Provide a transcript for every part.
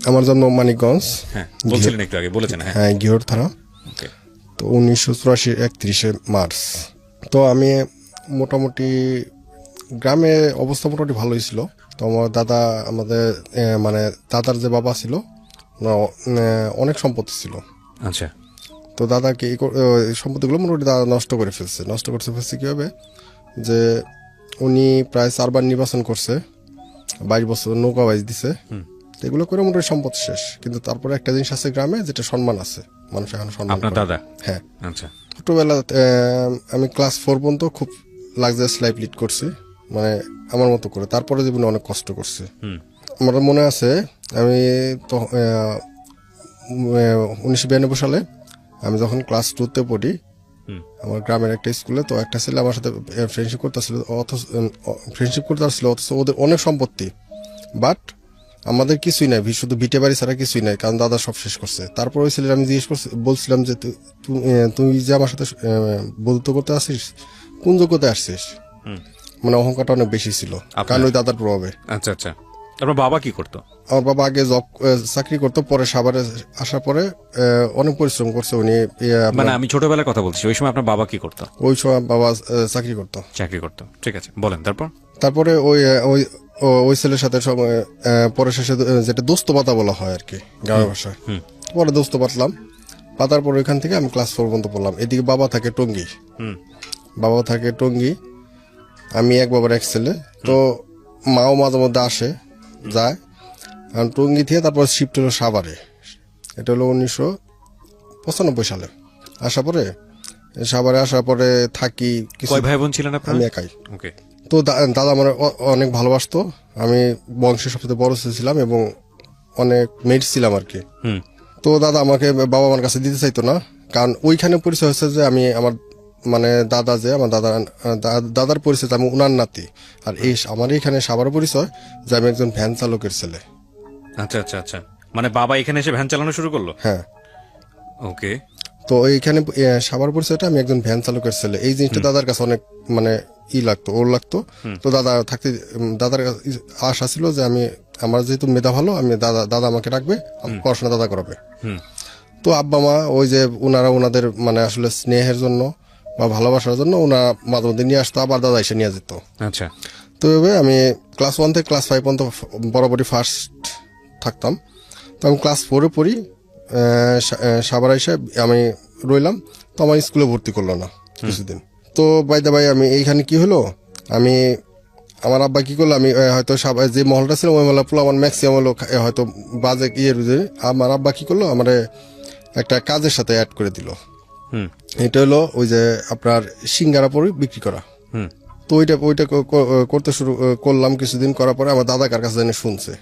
আমার জন্ম মানিকগঞ্জ। হ্যাঁ, বলছিলেন একটু আগে, বলেছেন। হ্যাঁ, হ্যাঁ, ঘিওর থানা। ওকে। তো 1984 31 মার্চ। তো আমি মোটামুটি গ্রামে অবস্থা মোটামুটি ভালোই ছিল। তো আমার দাদা, আমাদের মানে দাদার যে বাবা ছিল, ওনার অনেক সম্পত্তি ছিল। আচ্ছা। তো দাদাকে এই সম্পত্তিগুলো মোটামুটি দাদা নষ্ট করে ফেলছে। নষ্ট করতে ফেলছে কীভাবে, যে উনি প্রায় 4 বার নির্বাচন করছে, 22 বছর নৌকা বাইজ দিছে। তো এগুলো করে মোটামুটি সম্পদ শেষ। কিন্তু তারপরে একটা জিনিস আছে গ্রামে, যেটা সম্মান আছে, মানুষ এখন সম্মান আপনার করে। দাদা? হ্যাঁ। আচ্ছা। ছোটবেলা আমি ক্লাস 4 পর্যন্ত খুব লাক্সারিয়াস লাইফ লিড করছি, মানে আমার মতো করে। তারপরে জীবনে অনেক কষ্ট করছি। আমার মনে আছে, আমি তো 1992 সালে আমি যখন ক্লাস 2-তে পড়ি, আমার গ্রামের একটা স্কুলে, তো একটা ছেলে আমার সাথে ফ্রেন্ডশিপ করতেছিল, অথচ ওদের অনেক সম্পত্তি, বাট আমাদের কিছুই নাই, শুধু ভিটে বাড়ি ছাড়া কিছুই নাই, কারণ দাদা সব শেষ করছে। তারপর ওই ছেলের আমি জিজ্ঞেস বলছিলাম যে তুই যে আমার সাথে বন্ধুত্ব করতে আসছিস, কোন যোগ্যতায় আসছিস? মানে অহংকারটা অনেক বেশি ছিল, কারণ ওই দাদার প্রভাবে। আচ্ছা আচ্ছা। আপনার বাবা কি করতো? আমার বাবা আগে চাকরি করতো, পরে সাভারে আসার পরে অনেক পরিশ্রম করছে উনি। মানে আমি ছোটবেলার কথা বলছি, ওই সময় আপনার বাবা কি করতো? ওই সময় বাবা চাকরি করতো। চাকরি করতো, ঠিক আছে, বলেন। তারপরে ওই ছেলের সাথে পরে শেষে যেটা দোস্ত পাতা বলা হয় আর কি গ্রামের ভাষায়, পরে দোস্ত পাতলাম। পাতার পর ওইখান থেকে আমি ক্লাস 4 পর্যন্ত পড়লাম। এদিকে বাবা থাকে টঙ্গী, আমি এক বাবার এক ছেলে। তো মাও মাঝে মধ্যে আসে যায়, কারণ টঙ্গী থেকে তারপর শিফট হলো সাভারে। এটা হলো 1995 সালে। সাভারে আসার পরে থাকি। কয় ভাই বোন ছিলেন আপনারা? আমি একাই। ওকে। তো দাদা আমার অনেক ভালোবাসতো। আমি বংশের সবচেয়ে বড় ছিলাম এবং অনেক মেট ছিলাম আর কি। তো দাদা আমাকে বাবা আমার কাছে দিতে চাইতো না, কারণ ওইখানে পরিচয় হচ্ছে যে আমি আমার মানে আমার দাদার পরিচয় আমি উনার নাতি। আর আমার এইখানে সাভার পরিচয় যে আমি একজন ভ্যান চালকের ছেলে। আচ্ছা আচ্ছা আচ্ছা, মানে বাবা এখানে এসে ভ্যান চালানো শুরু করলো? হ্যাঁ। ওকে। তো এইখানে সাভার পরিচয়টা আমি একজন ভ্যান চালকের ছেলে, এই জিনিসটা দাদার কাছে অনেক মানে ওর লাগতো। তো দাদার আশা ছিল যে আমার যেহেতু মেধা ভালো, আমি দাদা আমাকে রাখবে, পড়াশোনা দাদা করাবে। তো আব্বা মা ওই যে ওনাদের মানে আসলে স্নেহের জন্য বা ভালোবাসার জন্য ওনারা মাঝে মধ্যে নিয়ে আসতো, আবার দাদা এসে নিয়ে যেত। আচ্ছা। তো এভাবে আমি ক্লাস 1 থেকে ক্লাস 5 পর্যন্ত বরাবরই ফার্স্ট থাকতাম। তো আমি ক্লাস 4-এ পড়ি, সাভার এসে আমি রইলাম। তো আমার স্কুলে ভর্তি করলো না কিছুদিন। তো ভাই আমি এইখানে কি হলো, আমার আব্বা কি করলো, আমি হয়তো যে মহলটা ছিল ওই মহল পুরো আমার ম্যাক্সিমাম হলো হয়তো বাজে আমার আব্বা কি করলো, আমার একটা কাজের সাথে অ্যাড করে দিল। এটা হলো ওই যে আপনার সিঙ্গারা পরে বিক্রি করা। তো ওইটা করতে শুরু করলাম। কিছুদিন করার পরে আমার দাদা কার কাছে জানি শুনছে।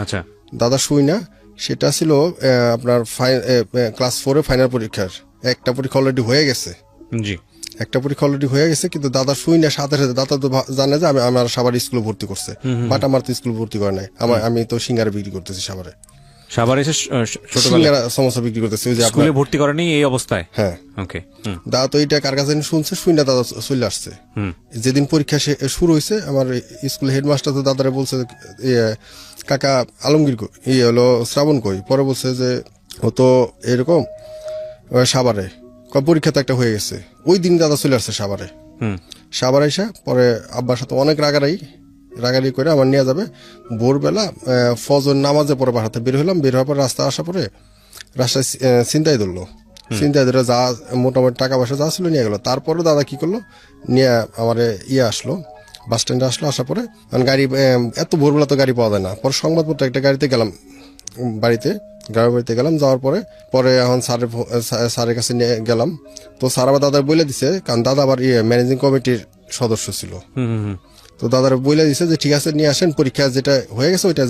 আচ্ছা। দাদা শুই না, সেটা ছিল আপনার ক্লাস 4-এ ফাইনাল পরীক্ষার একটা পরীক্ষা অলরেডি হয়ে গেছে। জি। একটা পরীক্ষা অলরেডি হয়ে গেছে, কিন্তু দাদা শুই না, সাথে সাথে দাদা তো জানে যে আমার সাভার স্কুলে ভর্তি করছে, বাট আমার তো স্কুল ভর্তি করে নাই। আমি তো সিঙ্গারা বিক্রি করতেছি সাভারে এসে সিঙ্গারা সমস্যা বিক্রি করতেছি। স্কুলে ভর্তি করেনি এই অবস্থায়? হ্যাঁ। ওকে। দাদা তো এইটা কার কাছে শুনছে, শুই না দাদা চলে আসছে। যেদিন পরীক্ষা শুরু হয়েছে, আমার স্কুলের হেডমাস্টার তো দাদারে বলছে, কাকা আলমগীর হলো শ্রাবণ কই। পরে বলছে যে ও তো এরকম সাভারে, পরীক্ষা তো একটা হয়ে গেছে। ওই দিন দাদা চলে আসছে সাভারে এসে পরে আব্বার সাথে অনেক রাগারাগি করে আমার নিয়ে যাবে। ভোরবেলা ফজর নামাজে পরে বাসাতে বের হওয়ার পর রাস্তায় আসার পরে রাস্তায় ছিনতাই ধরলো। ছিনতাই ধরে যা মোটামুটি টাকা পয়সা যা ছিল নিয়ে গেল। তারপরে দাদা কি করলো, নিয়ে আমার আসলো, বাস স্ট্যান্ডে আসার পরে গাড়ি, এত ভোরবেলা তো গাড়ি পাওয়া যায় না। পরে সংবাদপত্র একটা গাড়িতে গেলাম, গ্রামের বাড়িতে গেলাম। যাওয়ার পরে এখন স্যারের কাছে নিয়ে গেলাম। তো স্যার আবার দাদার বলে দিছে, কারণ দাদা আবার ম্যানেজিং কমিটির সদস্য ছিল। তো দাদার বলে দিছে যে ঠিক আছে নিয়ে আসেন, পরীক্ষা যেটা হয়ে গেছে ওইটা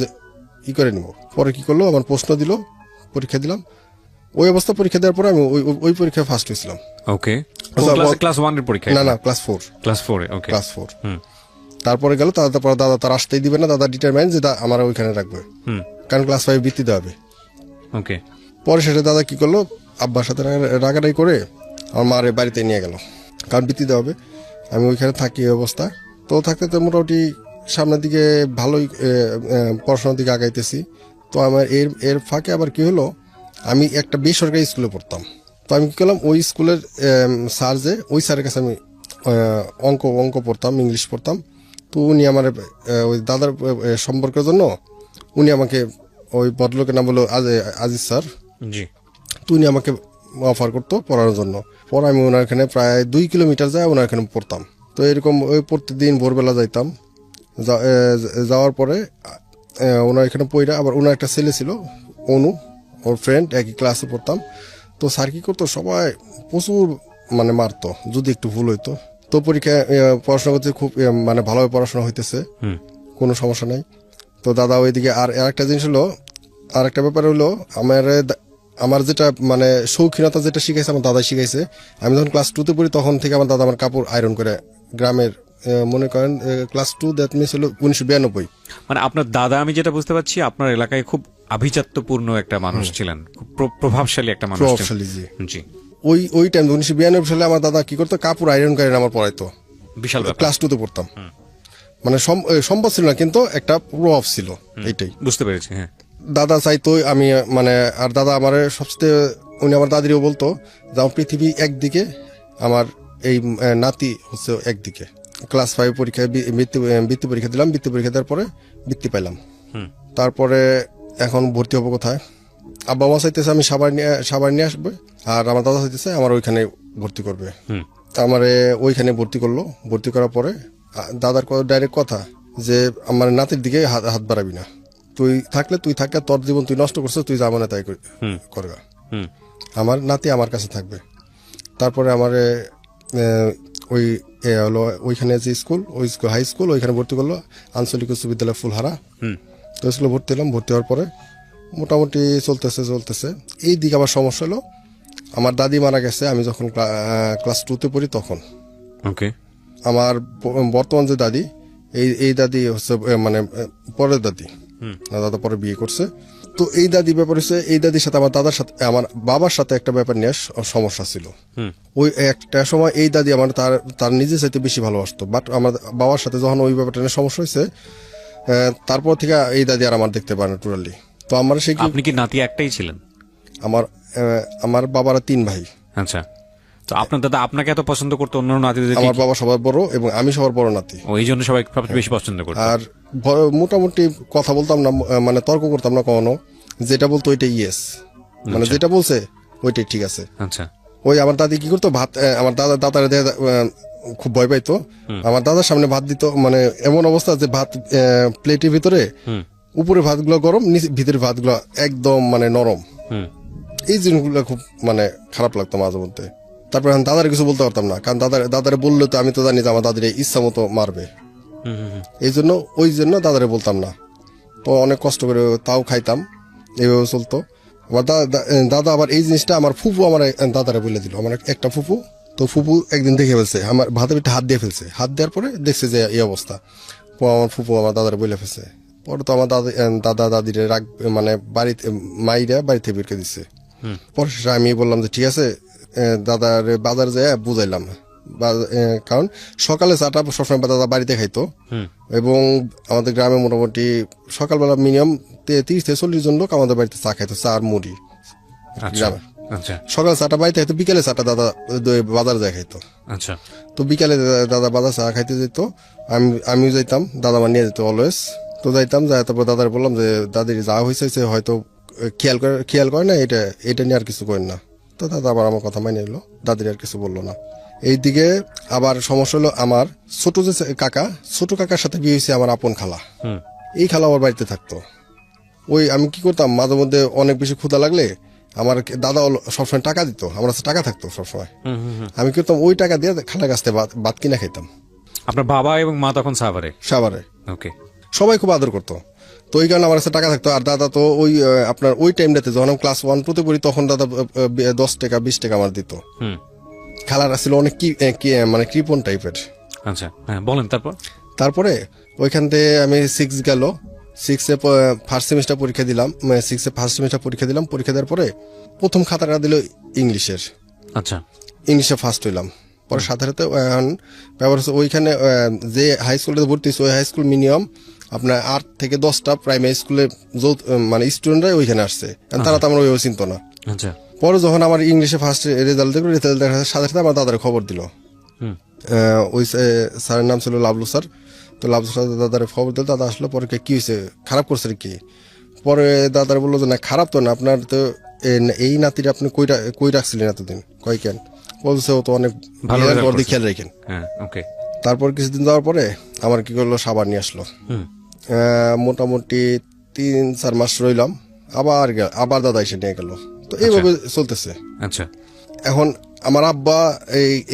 করে নিব। পরে কি করলো, আমার প্রশ্ন দিল, পরীক্ষা দিলাম। ওই অবস্থা পরীক্ষা দেওয়ার পরে আমি ওই পরীক্ষায় ফার্স্ট হয়েছিলাম। ওকে। ক্লাস 1 এর পরীক্ষা? না, ক্লাস 4। ক্লাস 4 এ? ওকে, ক্লাস 4। তারপরে গেল, তারপর দাদা তার আসতেই দিবে না। দাদা ডিটারমাইন্ড যে আমার ওইখানে রাখবে, কারণ ক্লাস 5 বৃত্তি দেওয়া। ওকে। পরে সেটা দাদা কি করলো, আব্বার সাথে রাগারাগি করে আমার মার বাড়িতে নিয়ে গেল, কারণ বৃত্তি দেওয়া হবে। আমি ওইখানে থাকি এই অবস্থা। তো থাকতে মোটামুটি সামনের দিকে ভালোই পড়াশোনার দিকে আগাইতেছি। তো আমার এর ফাঁকে আবার কি হলো, আমি একটা বেসরকারি স্কুলে পড়তাম। তো আমি কি করলাম, ওই স্কুলের স্যার যে, ওই স্যারের কাছে আমি অঙ্ক পড়তাম, ইংলিশ পড়তাম। তো উনি আমার ওই দাদার সম্পর্কের জন্য উনি আমাকে, ওই ভদ্রলোকের নাম হলো আজিজ স্যার, জি। তো উনি আমাকে অফার করতো পড়ানোর জন্য। পরে আমি ওনার এখানে প্রায় 2 কিলোমিটার যায় ওনার এখানে পড়তাম। তো এরকম ওই প্রত্যেকদিন ভোরবেলা যাইতাম। যাওয়ার পরে ওনার এখানে পড়া, আবার ওনার একটা ছেলে ছিল অনু, ওর ফ্রেন্ড, একই ক্লাসে পড়তাম। তো স্যার কি করতো, সবাই প্রচুর মানে মারতো যদি একটু ভুল হইতো। তো পরীক্ষায় পড়াশোনা করতে খুব মানে ভালোভাবে পড়াশোনা হইতেছে, কোনো সমস্যা নাই। তো দাদা ওইদিকে, আর একটা জিনিস হলো, আর একটা ব্যাপার হলো, আমার যেটা মানে শৌখিনতা যেটা শিখাইছে আমার দাদা শিখাইছে। আমি যখন ক্লাস 2-তে পড়ি তখন থেকে আমার দাদা আমার কাপড় আয়রন করে, গ্রামের মনে করেন ক্লাস 2, দ্যাট মিনস হলো 1992। মানে আপনার দাদা, আমি যেটা বুঝতে পারছি, আপনার এলাকায় খুব আভিজাত্যপূর্ণ একটা মানুষ ছিলেন, খুব প্রভাবশালী একটা মানুষ ছিলেন। প্রভাবশালী, জি। জি, ওই টাইম 1992 সালে আমার দাদা কি করতো, কাপড় আয়রন করে আমার পড়াইতো। বিশাল ব্যাপার। ক্লাস 2-তে পড়তাম, মানে সম্ভব ছিল না, কিন্তু একটা প্রভাব ছিল, এইটাই বুঝতে পেরেছি। হ্যাঁ, দাদা চাইতো আমি মানে, আর দাদা আমার সবচেয়ে, উনি আমার দাদিরও বলতো যে আমার পৃথিবী একদিকে, আমার এই নাতি হচ্ছে একদিকে। ক্লাস 5 পরীক্ষায় বৃত্তি পরীক্ষা দিলাম, বৃত্তি পরীক্ষা দেওয়ার পরে বৃত্তি পাইলাম। তারপরে এখন ভর্তি হবো কোথায়, আব্বা মা চাইতেছে আমি সাভার নিয়ে আসবে, আর আমার দাদা চাইতেছে আমার ওইখানে ভর্তি করবে। আমারে ওইখানে ভর্তি করলো। ভর্তি করার পরে দাদার ডাইরেক্ট কথা যে আমার নাতির দিকে হাত বাড়াবি না, তুই থাকলে তোর জীবন তুই নষ্ট করছিস, তুই যাবো না তাই করবে, আমার নাতি আমার কাছে থাকবে। তারপরে আমার ওই হলো ওইখানে যে স্কুল, ওই স্কুল হাই স্কুল, ওইখানে ভর্তি করলো, আঞ্চলিক উচ্চ বিদ্যালয় ফুলহারা। তো স্কুলে ভর্তি হলাম। ভর্তি হওয়ার পরে মোটামুটি চলতেছে। এই দিকে আবার সমস্যা হলো, আমার দাদি মারা গেছে আমি যখন ক্লাস 2-তে পড়ি তখন। ওকে। আমার বর্তমান যে দাদি, এই দাদি হচ্ছে মানে পরের দাদি, দাদা পরে বিয়ে করছে। তো এই দাদি ব্যাপার হচ্ছে, এই দাদির সাথে আমার দাদার সাথে, আমার বাবার সাথে একটা ব্যাপার নিয়ে সমস্যা ছিল। ওই একটা সময় এই দাদি আমার তার নিজের চাইতে বেশি ভালোবাসতো, বাট আমার বাবার সাথে যখন ওই ব্যাপারটা নিয়ে সমস্যা হয়েছে, তারপর থেকে এই দাদি আর আমার দেখতে পারে না টোটালি। তো আমার আপনি কি নাতি একটাই ছিলেন? আমার বাবারা 3 ভাই। আচ্ছা, তো আপনার দাদা আপনাকে এত পছন্দ করতো, অন্য নাতিদের? আমার বাবা সবার বড় এবং আমি সবার বড় নাতি, ওই জন্য সবাই সবচেয়ে বেশি পছন্দ করতো। আর মোটামুটি কথা বলতাম না, মানে তর্ক করতাম না কখনো, যেটা বলতো ওইটাই ইয়েস, মানে যেটা বলছে ওইটাই ঠিক আছে। আচ্ছা। ওই আমার দাদি কি করতো, ভাত আমার দাদার খুব ভয় পাইতো, আমার দাদার সামনে ভাত দিত, মানে এমন অবস্থা যে ভাত প্লেটের ভিতরে, উপরে ভাতগুলো গরম, ভিতরে ভাতগুলো একদম মানে নরম। এই জিনিসগুলো খুব মানে খারাপ লাগতো মাঝে মধ্যে। তারপরে দাদার কিছু বলতে পারতাম না, কারণ দাদারে বললে তো আমি তো জানি যে আমার দাদির ইচ্ছা মতো মারবে, এই জন্য দাদারে বলতাম না। তো অনেক কষ্ট করে তাও খাইতাম, এইভাবে চলতো। আমার দাদা আবার এই জিনিসটা আমার ফুপু আমার দাদারে বলে দিল, আমার একটা ফুপু। তো ফুপু একদিন দেখে ফেলছে, আমার ভাতের পিঠে হাত দিয়ে ফেলছে, হাত দেওয়ার পরে দেখছে যে এই অবস্থা। আমার ফুপু আমার দাদারে বলে ফেলছে। পরে তো আমার দাদা দাদিরে রাগ, মানে বাড়িতে মাইরা বাড়িতে বেরকে দিচ্ছে। পরে আমি বললাম যে ঠিক আছে, দাদার বাজার যায় বুঝাইলাম, কারণ সকালে চাটা সবসময় দাদা বাড়িতে খাইতো, এবং আমাদের গ্রামে মোটামুটি সকালবেলা মিনিমাম 30-40 জন লোক আমাদের বাড়িতে চা খাইতো, চা আর মুড়ি গ্রামে। সকালে চাটা বাড়িতে খাইতো, বিকালে চাটা দাদা বাজার যায় খাইতো। আচ্ছা। তো বিকালে দাদা বাজার চা খাইতে যেত, আমিও যাইতাম, দাদা আমার নিয়ে যেত অলওয়েজ। তো যাইতাম, যাই তারপর দাদার বললাম যে দাদির যা হয়েছে হয়তো খেয়াল করে না, এটা নিয়ে আর কিছু করেন না। তো দাদা আবার আমার কথা মানিয়ে নিল, দাদির আর কিছু বললো না। এইদিকে আবার সমস্যা হলো, আমার ছোট কাকার সাথে বিয়ে হয়েছে আমার আপন খালা। এই খালা আমার বাড়িতে থাকতো। ওই আমি কি করতাম, মাঝে মধ্যে অনেক বেশি ক্ষুধা লাগলে আমার দাদা সবসময় টাকা দিত, আমার কাছে টাকা থাকতো সবসময়। আমি কি করতাম, ওই টাকা দিয়ে খালার কাছ থেকে ভাত কিনা খাইতাম। আপনার বাবা এবং মা তখন সাভারে? ওকে। সবাই খুব আদর করতো। তো ওই কারণে আমার কাছে টাকা থাকতো। আর দাদা তো ওই আপনার ওই টাইমটাতে যখন আমি ক্লাস 1-2-তে পড়ি, তখন দাদা 10 টাকা 20 টাকা আমার দিত। খালারা ছিল অনেক মানে কৃপণ টাইপের। আচ্ছা, হ্যাঁ বলেন। তারপরে ওইখান থেকে আমি 6 গেল, 6-এ ফার্স্ট সেমিস্টার পরীক্ষা দিলাম। 6-এ ফার্স্ট সেমিস্টার পরীক্ষা দিলাম। পরীক্ষা দেওয়ার পরে প্রথম খাতাটা দিল ইংলিশের। আচ্ছা। ইংলিশে ফার্স্ট হইলাম। পরে সাথে ব্যাপার হচ্ছে, ওইখানে যে হাই স্কুলটাতে ভর্তি হয়েছে, ওই হাই স্কুল মিনিমাম আপনার 8 থেকে 10টা প্রাইমারি স্কুলে মানে স্টুডেন্টরা ওইখানে আসছে, তারা তো আমার ওইভাবে চিনতো না। আচ্ছা পরে যখন আমার ইংলিশে ফার্স্ট রেজাল্ট দেখলো, রেজাল্ট দেখার সাথে সাথে আমার দাদারে খবর দিল। ওই স্যারের নাম ছিল লাভলু স্যার। তো লাভলু স্যার দাদারে খবর দিল, দাদা আসলো, পরে কি হয়েছে, খারাপ করছে কি? পরে দাদারে বললো যে না খারাপ তো না, আপনার তো এই নাতিটা আপনি কই রাখছিলেন এতদিন? কয় কেন? বলছে ও তো অনেক ভালো ভালো, result ওর দিকে করছে। খেয়াল রাখেন। হ্যাঁ ওকে তারপর কিছুদিন যাওয়ার পরে আমার কি করলো, সাবার নিয়ে আসলো। মোটামুটি 3-4 মাস রইলাম, আবার দাদা এসে নিয়ে গেল। তো এইভাবে চলতেছে। আচ্ছা এখন আমার আব্বা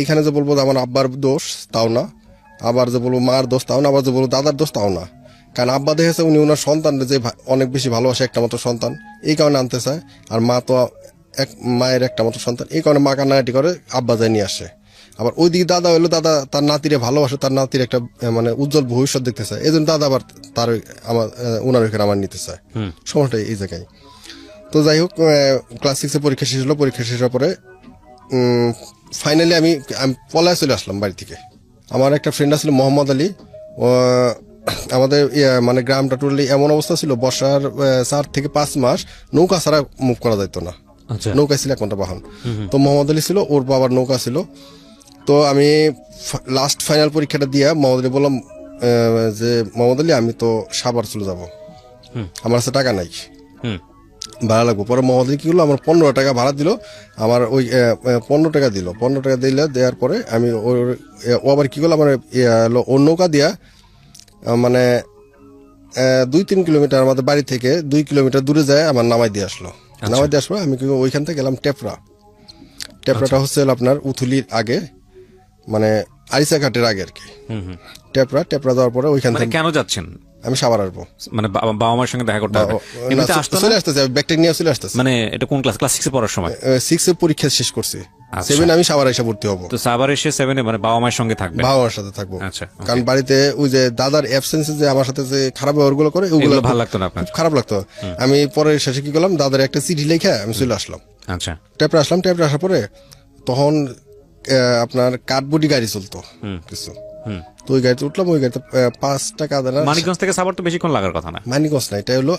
এইখানে যে বলবো যে আমার আব্বার দোষ তাও না, আবার যে বলবো মার দোষ তাও না, আবার যে বলবো দাদার দোষ তাও না। কারণ আব্বা দেখেছে উনি ওনার সন্তান যে অনেক বেশি ভালোবাসে, একটা মতো সন্তান, এই কারণে আনতে চায়। আর মা তো মায়ের একটা মতো সন্তান, এই কারণে মা কান্নাকাটি করে, আব্বা যায় নিয়ে আসে। আবার ওইদিকে দাদা হলো, দাদা তার নাতিরে ভালোবাসে, তার নাতির একটা মানে উজ্জ্বল ভবিষ্যৎ দেখতে চায়, এই জন্য দাদা আবার তার আমার ওনার ওইখানে আমার নিতে চায়। সমস্যা এই জায়গায়। তো যাই হোক, ক্লাস 6 পরীক্ষা শেষ হলো। পরীক্ষা শেষ হওয়ার পরে ফাইনালি আমি পলায় চলে আসলাম বাড়ি থেকে। আমার একটা ফ্রেন্ড আছিল মোহাম্মদ আলী। আমাদের মানে গ্রামটা টোটালি এমন অবস্থা ছিল, বর্ষার 4 থেকে 5 মাস নৌকা ছাড়া মুভ করা যেত না। আচ্ছা নৌকা ছিল একমাত্র বাহন। তো মোহাম্মদ আলী ছিল, ওর বাবার নৌকা ছিল। তো আমি লাস্ট ফাইনাল পরীক্ষাটা দিয়ে মোহাম্মদ আলী বললাম যে মোহাম্মদ আলী আমি তো সাভার চলে যাব, আমার কাছে টাকা নাই, ভাড়া লাগবো। পরে মোহাম্মদ আলী কি করলো, আমার 15 টাকা ভাড়া দিল। আমার ওই 15 টাকা দিল। 15 টাকা দেওয়ার পরে আমি ও আবার কি করলো, আমার ওর নৌকা দিয়া মানে 2-3 কিলোমিটার আমাদের বাড়ি থেকে 2 কিলোমিটার দূরে যায় আমার নামাই দিয়ে আসলো। নামাই দিয়ে আসলো, আমি ওইখান থেকে গেলাম টেপরা। টেপরাটা হচ্ছে হলো আপনার উথুলির আগে, মানে আরিসা ঘাটের আগে আর কি। টেপরা যাওয়ার পরে ওইখান মানে থেকে কেন যাচ্ছেন? আমি সাবার আসবো, মানে বাবা মার সঙ্গে দেখা করতে হবে? এমনিতে আসতো না? চলে আসতেছে, ব্যাগটা নিয়ে চলে আসতেছে। মানে এটা কোন ক্লাস 6 এ পড়ার সময়? 6 এর পরীক্ষা শেষ করছি, আচ্ছা। 7 আমি সাবার এসে ভর্তি হবো। তো সাভার এসে 7 এ মানে বাবা মায়ের সঙ্গে থাকবে? বাবা মার সাথে থাকবো। আচ্ছা, okay. কারণ বাড়িতে ওই যে দাদার অ্যাবসেন্সে যে আমার সাথে যে খারাপ ব্যবহার গুলো করে, ওগুলো এগুলো ভালো লাগতো না আপনার? খুব খারাপ লাগতো। আমি পরে শেষে কি করলাম, দাদার একটা চিঠি লিখে আমি চলে আসলাম। আচ্ছা টেপরা আসলাম। টেপরা আসার পরে তখন আপনার কাঠবুটি গাড়ি চলতো কিছু। তো ওই গাড়িতে উঠলাম। ওই গাড়িতে 5 টাকা দেনা। মানিকগঞ্জ থেকে সাভার তো বেশিক্ষণ লাগার কথা না। মানিকগঞ্জ না, এটা হলো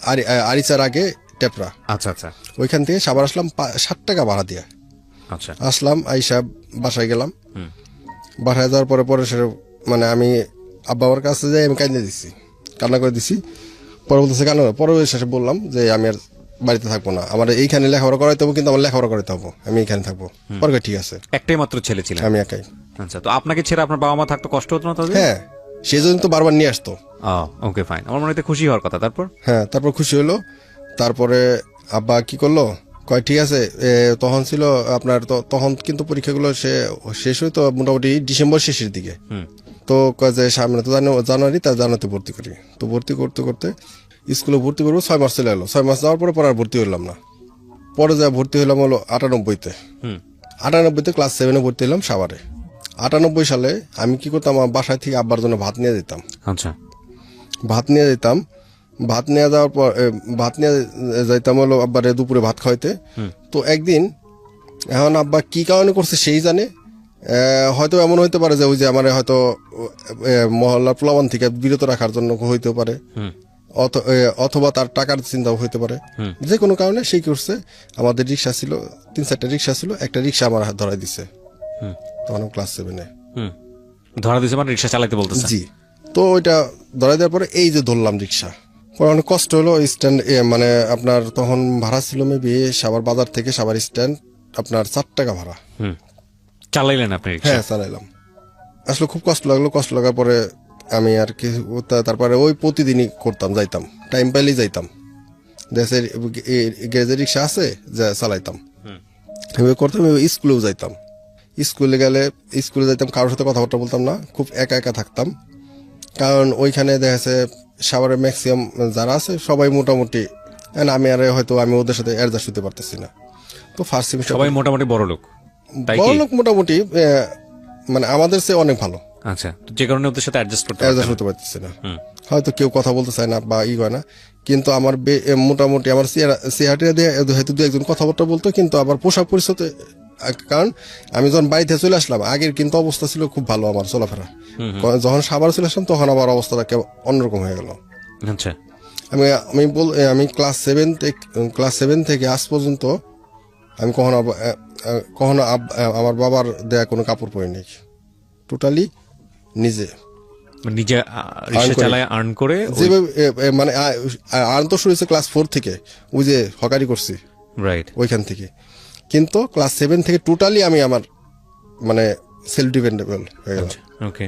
আরিচার আগে টেপরা। আচ্ছা আচ্ছা ওইখান থেকে সাবার আসলাম 60 টাকা ভাড়া দিয়া আচ্ছা আসলাম। আইসা বাসায় গেলাম। বাসায় যাওয়ার পরে সেটা মানে আমি আব্বা আমার কাছে যাই, আমি কান্না করে দিছি। পরে বলতেছে কেন? পরে শেষে বললাম যে আমি আর বাড়িতে থাকবো না, আমার এইখানে লেখাপড়া করাইতে হবে, কিন্তু আমার লেখাপড়া করাইতে হবে, আমি এইখানে থাকবো। পরে ঠিক আছে, একটাই মাত্র ছেলে ছিলেন? আমি একাই। আচ্ছা, তো আপনাকে ছেড়ে আপনার বাবা মা থাকতো, কষ্ট হতো না তাদের? হ্যাঁ, সেই জন্য তো বারবার নিয়ে আসতো। ওকে ফাইন, আমার মনে হয় খুশি হওয়ার কথা। তারপর? হ্যাঁ, তারপর খুশি হলো। তারপরে আব্বা কি করলো, কয় ঠিক আছে। তখন ছিল আপনার তখন কিন্তু পরীক্ষাগুলো শেষ হইতো মোটামুটি ডিসেম্বর শেষের দিকে। তো কয় যে সামনে তো জানুয়ারি, তার জানুয়ারিতে ভর্তি করি। তো ভর্তি করতে করতে স্কুলে ভর্তি করবো, 6 মাস চলে এলো। 6 মাস যাওয়ার পরে আর ভর্তি হইলাম না। পরে যা ভর্তি হইলাম হলো 98-তে। 98-তে ক্লাস 7-এ ভর্তি হলাম সাভারে। 98 সালে আমি কি করতাম, আমার বাসায় থেকে আব্বার জন্য ভাত নিয়ে যেতাম। আচ্ছা, ভাত নিয়ে যেতাম। ভাত নিয়ে যাওয়ার পর ভাত নিয়ে যাইতাম হলো আব্বারে দুপুরে ভাত খাওয়াইতে। তো একদিন এখন আব্বা কি কারণে করছে সেই জানে, হয়তো এমন হইতে পারে যে ওই যে আমার হয়তো মহল্লার প্লাবন থেকে বিরত রাখার জন্য হইতে পারে, অথবা তার টাকার চিন্তাও হইতে পারে। যে কোনো কারণে সেই করছে। আমাদের রিক্সা ছিল, 3-4টা রিক্সা ছিল, একটা রিক্সা আমার হাত ধরাই দিছে। তখন ক্লাস 7-এ ধরা দিছে মানে রিক্সা চালাতে বলতেছে? জি। তো ওইটা ধরাই দেওয়ার পরে এই যে ধরলাম রিক্সা, পরে অনেক কষ্ট হলো। স্ট্যান্ড মানে আপনার তখন ভাড়া ছিল মেবি সাভার বাজার থেকে সাভার স্ট্যান্ড আপনার 4 টাকা ভাড়া। চালাইলেন আপনি রিক্সা? হ্যাঁ, চালাইলাম। আসলে খুব কষ্ট লাগলো। কষ্ট লাগার পরে আমি আর কি তারপরে ওই প্রতিদিনই করতাম, যাইতাম, টাইম পাইলেই যাইতাম। দেশের গ্যারেজের রিক্সা আছে, যা চালাইতাম। আমি করতাম। স্কুলেও যাইতাম। স্কুলে যাইতাম, কারোর সাথে কথাবার্তা বলতাম না, খুব একা একা থাকতাম। কারণ ওইখানে দেখা যাচ্ছে সাভারের ম্যাক্সিমাম যারা আছে সবাই মোটামুটি, আমি ওদের সাথে অ্যাডজাস্ট হতে পারতেছি না। তো ফার্স্ট সেমিস্টার সবাই মোটামুটি বড় লোক, তাই কি? বড় লোক মোটামুটি মানে আমাদের চেয়ে অনেক ভালো। আচ্ছা, তো যে কারণে ওদের সাথে অ্যাডজাস্ট হতে পারতেছে না। হয়তো কেউ কথা বলতে চায় না বা হয় না, কিন্তু আমার মোটামুটি আমার চেহারা দিয়ে হয়তো 2-1 জন কথাবার্তা বলতো, কিন্তু আবার পোশাক পরিচ্ছদে, কারণ আমি যখন বাড়িতে চলে আসলাম আগের কিন্তু অবস্থা ছিল খুব ভালো আমার চলাফেরা। যখন সাভার চলে আসলাম তখন আবার অবস্থাটা অন্যরকম হয়ে গেল। আচ্ছা আমি ক্লাস 7 থেকে আজ পর্যন্ত আমি কখনো আমার বাবার দেয়া কোনো কাপড় পরিনি, টোটালি নিজে নিজে রিক্সা করে। চালায় আর্ন করে যেভাবে মানে আর্ন তো শুরু হয়েছে ক্লাস 4 থেকে, ওই যে হকারি করছি রাইট ওইখান থেকে, কিন্তু ক্লাস 7 থেকে টোটালি আমি আমার মানে সেলফ ডিপেন্ডেবল হয়ে গেলাম। ওকে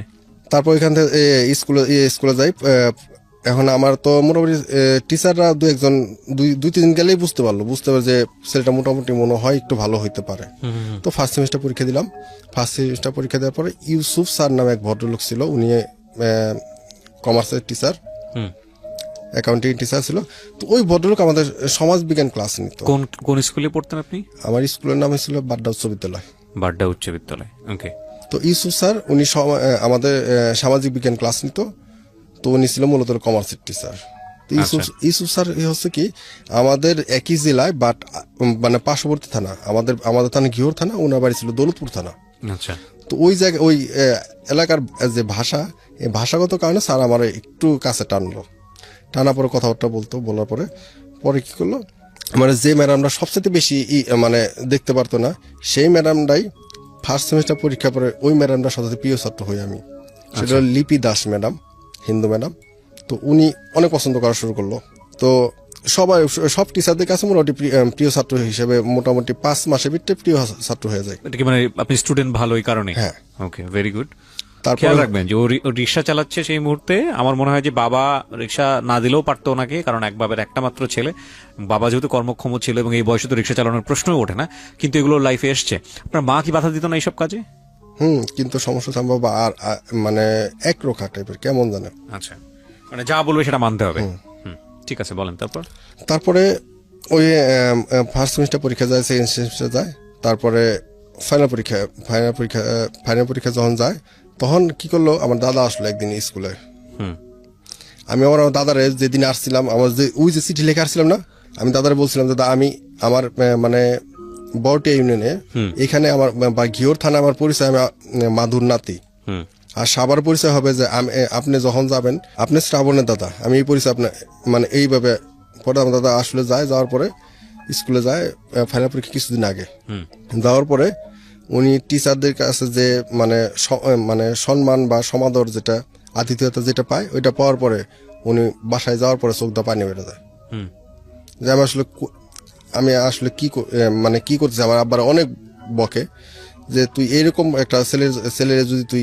তারপর ওইখান থেকে স্কুলে যাই। এখন আমার তো মোটামুটি টিচাররা দুই তিন গেলেই বুঝতে পারে যে ছেলেটা মোটামুটি মনে হয় একটু ভালো হইতে পারে। তো ফার্স্ট সেমিস্টার পরীক্ষা দিলাম। ফার্স্ট সেমিস্টার পরীক্ষা দেওয়ার পরে ইউসুফ স্যার নামে এক ভদ্রলোক ছিল, উনি কমার্সের টিচার, অ্যাকাউন্টিং টিচার ছিল। তো ওই ভদ্রলোক আমাদের সমাজ বিজ্ঞান ক্লাস নিত। কোন স্কুলে পড়তেন আপনি? আমার স্কুলের নাম ছিল বাড্ডা উচ্চ বিদ্যালয়। বাড্ডা উচ্চ বিদ্যালয়। ওকে। তো ইউসুফ স্যার উনি আমাদের সামাজিক বিজ্ঞান ক্লাস নিত। তো উনি ছিল মূলত কমার্সের টিচার। ইউসুফ স্যার হচ্ছে কি আমাদের একই জেলায়, বাট মানে পার্শ্ববর্তী থানা, আমাদের থানা ঘিওর থানা, ওনার বাড়ি ছিল দৌলতপুর থানা। আচ্ছা তো ওই জায়গায় ওই এলাকার যে ভাষা, এই ভাষাগত কারণে স্যার আমার একটু কাছে টানা পরে কথাবার্তা বলার পরে কি করলো, মানে যে ম্যাডামরা সবচেয়ে বেশি মানে দেখতে পারতো না, সেই ম্যাডামটাই ফার্স্ট সেমিস্টার পরীক্ষা পরে ওই ম্যাডামটা সবচেয়ে প্রিয় ছাত্র হই আমি। সেটা হলো লিপি দাস ম্যাডাম, হিন্দু ম্যাডাম। তো উনি অনেক পছন্দ করা শুরু করলো। তো সব টিচারদের কাছে মোটামুটি প্রিয় ছাত্র হিসেবে মোটামুটি 5 মাসের ভিতরে প্রিয় ছাত্র হয়ে যায়। এটা কি মানে আপনি স্টুডেন্ট ভালো এই কারণে? হ্যাঁ। ওকে, ভেরি গুড। তারপর খেয়াল রাখবেন যে ও রিক্সা চালাচ্ছে সেই মুহূর্তে, আমার মনে হয় যে বাবা রিক্সা না দিলেও পারতো ওনাকে, কারণ এক বাবার একটা মাত্র ছেলে, বাবা যেহেতু কর্মক্ষম ছিল এবং এই বয়সে তো রিক্সা চালানোর প্রশ্নই ওঠে না, কিন্তু এগুলো লাইফে এসছে। আপনার মা কি বাধা দিত না এইসব কাজে? কিন্তু সমস্যা সম্ভব আর মানে একরোখা টাইপের, কেমন জানে। আচ্ছা, মানে যা বলবে সেটা মানতে হবে। ঠিক আছে, বলেন তারপরে ওই ফার্স্ট সেমিস্টার পরীক্ষা যায়, সেকেন্ড সেমিস্টার যায়, তারপরে ফাইনাল পরীক্ষা যখন যায়, তখন কি করলো, আমার দাদা আসলো একদিন স্কুলে। আমি আমার দাদারে যেদিন আসছিলাম, আমার ওই যে চিঠি লেখা আসছিলাম না, আমি দাদারে বলছিলাম দাদা আমি আমার মানে বড়টিয়া ইউনিয়নে এখানে আমার বা ঘিওর থানা আমার পরিচয়, আমি মাধুর নাতি। আর সাবার পরিচয় হবে যে আপনি যখন যাবেন আপনি শ্রাবণের দাদা, আমি এই পরিচয় আপনার মানে এইভাবে। পরে আমার দাদা আসলে যাওয়ার পরে স্কুলে যায় ফাইনাল পরীক্ষা কিছুদিন আগে। যাওয়ার পরে উনি টিচারদের কাছে যে মানে সম্মান বা সমাদর, যেটা আতিথেয়তা যেটা পায়, ওইটা পাওয়ার পরে উনি বাসায় যাওয়ার পরে চোখ দা পানি বেড়ে যায় যে আমি আসলে কি করতেছি। আমার আব্বার অনেক বকে যে তুই এরকম একটা ছেলের যদি তুই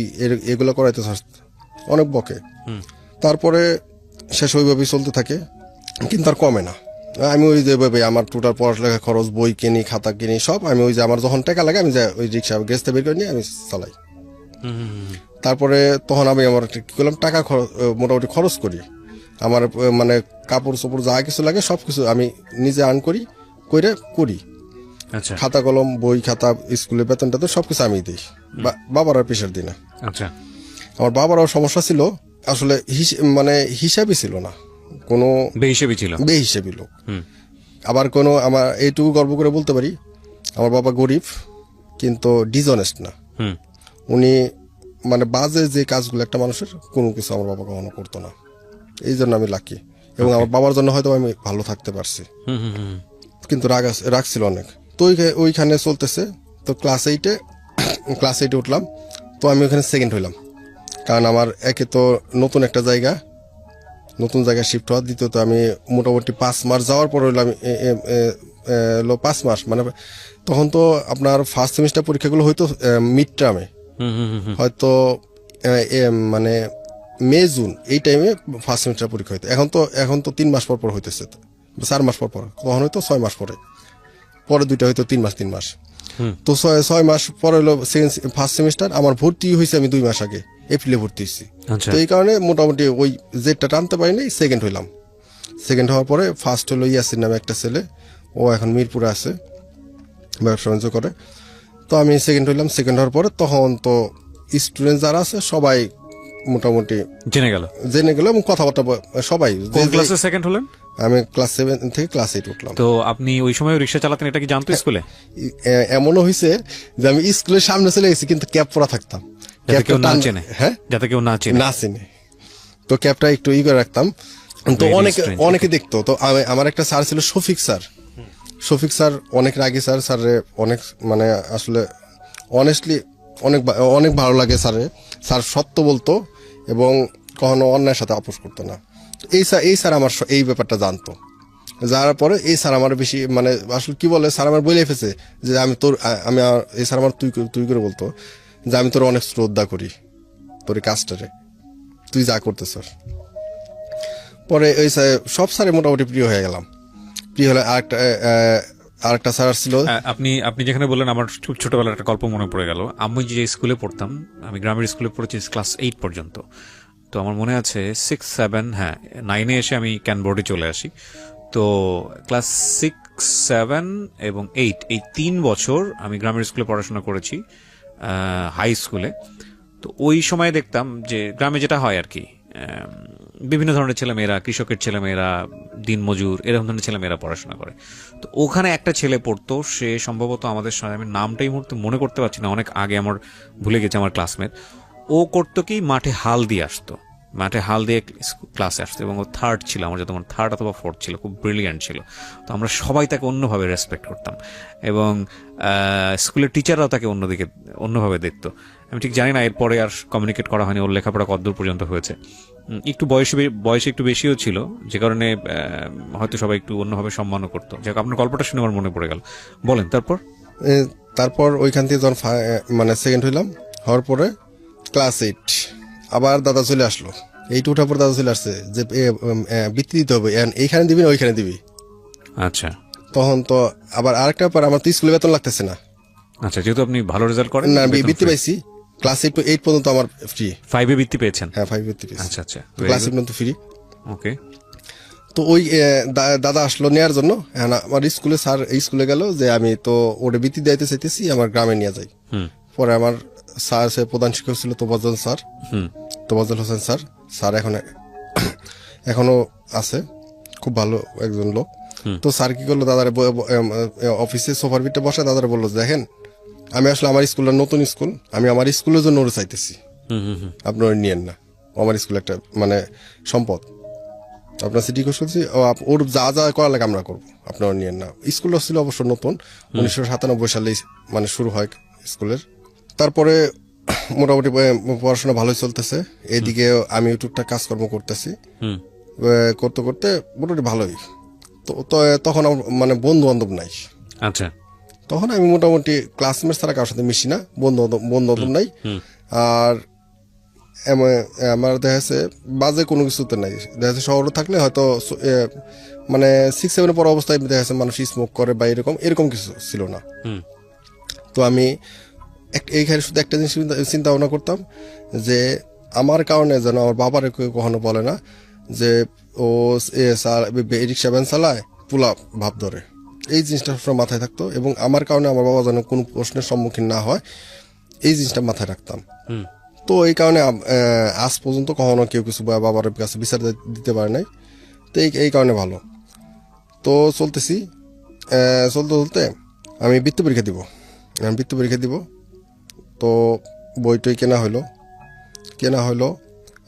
এগুলো করাইতে চাস, অনেক বকে। তারপরে শেষ ওইভাবেই চলতে থাকে, কিন্তু আর কমে না। আমি ওই যেভাবে আমার টোটাল পড়ালেখা খরচ, বই কিনি, খাতা কিনি, সব আমি ওই যে আমার যখন টাকা লাগে আমি ওই রিক্সা গ্যাসটা বের করে নিয়ে আমি চালাই। তারপরে তখন আমি আমার কি করলাম, টাকা মোটামুটি খরচ করি। আমার মানে কাপড় চোপড় যা কিছু লাগে সবকিছু আমি নিজে আর্ন করি। আচ্ছা, খাতা কলম, বই খাতা, স্কুলের বেতনটা তো সবকিছু আমি দিই, বাবার আর প্রেশার দিই না। আচ্ছা, আমার বাবারও সমস্যা ছিল, আসলে মানে হিসাবই ছিল না, কোনো বেহিসাবি লোক। আবার কোনো আমার এইটুকু গর্ব করে বলতে পারি, আমার বাবা গরিব কিন্তু ডিসঅনেস্ট না। উনি মানে বাজে যে কাজগুলো একটা মানুষের, কোনো কিছু আমার বাবা কখনো করতো না। এই জন্য আমি লাকি, এবং আমার বাবার জন্য হয়তো আমি ভালো থাকতে পারছি। কিন্তু রাগ ছিল অনেক। তো ওইখানে চলতেছে। তো ক্লাস এইটে উঠলাম। তো আমি ওখানে সেকেন্ড হইলাম, কারণ আমার একে তো নতুন জায়গায় শিফট হওয়া, দ্বিতীয়ত আমি মোটামুটি 5 মাস যাওয়ার পর হইলাম 5 মাস, মানে তখন তো আপনার ফার্স্ট সেমিস্টার পরীক্ষাগুলো হয়তো মিড টার্মে, হয়তো মানে মে জুন এই টাইমে ফার্স্ট সেমিস্টার পরীক্ষা হইতো। এখন তো 3 মাস পর হইতেছে, 4 মাস পর, তখন হয়তো 6 মাস পরে দুইটা হয়তো 3 মাস। তো 6 মাস পরে হলো ফার্স্ট সেমিস্টার। আমার ভর্তি হয়েছে আমি 2 মাস আগে, এপ্রিলে ভর্তি হয়েছি। তো এই কারণে মোটামুটি ওই জেটটা টানতে পারিনি, সেকেন্ড হইলাম। সেকেন্ড হওয়ার পরে ফার্স্ট হলো ইয়াসির নামে একটা ছেলে, ও এখন মিরপুরে আছে, ব্যবসা বাণিজ্য করে। তো আমি সেকেন্ড হইলাম। সেকেন্ড হওয়ার পরে তখন তো স্টুডেন্ট যারা আছে সবাই মোটামুটি জেনে গেল এবং কথাবার্তা সবাই। কোন ক্লাসে সেকেন্ড হলেন? আমি ক্লাস 7 থেকে ক্লাস 8 উঠলাম। তো আপনি ওই সময় রিক্সা চালাতেন, এটা কি জানতো স্কুলে? এমনও হয়েছে যে আমি স্কুলের সামনে চলে গেছি, কিন্তু ক্যাপ পরা থাকতাম, যাতে কেউ না চেনে। তো ক্যাপটা একটু করে রাখতাম। তো Very অনেকে strange. অনেকে দেখতো। তো আমার একটা স্যার ছিল শফিক স্যার অনেক রাগী স্যার। স্যারে অনেক মানে আসলে অনেস্টলি অনেক ভালো লাগে স্যার সত্য বলতো এবং কখনো অন্যায়ের সাথে আপোষ করতো না। তো এই স্যার আমার এই ব্যাপারটা জানতো। যাওয়ার পরে এই স্যার আমার বেশি মানে আসলে কি বলে, স্যার আমার বলে ফেছে যে এই স্যার আমার তুই করে বলতো যে আমি তোর অনেক শ্রদ্ধা করি, তোর এই কাজটারে, তুই যা করতেছ। পরে ওই সব স্যারে মোটামুটি প্রিয় হয়ে গেলাম। প্রিয় হলে আরেকটা স্যার ছিল। আপনি যেখানে বললেন, আমার খুব ছোটবেলার একটা গল্প মনে পড়ে গেল। আমি যে স্কুলে পড়তাম, আমি গ্রামের স্কুলে পড়েছি ক্লাস 8 পর্যন্ত। তো আমার মনে আছে 6, 7, হ্যাঁ 9-এ এসে আমি ক্যানবোর্ডে চলে আসি। তো ক্লাস 6, 7 এবং 8 এই 3 বছর আমি গ্রামের স্কুলে পড়াশোনা করেছি, হাই স্কুলে। তো ওই সময় দেখতাম যে গ্রামে যেটা হয় আর কি, বিভিন্ন ধরনের ছেলেমেয়েরা, কৃষকের ছেলেমেয়েরা, দিনমজুর, এরকম ধরনের ছেলেমেয়েরা পড়াশোনা করে। তো ওখানে একটা ছেলে পড়তো, সে সম্ভবত আমাদের সঙ্গে, আমি নামটা এই মুহূর্তে মনে করতে পারছি না, অনেক আগে আমার ভুলে গেছে, আমার ক্লাসমেট। ও করতো কি, মাঠে হাল দিয়ে আসতো, মাঠে হাল দিয়ে ক্লাসে আসতো, এবং ও থার্ড ছিল, আমার যত মনে, থার্ড অথবা ফোর্থ ছিল, খুব ব্রিলিয়ান্ট ছিল। তো আমরা সবাই তাকে অন্যভাবে রেসপেক্ট করতাম, এবং স্কুলের টিচাররাও তাকে অন্যভাবে দেখতো। আমি ঠিক জানি না এরপরে আর কমিউনিকেট করা হয়নি, ওর লেখাপড়া কতদূর পর্যন্ত হয়েছে। একটু বয়সে একটু বেশিও ছিল, যে কারণে হয়তো সবাই একটু অন্যভাবে সম্মানও করতো। যাক, আপনার গল্পটা শুনে আমার মনে পড়ে গেল, বলেন তারপর। তারপর ওইখান থেকে যখন মানে সেকেন্ড হওয়ার পরে ক্লাস 8 আবার দাদা চলে আসলো। 8 ওঠার পর দাদা চলে আসছে যে বৃত্তি দিতে হবে, এইখানে দিবি না ওইখানে দিবি। আচ্ছা তখন তো আবার আরেকটা ব্যাপার, আমার তো স্কুলে বেতন লাগতেছে না। আচ্ছা, যেহেতু আপনি ভালো রেজাল্ট করেন, না, বৃত্তি পাইছি ক্লাস 8 পর্যন্ত আমার ফ্রি। 5-এ বৃত্তি পেয়েছেন? হ্যাঁ, 5 বৃত্তি পেয়েছি। আচ্ছা আচ্ছা, ক্লাস 8 পর্যন্ত ফ্রি। ওকে। তো ওই দাদা আসলো নেওয়ার জন্য। আমার স্কুলে স্যার এই স্কুলে গেল যে আমি তো ওটা বৃত্তি দিতে চাইতেছি, আমার গ্রামে নিয়ে যাই। পরে আমার স্যার, সে প্রধান শিক্ষক ছিল তোফাজ্জল হোসেন স্যার এখনো আছে, খুব ভালো একজন লোক। তো স্যার কি করলো, দাদারে অফিসে সোফার ভিতরে বসে দাদারে বললো, দেখেন আমি আসলে আমার স্কুলটা নতুন স্কুল, আমি আমার স্কুলের জন্য ওরা চাইতেছি, আপনারা নিয়েন না, আমার স্কুল একটা মানে সম্পদ, আপনার সিটি করছি, ওর যা যা করা লাগে আমরা করবো, আপনারা নিয়েন না। স্কুলটা ছিল অবশ্য নতুন, 1997 সালে মানে শুরু হয় স্কুলের। তারপরে মোটামুটি পড়াশোনা ভালোই চলতেছে, এদিকে আমি টুকটাক কাজকর্ম করতেছি, করতে করতে মোটামুটি ভালোই। তো তখন আমার মানে বন্ধু বান্ধব নাই। আচ্ছা, তখন আমি মোটামুটি ক্লাসমেট ছাড়া কারোর সাথে মিশি না, বন্ধু বান্ধব নাই। আর আমার দেখা যাচ্ছে বাজে কোনো কিছুতে নাই। দেখা যাচ্ছে শহরে থাকলে হয়তো মানে 6, 7 পর অবস্থায় দেখা যাচ্ছে মানুষ স্মোক করে বা এরকম কিছু ছিল না। তো আমি এইখানে শুধু একটা জিনিস চিন্তা ভাবনা করতাম যে আমার কারণে যেন আমার বাবার কখনো বলে না যে ও রিক্সা ভ্যান চালায়, পোলা ভাব ধরে। এই জিনিসটা সবসময় মাথায় থাকতো, এবং আমার কারণে আমার বাবা যেন কোনো প্রশ্নের সম্মুখীন না হয়, এই জিনিসটা মাথায় রাখতাম। তো এই কারণে আজ পর্যন্ত কখনো কেউ কিছু বাবার কাছে বিচার দিতে পারে নাই। তো এই কারণে ভালো। তো চলতে আমি বৃত্তি পরীক্ষা দিব। তো বইটই কেনা হলো।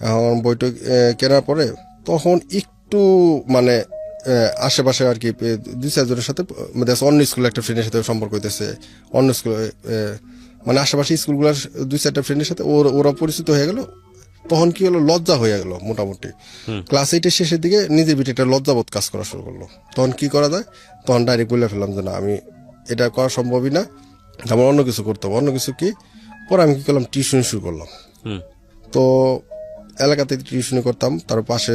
এখন বইটই কেনার পরে তখন একটু মানে আশেপাশে আর কি 2-4 জনের সাথে অন্য স্কুলের একটা ফ্রেন্ডের সাথে সম্পর্ক হইতেছে, অন্য স্কুলে মানে আশেপাশে স্কুলগুলোর 2-4টা ফ্রেন্ডের সাথে ওরা পরিচিত হয়ে গেল। তখন কি হলো, লজ্জা হয়ে গেল মোটামুটি। ক্লাস 8-এর শেষের দিকে নিজের ভিতরে একটা লজ্জাবোধ কাজ করা শুরু করলো। তখন কি করা যায়, তখন ডাইরেক্ট বলে ফেললাম যে না, আমি এটা করা সম্ভবই না, আমার অন্য কিছু করতে হবে। অন্য কিছু কি? পরে আমি কি করলাম, টিউশন শুরু করলাম। তো এলাকাতে টিউশনি করতাম। তার পাশে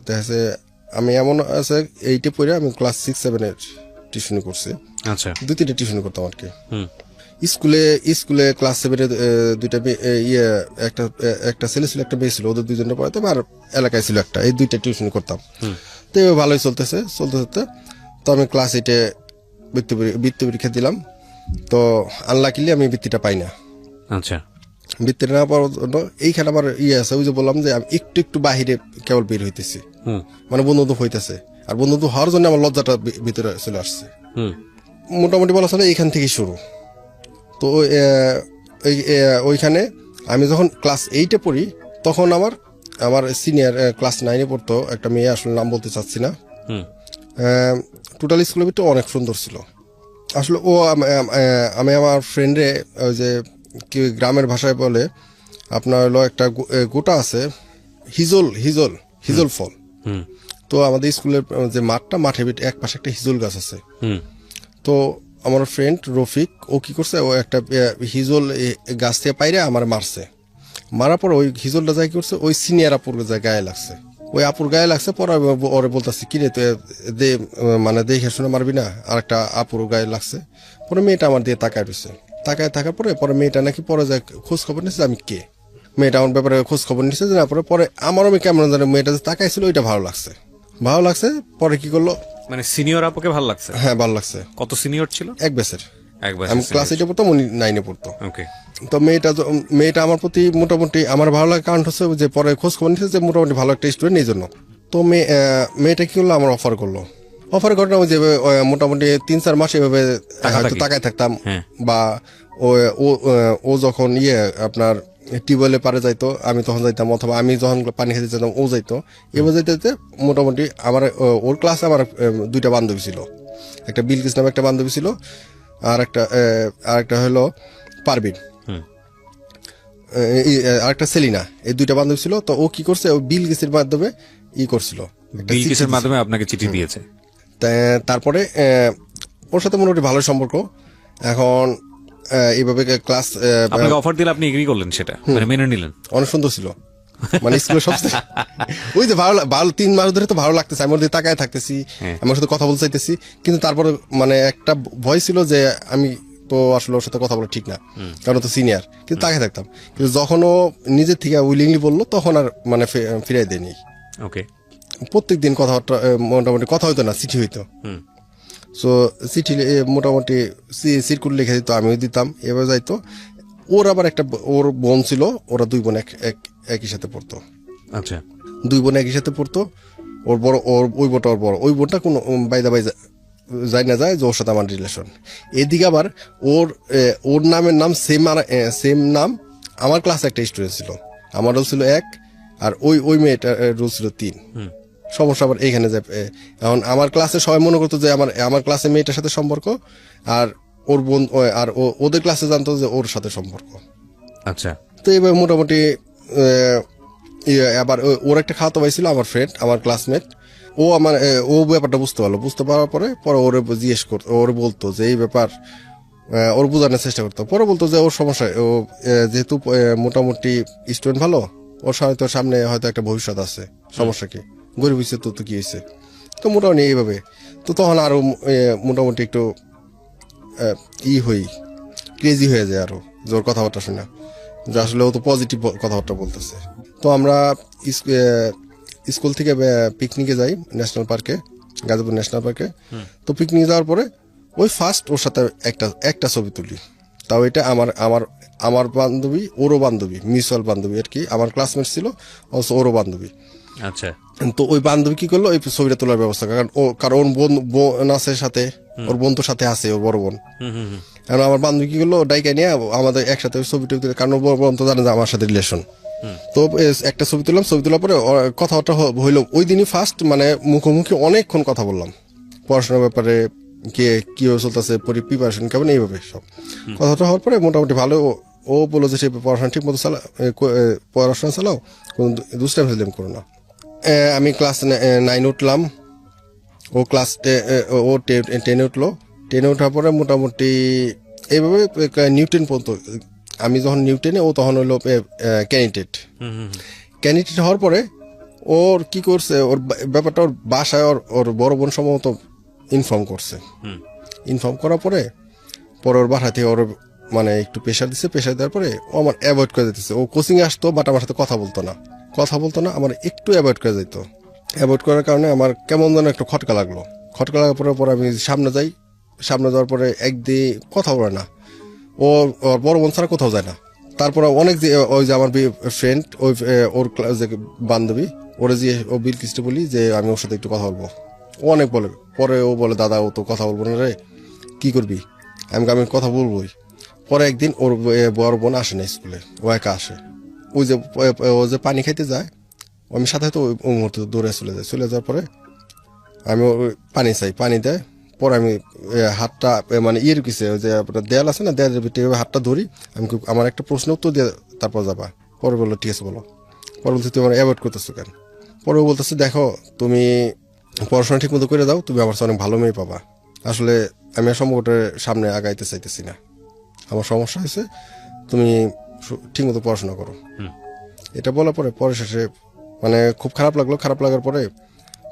দেখা যাচ্ছে আমি এমন আছে 8-এ পড়ে আমি ক্লাস 6-7 টিউশনি করছি। আচ্ছা, 2-3টা টিউশনি করতাম আর কি। স্কুলে ক্লাস 7-এ দুইটা একটা ছেলে ছিল, একটা মেয়ে ছিল, ওদের 2জনে পড়াতাম, আর এলাকায় ছিল একটা, এই 2টা টিউশনি করতাম। তো ভালোই চলতে তো আমি ক্লাস 8-এ বৃত্তি পরীক্ষা দিলাম। তো আনলাকিলি আমি বৃত্তিটা পাই না। আচ্ছা, বৃত্তিটা না পাওয়ার জন্য এইখানে আমার আছে, ওই যে বললাম যে আমি একটু বাহিরে কেবল বের হইতেছি, মানে বন্ধু হইতেছে, আর বন্ধু হওয়ার জন্য আমার লজ্জাটা ভিতরে চলে আসছে। মোটামুটি বলা চলে এইখান থেকে শুরু। তো ওইখানে আমি যখন ক্লাস 8-এ পড়ি, তখন আমার আমার সিনিয়র ক্লাস 9-এ পড়তো একটা মেয়ে, আসলে নাম বলতে চাচ্ছি না। টোটাল স্কুলের ভিতরে অনেক সুন্দর ছিল। আসলে ও আমি আমার ফ্রেন্ডে ওই যে কি গ্রামের ভাষায় বলে আপনার হলো একটা গোটা আছে হিজল হিজল হিজল ফল। তো আমাদের স্কুলের যে মাঠের ভিতরে এক পাশে একটা হিজল গাছ আছে। তো আমার ফ্রেন্ড রফিক ও কি করছে, ও একটা হিজল গাছ থেকে পাইরে আমার মারছে। মারার পর ওই হিজলটা যায় কি করছে, ওই সিনিয়র আপুর গায়ে লাগছে। ওই আপুর গায়ে লাগছে, পরে ওরে বলতেছি কিরে তুই মানে দেখে শুনে মারবি না, আর একটা আপুর গায়ে লাগছে। পরে মেয়েটা আমার দিয়ে তাকায় রয়েছে, তাকায় থাকার পরে মেয়েটা নাকি পরে যায় খোঁজ খবর নিচ্ছে আমি কে। মেয়েটা আমার ব্যাপারে খোঁজ খবর নিচ্ছে যে না, পরে আমারও কেমন জানে মেয়েটা যে তাকাইছিল ওইটা ভালো লাগছে। পরে কি করলো, মানে সিনিয়র আপুকে ভালো লাগছে? হ্যাঁ ভালো লাগছে। কত সিনিয়র ছিল? এক বছর। একবার আমি ক্লাস 8-এ পড়তাম, উনি 9-এ পড়তো। ওকে। তো মেয়েটা আমার প্রতি মোটামুটি আমার ভালো লাগার কারণ হচ্ছে যে পরে খোঁজ খবর নিচ্ছে যে মোটামুটি ভালো একটা স্টুডেন্ট, এই জন্য। তো মেয়েটা কি করলো, আমার অফার করলো। ঘটনা যে মোটামুটি 3-4 মাস এভাবে হয়তো তাকায় থাকতাম। বা ও যখন আপনার টিউবওয়েলে পারে যাইতো, আমি তখন যাইতাম, অথবা আমি যখন পানি খেতে যেতাম ও যাইতো। এবার যাইতে মোটামুটি আমার ওর ক্লাসে আমার 2টা বান্ধবী ছিল। একটা বিলকিস নামে একটা বান্ধবী ছিল, আর একটা হলো পারবিন, আরেকটা সেলিনা। এই 2টা বান্ধবী ছিল। তো ও কি করছে, ও বিলকিসের মাধ্যমে করছিল, বিলকিসের মাধ্যমে আপনাকে চিঠি দিয়েছে। তারপরে ওর সাথে মোটামুটি ভালো সম্পর্ক। এখন এইভাবে ক্লাস আপনাকে অফার দিলে আপনি এগ্রি করলেন, সেটা মানে মেনে নিলেন? অনেক সুন্দর ছিল, মানে স্কুলের সবচেয়ে ওই যে ভালো 3 মাস ধরে তো ভালো লাগতেছে, আমি ওর দিকে তাকায় থাকতেছি, আমার সাথে কথা বলতে চাইতেছি। কিন্তু তারপরে মানে একটা ভয় ছিল যে আমি তো আসলে ওর সাথে কথা বলা ঠিক না, কারণ তো সিনিয়র। কিন্তু তাকায় থাকতাম। কিন্তু যখন ও নিজের থেকে উইলিংলি বললো, তখন আর মানে ফিরাই দেয়নি। ওকে। প্রত্যেকদিন কথাবার্তা মোটামুটি কথা হইতো না, চিঠি হইতো। সো চিঠি মোটামুটি সিরকুল লিখে দিত, আমিও দিতাম, এবার যাইতো। ওর আবার ওর বোন ছিল, ওরা 2 বোন একই সাথে পড়তো। আচ্ছা। 2 বোন একই সাথে পড়তো। ওই বোনটা কোনো বাইদা যায় না যায় যে ওর সাথে আমার রিলেশন। এদিকে আবার ওর নামের নাম সেম নাম আমার ক্লাসে একটা স্টুডেন্ট ছিল, আমার রোল ছিল 1, আর ওই মেয়েটার রোল ছিল 3। সমস্যা আবার এইখানে যে এখন আমার ক্লাসে সবাই মনে করতো যে আমার ক্লাসে মেয়েটার সাথে সম্পর্ক, আর ওর বোন আর ওদের ক্লাসে জানতো যে ওর সাথে সম্পর্ক। আচ্ছা। তো এবার মোটামুটি আবার ওর একটা খাওয়াতে পাইছিল আমার ফ্রেন্ড, আমার ক্লাসমেট। ও ব্যাপারটা বুঝতে পারার পরে ওরে জিজ্ঞেস করতো, ওরে বলতো যে এই ব্যাপার, ওর বোঝানোর চেষ্টা করতো। পরে বলতো যে ওর সমস্যা, ও যেহেতু মোটামুটি স্টুডেন্ট ভালো, ওর সামনে হয়তো একটা ভবিষ্যৎ আছে, সমস্যা কি, গরিব হয়েছে তো কি হয়েছে। তো মোটামুটি এইভাবে। তো তখন আরো মোটামুটি একটু ক্রেজি হয়ে যায় আরো, জোর কথাবার্তা শুনে, যে আসলে ও তো পজিটিভ কথাবার্তা বলতেছে। তো আমরা স্কুল থেকে পিকনিকে যাই ন্যাশনাল পার্কে, গাজীপুর ন্যাশনাল পার্কে। তো পিকনিকে যাওয়ার পরে ওই ফার্স্ট ওর সাথে একটা ছবি তুলি। তাও এটা আমার বান্ধবী, ওরও বান্ধবী, মিউচুয়াল বান্ধবী আর কি, আমার ক্লাসমেট ছিল, ওরও বান্ধবী। আচ্ছা। তো ওই বান্ধবী কি করলো, ওই ছবিটা তোলার ব্যবস্থা, কারণ ওর বোন আছে সাথে, ওর বোন তো সাথে আছে, ওর বড় বোন। কারণ আমার বান্ধবী কি করলো, ডাইকা নিয়ে আমাদের একসাথে ওই ছবিটা তুলে, কারণ ওর বড় বোন তো জানে যে আমার সাথে রিলেশন। তো একটা ছবি তোলার পরে কথাবার্তা হইলো ওই দিনই ফার্স্ট, মানে মুখোমুখি অনেকক্ষণ কথা বললাম পড়াশোনার ব্যাপারে, কিভাবে চলতেছে, প্রিপারেশন কেমন, এইভাবে সব কথাটা হওয়ার পরে মোটামুটি ভালো। ও বললো যে সে পড়াশোনা ঠিক মতো পড়াশোনা চালাও, কোনো দুষ্টামি ফেললাম করো না। আমি ক্লাস 9 উঠলাম, ও ক্লাস 10 উঠলো। 10 ওঠার পরে মোটামুটি এইভাবে নিউটেন পর্যন্ত, আমি যখন নিউটেনে, ও তখন হলো ক্যান্ডিডেট হওয়ার পরে ওর কি করছে, ওর ব্যাপারটা ওর বাসায় ওর বড় বোন সম্ভবত ইনফর্ম করছে। ইনফর্ম করার পরে ওর বাসা থেকে ওর মানে একটু প্রেশার দিচ্ছে। প্রেশার দেওয়ার পরে ও আমার অ্যাভয়েড করে দিতেছে। ও কোচিংয়ে আসতো, বাট আমার সাথে কথা বলতো না, আমার একটু অ্যাভয়েড করে যেত। অ্যাভয়েড করার কারণে আমার কেমন যেন একটু খটকা লাগার পরে আমি সামনে যাওয়ার পরে একদিন কথা বলে না, ওর বড় বোন ছাড়া কোথাও যায় না। তারপরে অনেক যে ওই যে আমার ফ্রেন্ড, ওর যে বান্ধবী, ওরা যে ও বিলকিসটা বলি যে আমি ওর সাথে একটু কথা বলবো, ও অনেক বলে। পরে ও বলে দাদা ও তো কথা বলবো না রে, কি করবি? আমি কথা বলবোই। পরে একদিন ওর বড় বোন আসে না স্কুলে, ও একা আসে। ও যে পানি খাইতে যায়, আমি সাথে তো ওই মুহূর্তে দৌড়ে চলে যাওয়ার পরে আমি ওই পানি চাই, পানি দেয়। পরে আমি হাতটা মানে ইয়ের কিসে ওই যে আপনার দেয়াল আছে না, দেয়ালের ভিতরে হাতটা ধরি। আমার একটা প্রশ্ন উত্তর দিয়ে তারপর যাবা। পরে বললো ঠিক আছে বলো। পরে বলছে তুমি আমার অ্যাভয়েড করতেছো কেন? পরে বলতেছে দেখো তুমি পড়াশোনা ঠিক মতো করে দাও, তুমি আমার অনেক ভালো মেয়ে পাবা। আসলে আমি আর সম্পর্কটার সামনে আগাইতে চাইতেছি না, আমার সমস্যা হয়েছে, তুমি ঠিক মতো পড়াশোনা করো। এটা বলার পরে শেষে মানে খুব খারাপ লাগলো। খারাপ লাগার পরে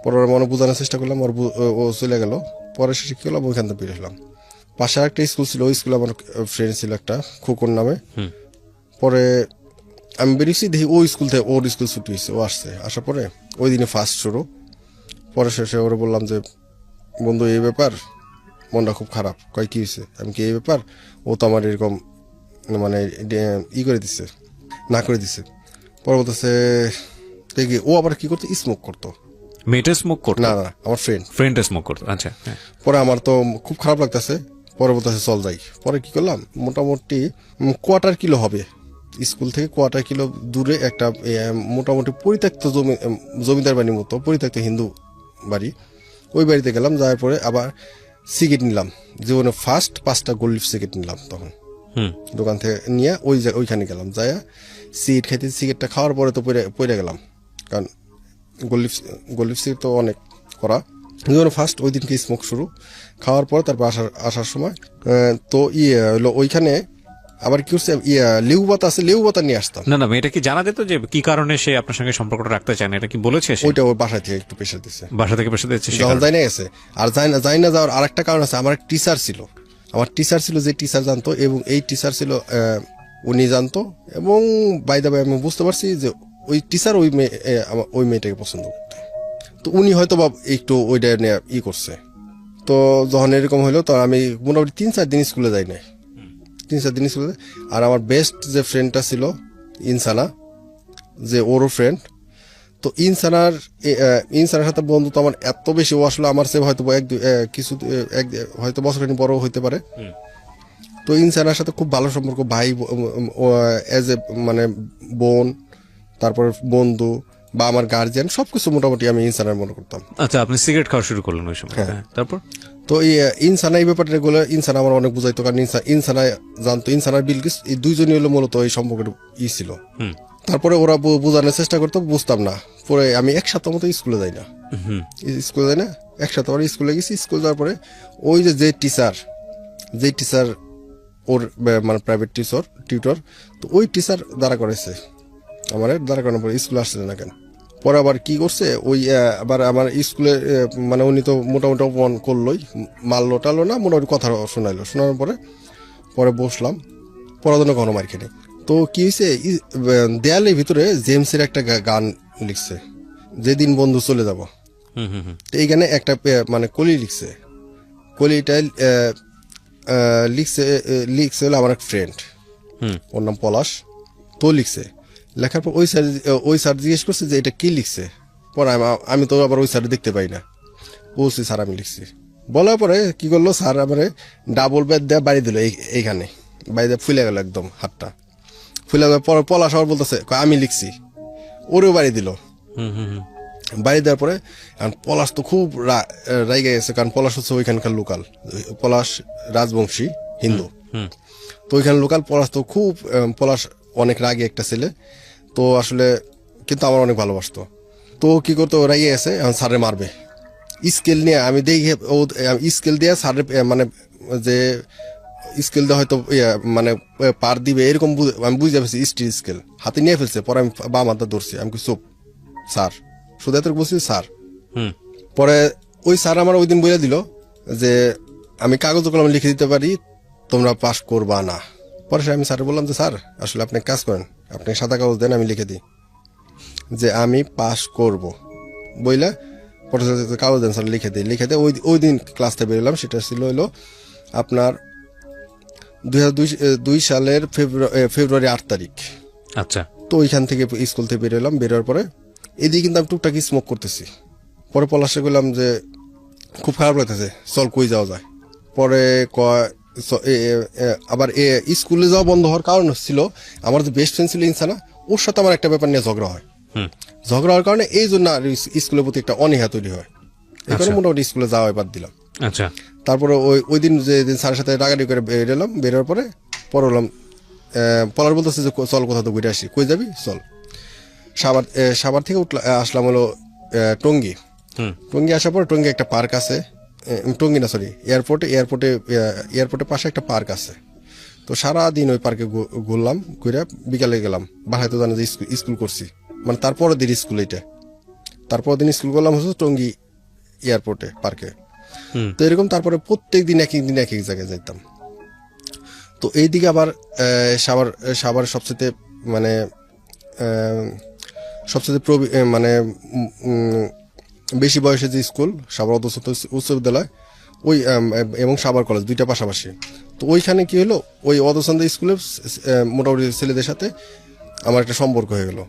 ওর মনে বোঝানোর চেষ্টা করলাম, ও চলে গেল। পরে শেষে কি করলাম, ওইখান থেকে বের হলাম। পাশে একটা স্কুল ছিল, ওই স্কুলে আমার ফ্রেন্ড ছিল একটা খোকন নামে। পরে আমি বেরিয়েছি, দেখি ওই স্কুল থেকে ওর স্কুল ছুটি হয়েছে, ও আসছে। আসার পরে ওই দিনে ফার্স্ট শুরু। পরে শেষে ওরা বললাম যে বন্ধু এই ব্যাপার, মনটা খুব খারাপ। কয় কি হয়েছে? আমি কি এই ব্যাপার, ও তো আমার এরকম মানে ই করে দিচ্ছে, না করে দিছে। পরে বলতেছে দেখি ও আবার কি করতো, স্মোক করতো। মেয়েটা স্মোক করতো? না না, আমার ফ্রেন্ড স্মোক করতো। আচ্ছা। পরে আমার তো খুব খারাপ লাগতেছে। পরে বলতেছে চল যাই। পরে কি করলাম, মোটামুটি কোয়ার্টার কিলো হবে স্কুল থেকে, কোয়ার্টার কিলো দূরে একটা মোটামুটি পরিত্যক্ত জমিদার বাড়ির মতো পরিত্যক্ত হিন্দু বাড়ি, ওই বাড়িতে গেলাম। যাওয়ার পরে আবার সিগারেট নিলাম, জীবনে ফার্স্ট 5টা গোল্ড সিগারেট নিলাম তখন দোকান থেকে নিয়ে। ওইখানে গেলাম, যাইয়া সিগারেট খাইতে, সিগারেটটা খাওয়ার পরে তো পড়ে গেলাম, কারণ গোল্ড সিগারেট তো অনেক করা। জীবনে ফার্স্ট ওই দিনকে স্মোক শুরু। খাওয়ার পর তারপর আসার সময় তো হলো ওইখানে আবার কি করছে, লেউ পাতা আছে, লেউ পাতা নিয়ে আসতাম। না মেয়েটা কি জানা যেত যে কি কারণে সে আপনার সঙ্গে সম্পর্কটা রাখতে চায় না? এটা কি বলেছে সে? ওইটা ওর বাসা থেকে একটু প্রেশার দিচ্ছে, বাসা থেকে প্রেশার দিচ্ছে যখন যাই না গেছে। আর যাই না যাওয়ার আরেকটা কারণ আছে, আমার টিচার ছিল, যে টিচার জানতো, এবং এই টিচার ছিল উনি জানতো। এবং বাই দ্য ওয়ে আমি বুঝতে পারছি যে ওই টিচার ওই মেয়েটাকে পছন্দ করতো। তো উনি হয়তো বা একটু ওইটা নিয়ে ই করছে। তো যখন এরকম হইলো, তখন আমি মোটামুটি 3-4 দিন স্কুলে যাই নাই, 3-4 দিন স্কুলে। আর আমার বেস্ট যে ফ্রেন্ডটা ছিল ইনসানা, যে ওরও ফ্রেন্ড, তো ইনসানের সাথে বন্ধুত্ব আমার এত বেশি। ও আসলে আমার সে হয়তো হয়তো বছরখানি বড় হইতে পারে। তো ইনসানের সাথে খুব ভালো সম্পর্ক, ভাই এজ এ মানে বোন, তারপর বন্ধু বা আমার গার্জিয়ান, সবকিছু মোটামুটি আমি ইনসানের মনে করতাম। আচ্ছা, আপনি সিগারেট খাওয়া শুরু করলেন ওই সময়? হ্যাঁ, তারপর? তো ইনসানা এই ব্যাপারটা গুলো ইনসানা আমার অনেক বুঝাইতো, কারণ ইনসানা জানতো, ইনসানার বিলকিস এই দুইজনই হলো মূলত এই সম্পর্কের ছিল। তারপরে ওরা বোঝানোর চেষ্টা করতো, বুঝতাম না। পরে আমি 1 সপ্তাহ মতো স্কুলে যাই না, 1 সপ্তাহ পরে স্কুলে গেছি। স্কুল যাওয়ার পরে ওই যে টিচার ওর মানে প্রাইভেট টিউটর, তো ওই টিচার দাঁড়া করেছে আমার, দাঁড়া করানোর পরে স্কুলে আসছে না কেন। পরে আবার কি করছে, ওই আবার আমার স্কুলে মানে উনি তো মোটামুটি অপমান করলোই, মারলো টালো না, মোটামুটি কথা শোনানোর পরে বসলাম, পড়াশোনা কোনো মার খেয়ে। তো কি হয়েছে, দেয়ালের ভিতরে জেমসের একটা গান লিখছে, যেদিন বন্ধু চলে যাব। তো এইখানে একটা মানে কলি লিখছে, কলিটা লিখছে হলো আমার এক ফ্রেন্ড, ওর নাম পলাশ। তো লিখছে, লেখার পর ওই স্যার জিজ্ঞেস করছে যে এটা কি লিখছে। পরে আমি তো আবার ওই স্যার দেখতে পাই না, বলছি স্যার আমি লিখছি। বলার পরে কি করলো, স্যার আমার ডাবল ব্যাট দেওয়া বাড়ি দিল, এইখানে বাড়ি দিয়ে ফুলে গেল একদম হাতটা, ফুলে গেল। পরে পলাশ আবার বলতেছে আমি লিখছি, ওরেও বাড়ি দিল। বাড়ি দেওয়ার পরে পলাশ তো খুব রাইগে গেছে, কারণ পলাশ হচ্ছে ওইখানকার লোকাল, পলাশ রাজবংশী হিন্দু, তো ওইখানে লোকাল। পলাশ অনেক রাগে একটা ছেলে, তো আসলে কিন্তু আমার অনেক ভালোবাসতো। তো কি করতো, রাগে গেছে, এখন স্যারে মারবে স্কেল নিয়ে। আমি দেখি ও স্কেল দিয়ে স্যারে মানে যে স্কেল দিয়ে হয়তো মানে পার দিবে এরকম আমি বুঝতে পারছি, স্টিল স্কেল হাতে নিয়ে ফেলছে। পরে আমি বাম হাতটা ধরছি, আমি চুপ স্যার, শুধু এত বলছি স্যার। পরে ওই স্যার আমার ওই দিন বলে দিল যে আমি কাগজ কলমে লিখে দিতে পারি, তোমরা পাস করবা না। পরে আমি স্যার বললাম যে স্যার আসলে আপনি কাজ করেন, আপনি সাদা কাগজ দেন, আমি লিখে দিই যে আমি পাস করব বইলা। পরে কাগজ দেন স্যার, লিখে দিই। ওই দিন ক্লাস থেকে বেরোলাম, সেটা ছিল হলো আপনার 2002 সালের ফেব্রুয়ারি 8 তারিখ। আচ্ছা। তো ওইখান থেকে স্কুল থেকে বেরোলাম। বেরোর পরে এদিকে কিন্তু আমি টুকটাক স্মোক করতেছি। পরে পলাশে বললাম যে খুব খারাপ লাগতেছে, চল কই যাওয়া যায়। পরে আবার স্কুলে যাওয়া বন্ধ হওয়ার কারণ ছিল আমার যে বেস্ট ফ্রেন্ড ছিল ইনসানা, ওর সাথে আমার একটা ব্যাপার নিয়ে ঝগড়া হয়। ঝগড়া হওয়ার কারণে এই জন্য আর স্কুলের প্রতি একটা অনীহা তৈরি হয়, এই কারণে মোটামুটি স্কুলে যাওয়া বাদ দিলাম। আচ্ছা, তারপরে ওই দিন যেদিন স্যারের সাথে রাগারি করে বেরোলাম, বেরোর পরে হলাম পলার বলতেছে যে চল কোথাও তো ঘুরে আসি। কই যাবি? চল। সাভার থেকে আসলাম হলো টঙ্গী। টঙ্গী আসার পর টঙ্গী একটা পার্ক আছে, টঙ্গী না সরি এয়ারপোর্টের পাশে একটা পার্ক আছে। তো সারাদিন ওই পার্কে ঘুরলাম, ঘুরে বিকালে গেলাম। বাসায় তো জানো যে স্কুল করছি, মানে তারপরের দিন স্কুল, এইটা তারপরের দিন স্কুল করলাম হচ্ছে টঙ্গী এয়ারপোর্টে পার্কে। তো এরকম তারপরে প্রত্যেক দিন এক এক জায়গায় যাইতাম। তো এইদিকে আবার সাভার সবচেয়ে মানে মানে বেশি বয়সে যে স্কুল সাভার উচ্চ বিদ্যালয় ওই এবং সাভার কলেজ দুইটা পাশাপাশি। তো ওইখানে কি হলো, ওই অদসন্দ স্কুলের মোটামুটি ছেলেদের সাথে আমার একটা সম্পর্ক হয়ে গেল।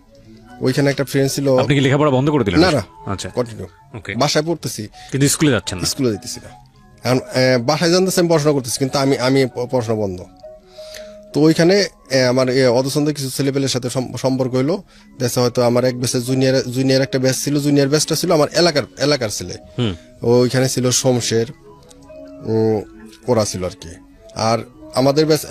ওইখানে একটা ফ্রেন্ড ছিল। আপনি কি লেখাপড়া বন্ধ করে দিলেন? না না, আচ্ছা, কন্টিনিউ। ওকে। বাসায় পড়তেছি কিন্তু স্কুলে যাচ্ছেন না? স্কুলে যেতেছি না, এখন বাসায় জানতেছি আমি পড়াশোনা করতেছি, কিন্তু আমি পড়াশোনা বন্ধ। তো ওইখানে আমার অদসন্দ কিছু ছেলেপেলের সাথে সম্পর্ক হইলো। দেশে হয়তো আমার এক ব্যাচের জুনিয়র একটা ব্যাচ ছিল, জুনিয়র ব্যাচটা ছিল আমার এলাকার ছেলে। ওইখানে ছিল শমশের, ওরা ছিল আর কি। আর আমাদের ব্যাচ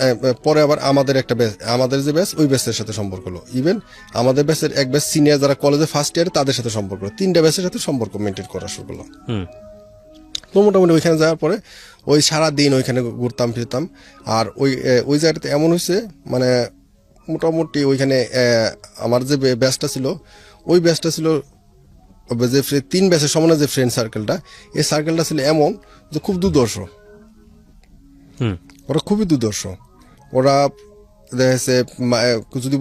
পরে আবার আমাদের একটা ব্যাচ, আমাদের যে ব্যাচ ওই ব্যাচের সাথে সম্পর্ক হলো। ইভেন আমাদের ব্যাচের এক ব্যাচ সিনিয়র যারা কলেজে ফার্স্ট ইয়ারে তাদের সাথে সম্পর্ক হলো। 3টা ব্যাচের সাথে সম্পর্ক মেনটেন করা শুরু করলাম। তো মোটামুটি ওইখানে যাওয়ার পরে ওই সারাদিন ওইখানে ঘুরতাম ফিরতাম। আর ওই জায়গাটাতে এমন হয়েছে, মানে মোটামুটি ওইখানে আমার যে ব্যাচটা ছিল, ওই ব্যাচটা ছিল যে 3 ব্যাচের সমানে যে ফ্রেন্ড সার্কেলটা, এই সার্কেলটা ছিল এমন যে খুব দুর্দর্শ। ওরা খুবই দুর্দর্শ। ওরা দেখা যাচ্ছে যদি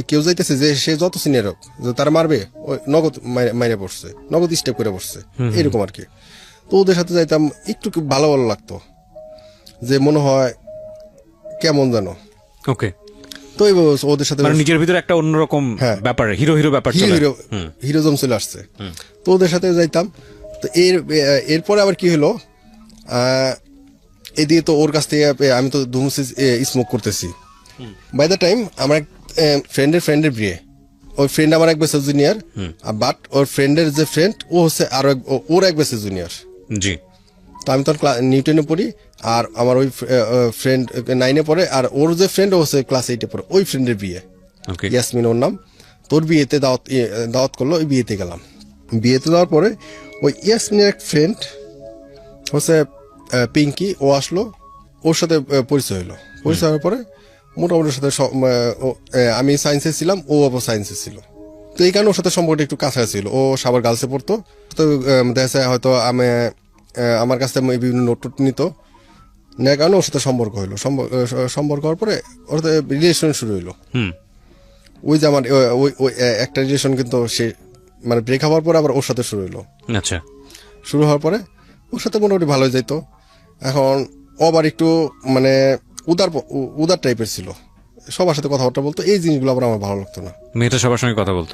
কেউ যাইতেছে যে সে যত সিনিয়র হোক তারা মারবে, ওই নগদ মাইরে পড়ছে, নগদ স্টেপ করে পড়ছে, এরকম আর কি। তো ওদের সাথে যাইতাম, একটু ভালো ভালো লাগতো, যে মনে হয় কেমন যেন। ওকে। তো ওদের সাথে নিজের ভিতরে একটা অন্যরকম ব্যাপার, হিরো ব্যাপার, হিরোজম চলে আসছে। তো ওদের সাথে যাইতাম। তো এরপরে আবার কি হলো, এদিকে তো ওর কাছ থেকে আমি তো ধুমসে স্মোক করতেছি। বাই দ্য টাইম আমার এক ফ্রেন্ডের বিয়ে, ওই ফ্রেন্ড আমার এক বছর জুনিয়র, বাট ওর ফ্রেন্ডের যে ফ্রেন্ড ও হচ্ছে আরো ওর এক বছর জুনিয়র। জি। তো আমি তখন নিউটনে পড়ি, আর আমার ওই ফ্রেন্ড 9-এ পড়ে, আর ওর যে ফ্রেন্ড ও হচ্ছে ক্লাস 8-এ পড়ে। ওই ফ্রেন্ডের বিয়ে, ইয়াসমিন ওর নাম। তোর বিয়েতে দাওয়াত করলো, ওই বিয়েতে গেলাম। বিয়েতে যাওয়ার পরে ওই ইয়াসমিনের এক ফ্রেন্ড হচ্ছে পিঙ্কি, ও আসলো, ওর সাথে পরিচয় হলো। পরিচয় হওয়ার পরে মোটামুটি সাথে আমি সায়েন্সে ছিলাম, ও আবার সায়েন্সে ছিল। তো এই কারণে ওর সাথে সম্পর্কটা একটু কাছাকাছি ছিল। ও সাভার গার্লসে পড়তো। তো দেখা যায় হয়তো আমার কাছ থেকে বিভিন্ন নোট নিত, নেওয়ার কারণে ওর সাথে সম্পর্ক হইলো। সম্পর্ক হওয়ার পরে ওর সাথে রিলেশন শুরু হইলো। ওই যে আমার ওই একটা রিলেশন কিন্তু সে মানে ব্রেক হওয়ার পরে আবার ওর সাথে শুরু হইলো। আচ্ছা। শুরু হওয়ার পরে ওর সাথে মোটামুটি ভালোই যাইত। এখন ও আবার একটু মানে উদার টাইপের ছিল, সবার সাথে কথাবার্তা বলতো। এই জিনিসগুলো আবার আমার ভালো লাগতো না। মেয়েটা সবার সঙ্গে কথা বলতো,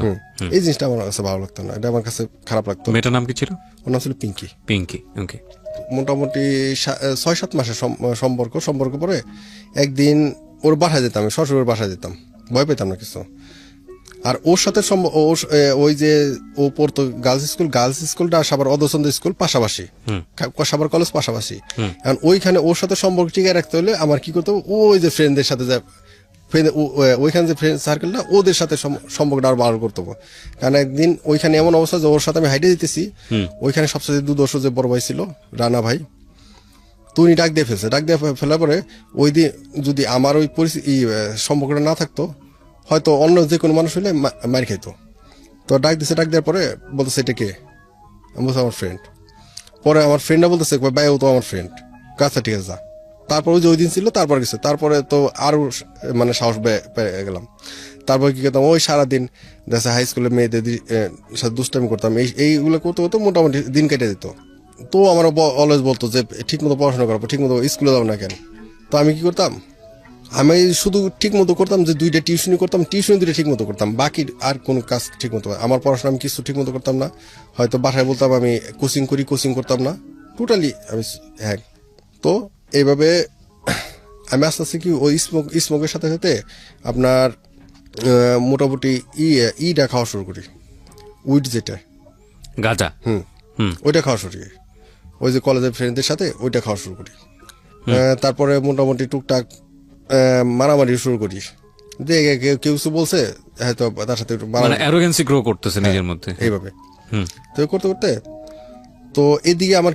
এই জিনিসটা আমার কাছে ভালো লাগতো না, এটা আমার কাছে খারাপ লাগতো। মেয়েটার নাম কি ছিল? ওর নাম ছিল পিঙ্কি। ওকে। মোটামুটি 6-7 মাসের সম্পর্ক পরে একদিন ওর বাসায় যেতাম, আমি শ্বশুরের বাসায় যেতাম, ভয় পেতাম না কিছু। আর ওর সাথে ওই যে ও পড়তো গার্লস স্কুলটা সাভার অদসন্দ স্কুল পাশাপাশি, সাভার কলেজ পাশাপাশি। এখন ওইখানে ওর সাথে সম্পর্ক টিকে রাখতে হলে আমার কি করতে হবে, ওই যে ফ্রেন্ডদের সাথে ওইখানে যে ফ্রেন্ড সার্কেলটা, ওদের সাথে সম্পর্কটা আরো ভালো করতে হবে। কারণ একদিন ওইখানে এমন অবস্থা যে ওর সাথে আমি হাইটে দিতেছি, ওইখানে সবচেয়ে দুর্দর্শ যে বড় ভাই ছিল রানা ভাই, তো উনি ডাক দিয়ে ফেলার পরে ওই দিন যদি আমার ওই সম্পর্কটা না থাকতো, হয়তো অন্য যে কোনো মানুষ হইলে মার খাইতো। তো ডাক দেওয়ার পরে বলতেছে এটা কে? আমি বলছি আমার ফ্রেন্ড। পরে আমার ফ্রেন্ডরা বলতেছে ভাই ও তো আমার ফ্রেন্ড, আচ্ছা ঠিক আছে যা। তারপর ওই যে ওই দিন ছিল, তারপর গেছে, তারপরে তো আরো মানে সাহস পেয়ে গেলাম। তারপর কি করতাম, ওই সারাদিন দেখা হাই স্কুলে মেয়েদের সাথে দুষ্টামি করতাম, এইগুলো করতে করতে মোটামুটি দিন কেটে দিত। তো আমার অলওয়েজ বলতো যে ঠিক মতো পড়াশোনা করবো, ঠিক মতো স্কুলে যাবো না কেন। তো আমি কি করতাম, আমি শুধু ঠিক মতো করতাম যে 2টা টিউশনি করতাম, টিউশনি 2টা ঠিক মতো করতাম, বাকি আর কোনো কাজ ঠিক মতো। আমার পড়াশোনা আমি কিছু ঠিক মতো করতাম না। হয়তো বাসায় বলতাম আমি কোচিং করতাম না, টোটালি আমি হ্যাঁ। তো এইভাবে আমি আস্তে আস্তে কি ওই স্মোকের সাথে সাথে আপনার মোটামুটি ইটা খাওয়া শুরু করি, উইট যেটা, গাঁজা। ওইটা খাওয়া শুরু করি, ওই যে কলেজের ফ্রেন্ডদের সাথে ওইটা খাওয়া শুরু করি। তারপরে মোটামুটি টুকটাক মারামারি শুরু করি, যে কেউ কিছু বলছে হয়তো তার সাথে একটু মানে অ্যারোগেন্সি গ্রো করতেছে নিজের মধ্যে এইভাবে। তো করতে করতে তো এদিকে আমার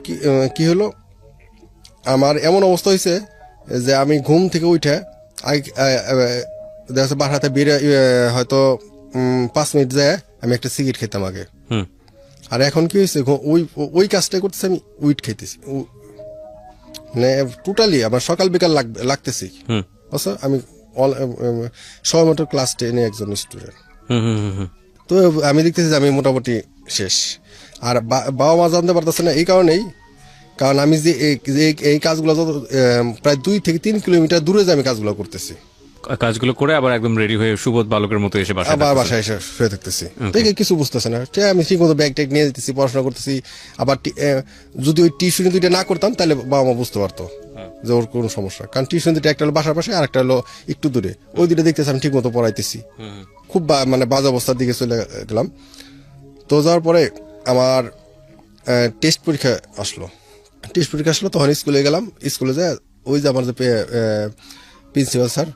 কি হলো, আমার এমন অবস্থা হয়েছে যে আমি ঘুম থেকে উঠে দেখা যাচ্ছে বাসাতে বেরিয়ে হয়তো 5 মিনিট যায় আমি একটা সিগারেট খেতাম আগে। আর এখন কি হয়েছে, ওই কাজটা করতেছি আমি, উইট খেতেছি, মানে টোটালি আমার সকাল বিকাল লাগতেছি। আচ্ছা আমি সময় মতো ক্লাস 10 একজন স্টুডেন্ট। তো আমি দেখতেছি যে আমি মোটামুটি শেষ। আর বাবা মা জানতে পারতেছে না এই কারণেই, কারণ আমি যে এই কাজগুলো যত প্রায় 2 থেকে 3 কিলোমিটার দূরে যে আমি কাজগুলো করতেছি, কাজগুলো করে আবার একদম রেডি হয়ে সুবোধ বালকের মতো এসে আবার বাসায় এসে শুয়ে থাকতেছি। দেখে কিছু বুঝতেছে না, আমি ঠিক মতো ব্যাগ ট্যাগ নিয়ে যেতেছি, পড়াশোনা করতেছি। আবার যদি ওই টিউশনি 2টা না করতাম তাহলে বাবা মা বুঝতে পারতো যে ওর কোনো সমস্যা, কারণ টিউশন 2টা, একটা হলো বাসার পাশে আর একটা হলো একটু দূরে, ওই 2টা দেখতেছি আমি ঠিক মতো পড়াইতেছি। খুব মানে বাজে অবস্থার দিকে চলে গেলাম। তো যাওয়ার পরে আমার টেস্ট পরীক্ষা আসলো, তখন স্কুলে গেলাম। স্কুলে যায় ওই যে আমার যে প্রিন্সিপাল স্যার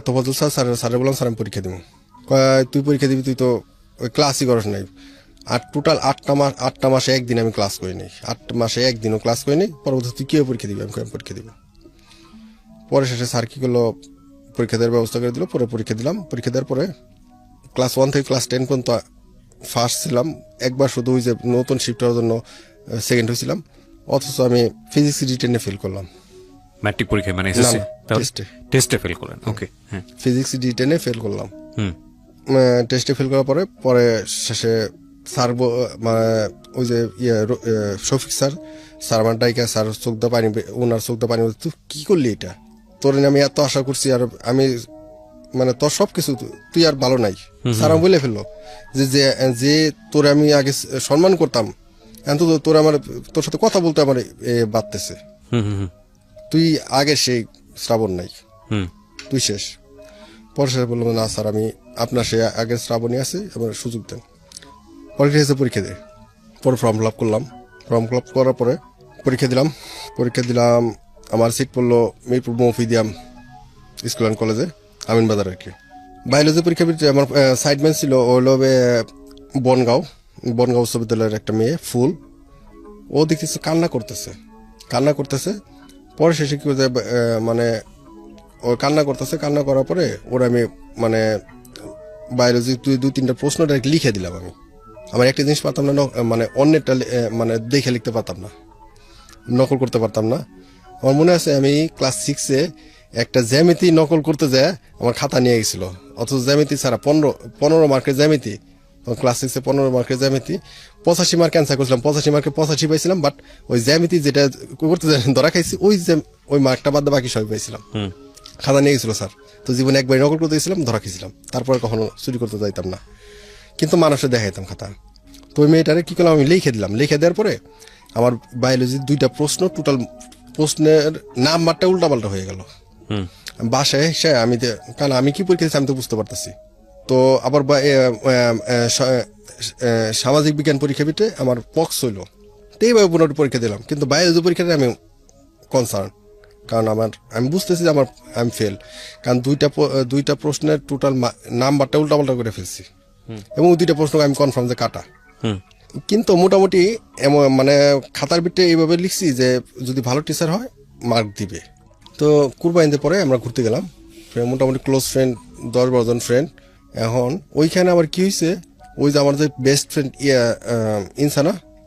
তোফাজুল স্যার বললাম স্যার আমি পরীক্ষা দিব। তুই পরীক্ষা দিবি, তুই তো ওই ক্লাসই করস নাই। আর টোটাল 8টা মাসে একদিন আমি ক্লাস করিনি, 8 মাসে একদিনও ক্লাস করিনি। পরবর্তী তুই কীভাবে পরীক্ষা দিবি? আমি পরীক্ষা দিব। পরে শেষে স্যার কী করলো, পরীক্ষা দেওয়ার ব্যবস্থা করে দিল। পরে পরীক্ষা দিলাম। পরীক্ষা দেওয়ার পরে ক্লাস 1 থেকে ক্লাস 10 পর্যন্ত ফার্স্ট ছিলাম। একবার শুধু ওই যে নতুন শিফট হওয়ার জন্য সেকেন্ড হয়েছিলাম। অথচ আমি ফিজিক্স রিটেনে ফেল করলাম ম্যাট্রিক পরীক্ষায়, মানে টেস্টে ফেল করলেন। ওকে, হ্যাঁ, ফিজিক্স রিটেনে ফেল করলাম। টেস্টে ফেল করার পরে শেষে স্যার ওই যে শফিক স্যার আমার ডাইকা, স্যার চোখদা পানি, ওনার চোখদা পানি, তুই কি করলি এটা? তোর আমি এত আশা করছি, আর আমি মানে তোর সবকিছু তুই আর ভালো নাই। স্যার আমি বলে ফেললো যে তোর আমি আগে সম্মান করতাম, এখন তো তোর সাথে কথা বলতে আমার বাড়তেছে। তুই আগে সেই শ্রাবণ নাই, তুই শেষ। পরে স্যার বললাম না স্যার, আমি আপনার সে আগের শ্রাবণই আছে, আমার সুযোগ দেন। পরীক্ষা দে। পরে ফর্ম ফিল আপ করলাম। ফর্ম ফিল আপ করার পরে পরীক্ষা দিলাম। আমার সিট পড়লো মিরপুর মফিদিয়াম স্কুল অ্যান্ড কলেজে, আমিনবাজার আর কি। বায়োলজি পরীক্ষা আমার সাইডম্যান ছিল হলো বনগাঁও উচ্চ বিদ্যালয়ের একটা মেয়ে ফুল। ও দেখতেছে কান্না করতেছে। পরে শেষে কি মানে ও কান্না করার পরে ওরা আমি মানে বায়োলজি 2-3টা প্রশ্ন লিখে দিলাম। আমি আমার একটা জিনিস পারতাম না, মানে অন্যটা মানে দেখে লিখতে পারতাম না, নকল করতে পারতাম না। আমার মনে আছে আমি ক্লাস 6-এ একটা জ্যামিতি নকল করতে যায় আমার খাতা নিয়ে গেছিল, অথচ জ্যামিতি ছাড়া 15 মার্কের জ্যামিতি, ক্লাস 6-এ 15 মার্কের জ্যামিতি 85 মার্ক অ্যান্সার করছিলাম, 85 মার্কে 85 পাইছিলাম। বাট ওই জ্যামিতি যেটা করতে ধরা খাইছি ওই মার্কটা বাদ বাকি সবই পাইছিলাম। খাতা নিয়ে গেছিল স্যার। তো জীবনে একবার নকল করতে গেছিলাম, ধরা খেয়েছিলাম। তারপরে কখনো চুরি করতে যাইতাম না, কিন্তু মানুষের দেখাইতাম খাতা। তো ওই মেয়েটারে কি করলাম, আমি লিখে দিলাম। লিখে দেওয়ার পরে আমার বায়োলজির 2টা প্রশ্ন, টোটাল প্রশ্নের নাম্বারটা উল্টাপাল্টা হয়ে গেল। বাসায় এসে কারণ আমি কি পরীক্ষা দিচ্ছি আমি তো বুঝতে পারতেছি। তো আবার সামাজিক বিজ্ঞান পরীক্ষা পিঠে আমার পক্স হইলো। তো এইভাবে পুনরায় পরীক্ষা দিলাম, কিন্তু বায়োলজি পরীক্ষাতে আমি কনসার্ন, কারণ আমি বুঝতেছি যে আমি ফেল, কারণ 2টা প্রশ্নের টোটাল নাম্বারটা উল্টাপাল্টা করে ফেলছি, এবং 2টা প্রশ্ন আমি কনফার্ম যে কাটা। কিন্তু মোটামুটি মানে খাতার বিটে এইভাবে লিখছি যে যদি ভালো টিচার হয় মার্ক দিবে। তো কুরবানিতে পরে আমরা ঘুরতে গেলাম, মোটামুটি ক্লোজ ফ্রেন্ড 10-12 জন ফ্রেন্ড। এখন ওইখানে আবার কি হয়েছে, ওই যে আমার যে বেস্ট ফ্রেন্ড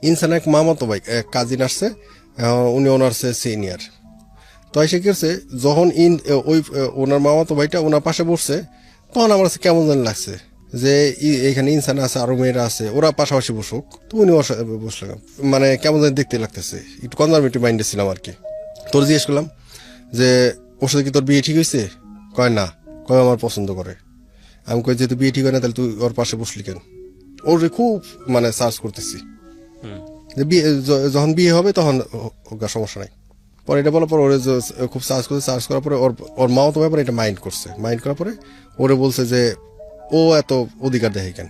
ইনসানা এক মামাতো ভাই কাজিন আসছে, উনি ওনার সিনিয়র। তো এসে কি করছে, যখন ওই ওনার মামাতো ভাইটা ওনার পাশে বসছে, তখন আমার কাছে কেমন যেন লাগছে যে এখানে ইনসানা আছে, আরো মেয়েরা আছে, ওরা পাশাপাশি বসুক। তো উনি বসলাম, মানে কেমন যেন দেখতে লাগতেছে, একটু কনজারভেটিভ মাইন্ডে ছিলাম আর কি। তোর জিজ্ঞেস করলাম যে ওর সাথে কি তোর বিয়ে ঠিক হয়েছে? কয় না, কয় আমার পছন্দ করে। আমি কই যেহেতু বিয়ে ঠিক হয় না তাহলে তুই ওর পাশে বসলি কেন? ওর খুব মানে সার্চ করতেছি যে যখন বিয়ে হবে তখন সমস্যা নাই। পরে এটা বলার পর ওরে খুব সার্চ করার পরে ওর মাও তো ব্যাপারে এটা মাইন্ড করার পরে ওরে বলছে যে ও এত অধিকার দেখে কেন।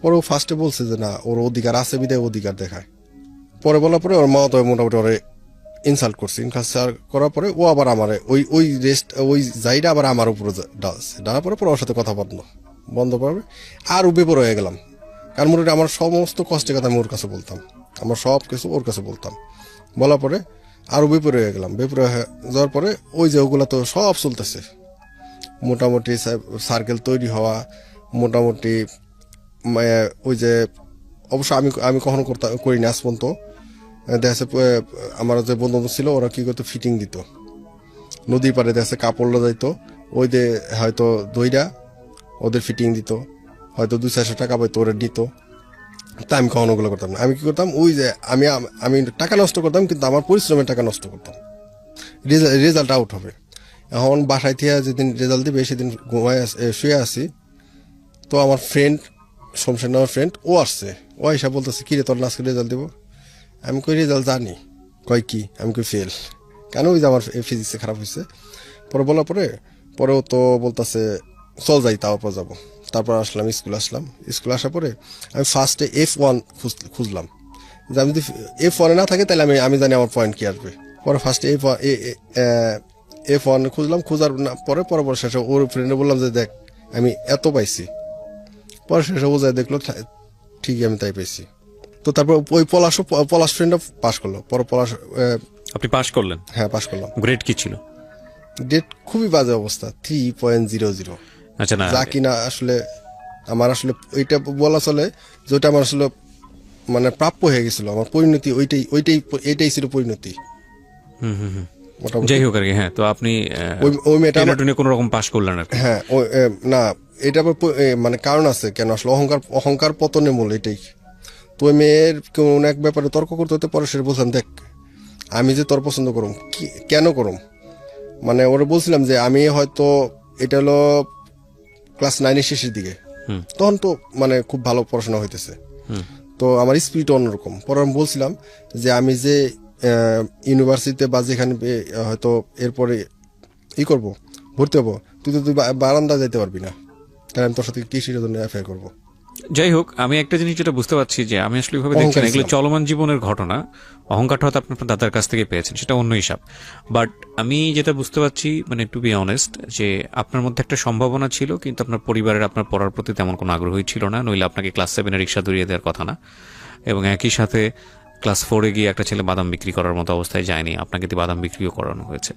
পরে ও ফার্স্টে বলছে যে না, ওর অধিকার আছে বিদায় অধিকার দেখায়। পরে বলার পরে ওর মাও তো মোটামুটি ওরে ইনসাল্ট করার পরে ও আবার আমার ওই জায়গা আবার আমার উপরে ডালার পরে ওর সাথে কথা বন্ধ করবে। আর ও বেপর হয়ে গেলাম, কারণ মোটামুটি আমার সমস্ত কষ্টের কথা আমি ওর কাছে বলতাম, আমার সব কিছু ওর কাছে বলতাম। বলার পরে আরো বেপরে হয়ে গেলাম। বেপরে হয়ে যাওয়ার পরে ওই যে ওগুলা তো সব চলতেছে, মোটামুটি সার্কেল তৈরি হওয়া, মোটামুটি ওই যে অবশ্য আমি কখনো করিনি আজ পর্যন্ত। দেখা যাচ্ছে আমার যে বন্ধু ছিল ওরা কি করতো, ফিটিং দিত নদীর পাড়ে, দেখা যাচ্ছে কাপড় যাইতো, ওই যে হয়তো দইরা ওদের ফিটিং দিত, হয়তো 200-400 টাকা পাইতো, ওরা দিত। তা আমি কখনো ওগুলো করতাম না। আমি কি করতাম, ওই যে আমি টাকা নষ্ট করতাম, কিন্তু আমার পরিশ্রমের টাকা নষ্ট করতাম। রেজাল্ট আউট হবে। এখন বাসায় থেকে যেদিন রেজাল্ট দিবে সেদিন শুয়ে আসি, তো আমার ফ্রেন্ড শমশের নামের ফ্রেন্ড ও আসছে, ও হিসাব বলতেছে কি রে তোর আজকে রেজাল্ট দিব। আমি কই রেজাল্ট জানি, কয় কি, আমি কই ফেল। কেন, ওই যে আমার ফিজিক্সে খারাপ হয়েছে। পরে বলার পরেও তো বলতেছে চল যাই, তারপর যাবো। তারপর স্কুলে আসার পরে আমি ফার্স্টে F1 খুঁজলাম, যে আমি যদি F1 না থাকে তাহলে আমি জানি আমার পয়েন্ট কি আসবে। পরে ফার্স্টে F1 খুঁজলাম, খোঁজার পরে শেষে ওর ফ্রেন্ডে বললাম যে দেখ আমি এত পাইছি। পরে শেষে বোঝায় দেখলো ঠিকই আমি তাই পাইছি। তো তারপর ওই পলাশ ফ্রেন্ডও পাশ করলো। পরে আপনি পাশ করলেন? হ্যাঁ, পাশ করলাম। গ্রেড কি ছিল? ডেট খুবই বাজে অবস্থা, 3.00। আচ্ছা, না যা কিনা আসলে আমার আসলে ওইটা বলা চলে যে ওইটা আমার আসলে মানে প্রাপ্য হয়ে গেছিল, আমার পরিণতি এইটাই ছিল পরিণতি মোটামুটি। যাই হোক আর কি। হ্যাঁ, তো আপনি ওই মেয়েটা কোন রকম পাশ করলেন আর কি? হ্যাঁ, না এটা আবার মানে কারণ আছে কেন, আসলে অহংকার পতনের মূল এটাই। তো ওই মেয়ের কোন এক ব্যাপারে তর্ক করতে হতে পরে সে বলছিলাম দেখ আমি যে তোর পছন্দ করুম, কেন করুম, মানে ওরা বলছিলাম যে আমি হয়তো এটা হলো ক্লাস 9-এর শেষের দিকে, তখন তো মানে খুব ভালো পড়াশোনা হইতেছে, তো আমার স্পিরিট অন্যরকম। পরে আমি বলছিলাম যে আমি যে ইউনিভার্সিটিতে বা যেখানে হয়তো এরপরে করবো, ভর্তি হবো, তুই বারান্দা যেতে পারবি না, কারণ আমি তোর সাথে কিসের জন্য অ্যাফেয়ার করবো। যাই হোক, আমি একটা জিনিস যেটা বুঝতে পারছি যে আমি আসলে এইভাবে দেখছি না, এগুলো চলমান জীবনের ঘটনা। অহংকারটা হয়তো আপনি আপনার দাদার কাছ থেকে পেয়েছেন, সেটা অন্য হিসাব। বাট আমি যেটা বুঝতে পারছি, মানে টু বি অনেস্ট, যে আপনার মধ্যে একটা সম্ভাবনা ছিল, কিন্তু আপনার পরিবারের আপনার পড়ার প্রতি তেমন কোনো আগ্রহই ছিল না, নইলে আপনাকে ক্লাস 7-এ রিক্সা ধরিয়ে দেওয়ার কথা না। এবং একই সাথে ক্লাস 4-এ গিয়ে একটা ছেলে বাদাম বিক্রি করার মতো অবস্থায় যায়নি, আপনাকে দিয়ে বাদাম বিক্রিও করানো হয়েছে।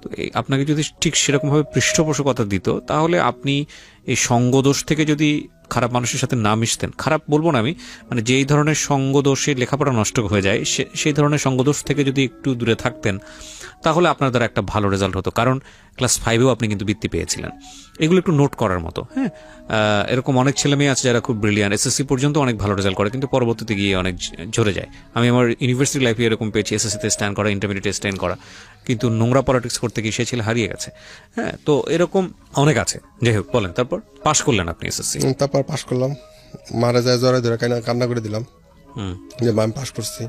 তো আপনাকে যদি ঠিক সেরকমভাবে পৃষ্ঠপোষকতা দিত, তাহলে আপনি এই সঙ্গদোষ থেকে যদি খারাপ মানুষের সাথে না মিশতেন, খারাপ বলবো না আমি, মানে যেই ধরনের সঙ্গদোষে লেখাপড়া নষ্ট হয়ে যায়, সেই ধরনের সঙ্গদোষ থেকে যদি একটু দূরে থাকতেন, তাহলে আপনার দ্বারা একটা ভালো রেজাল্ট হতো। কারণ ক্লাস 5-এও আপনি কিন্তু বৃত্তি পেয়েছিলেন। এগুলো একটু নোট করার মতো। হ্যাঁ, এরকম অনেক ছেলে মেয়ে আছে যারা খুব ব্রিলিয়ান্ট, এসএসসি পর্যন্ত অনেক ভালো রেজাল্ট করে, কিন্তু পরবর্তীতে গিয়ে অনেক ঝরে যায়। আমি আমার ইউনিভার্সিটি লাইফে এরকম পেয়েছি, এসএসসিতে স্ট্যান্ড করা, ইন্টারমিডিয়েটে স্ট্যান্ড করা, কিন্তু নোংরা পলিটিক্স করতে গিয়ে সে ছেলে হারিয়ে গেছে। হ্যাঁ, তো এরকম অনেক আছে। যাই হোক, বলেন, তারপর পাশ করলেন আপনি এসএসসি? তারপর পাশ করলাম, মারা যায় জড়াই ধরে কান্না করে দিলাম যে মা আমি পাশ করছি।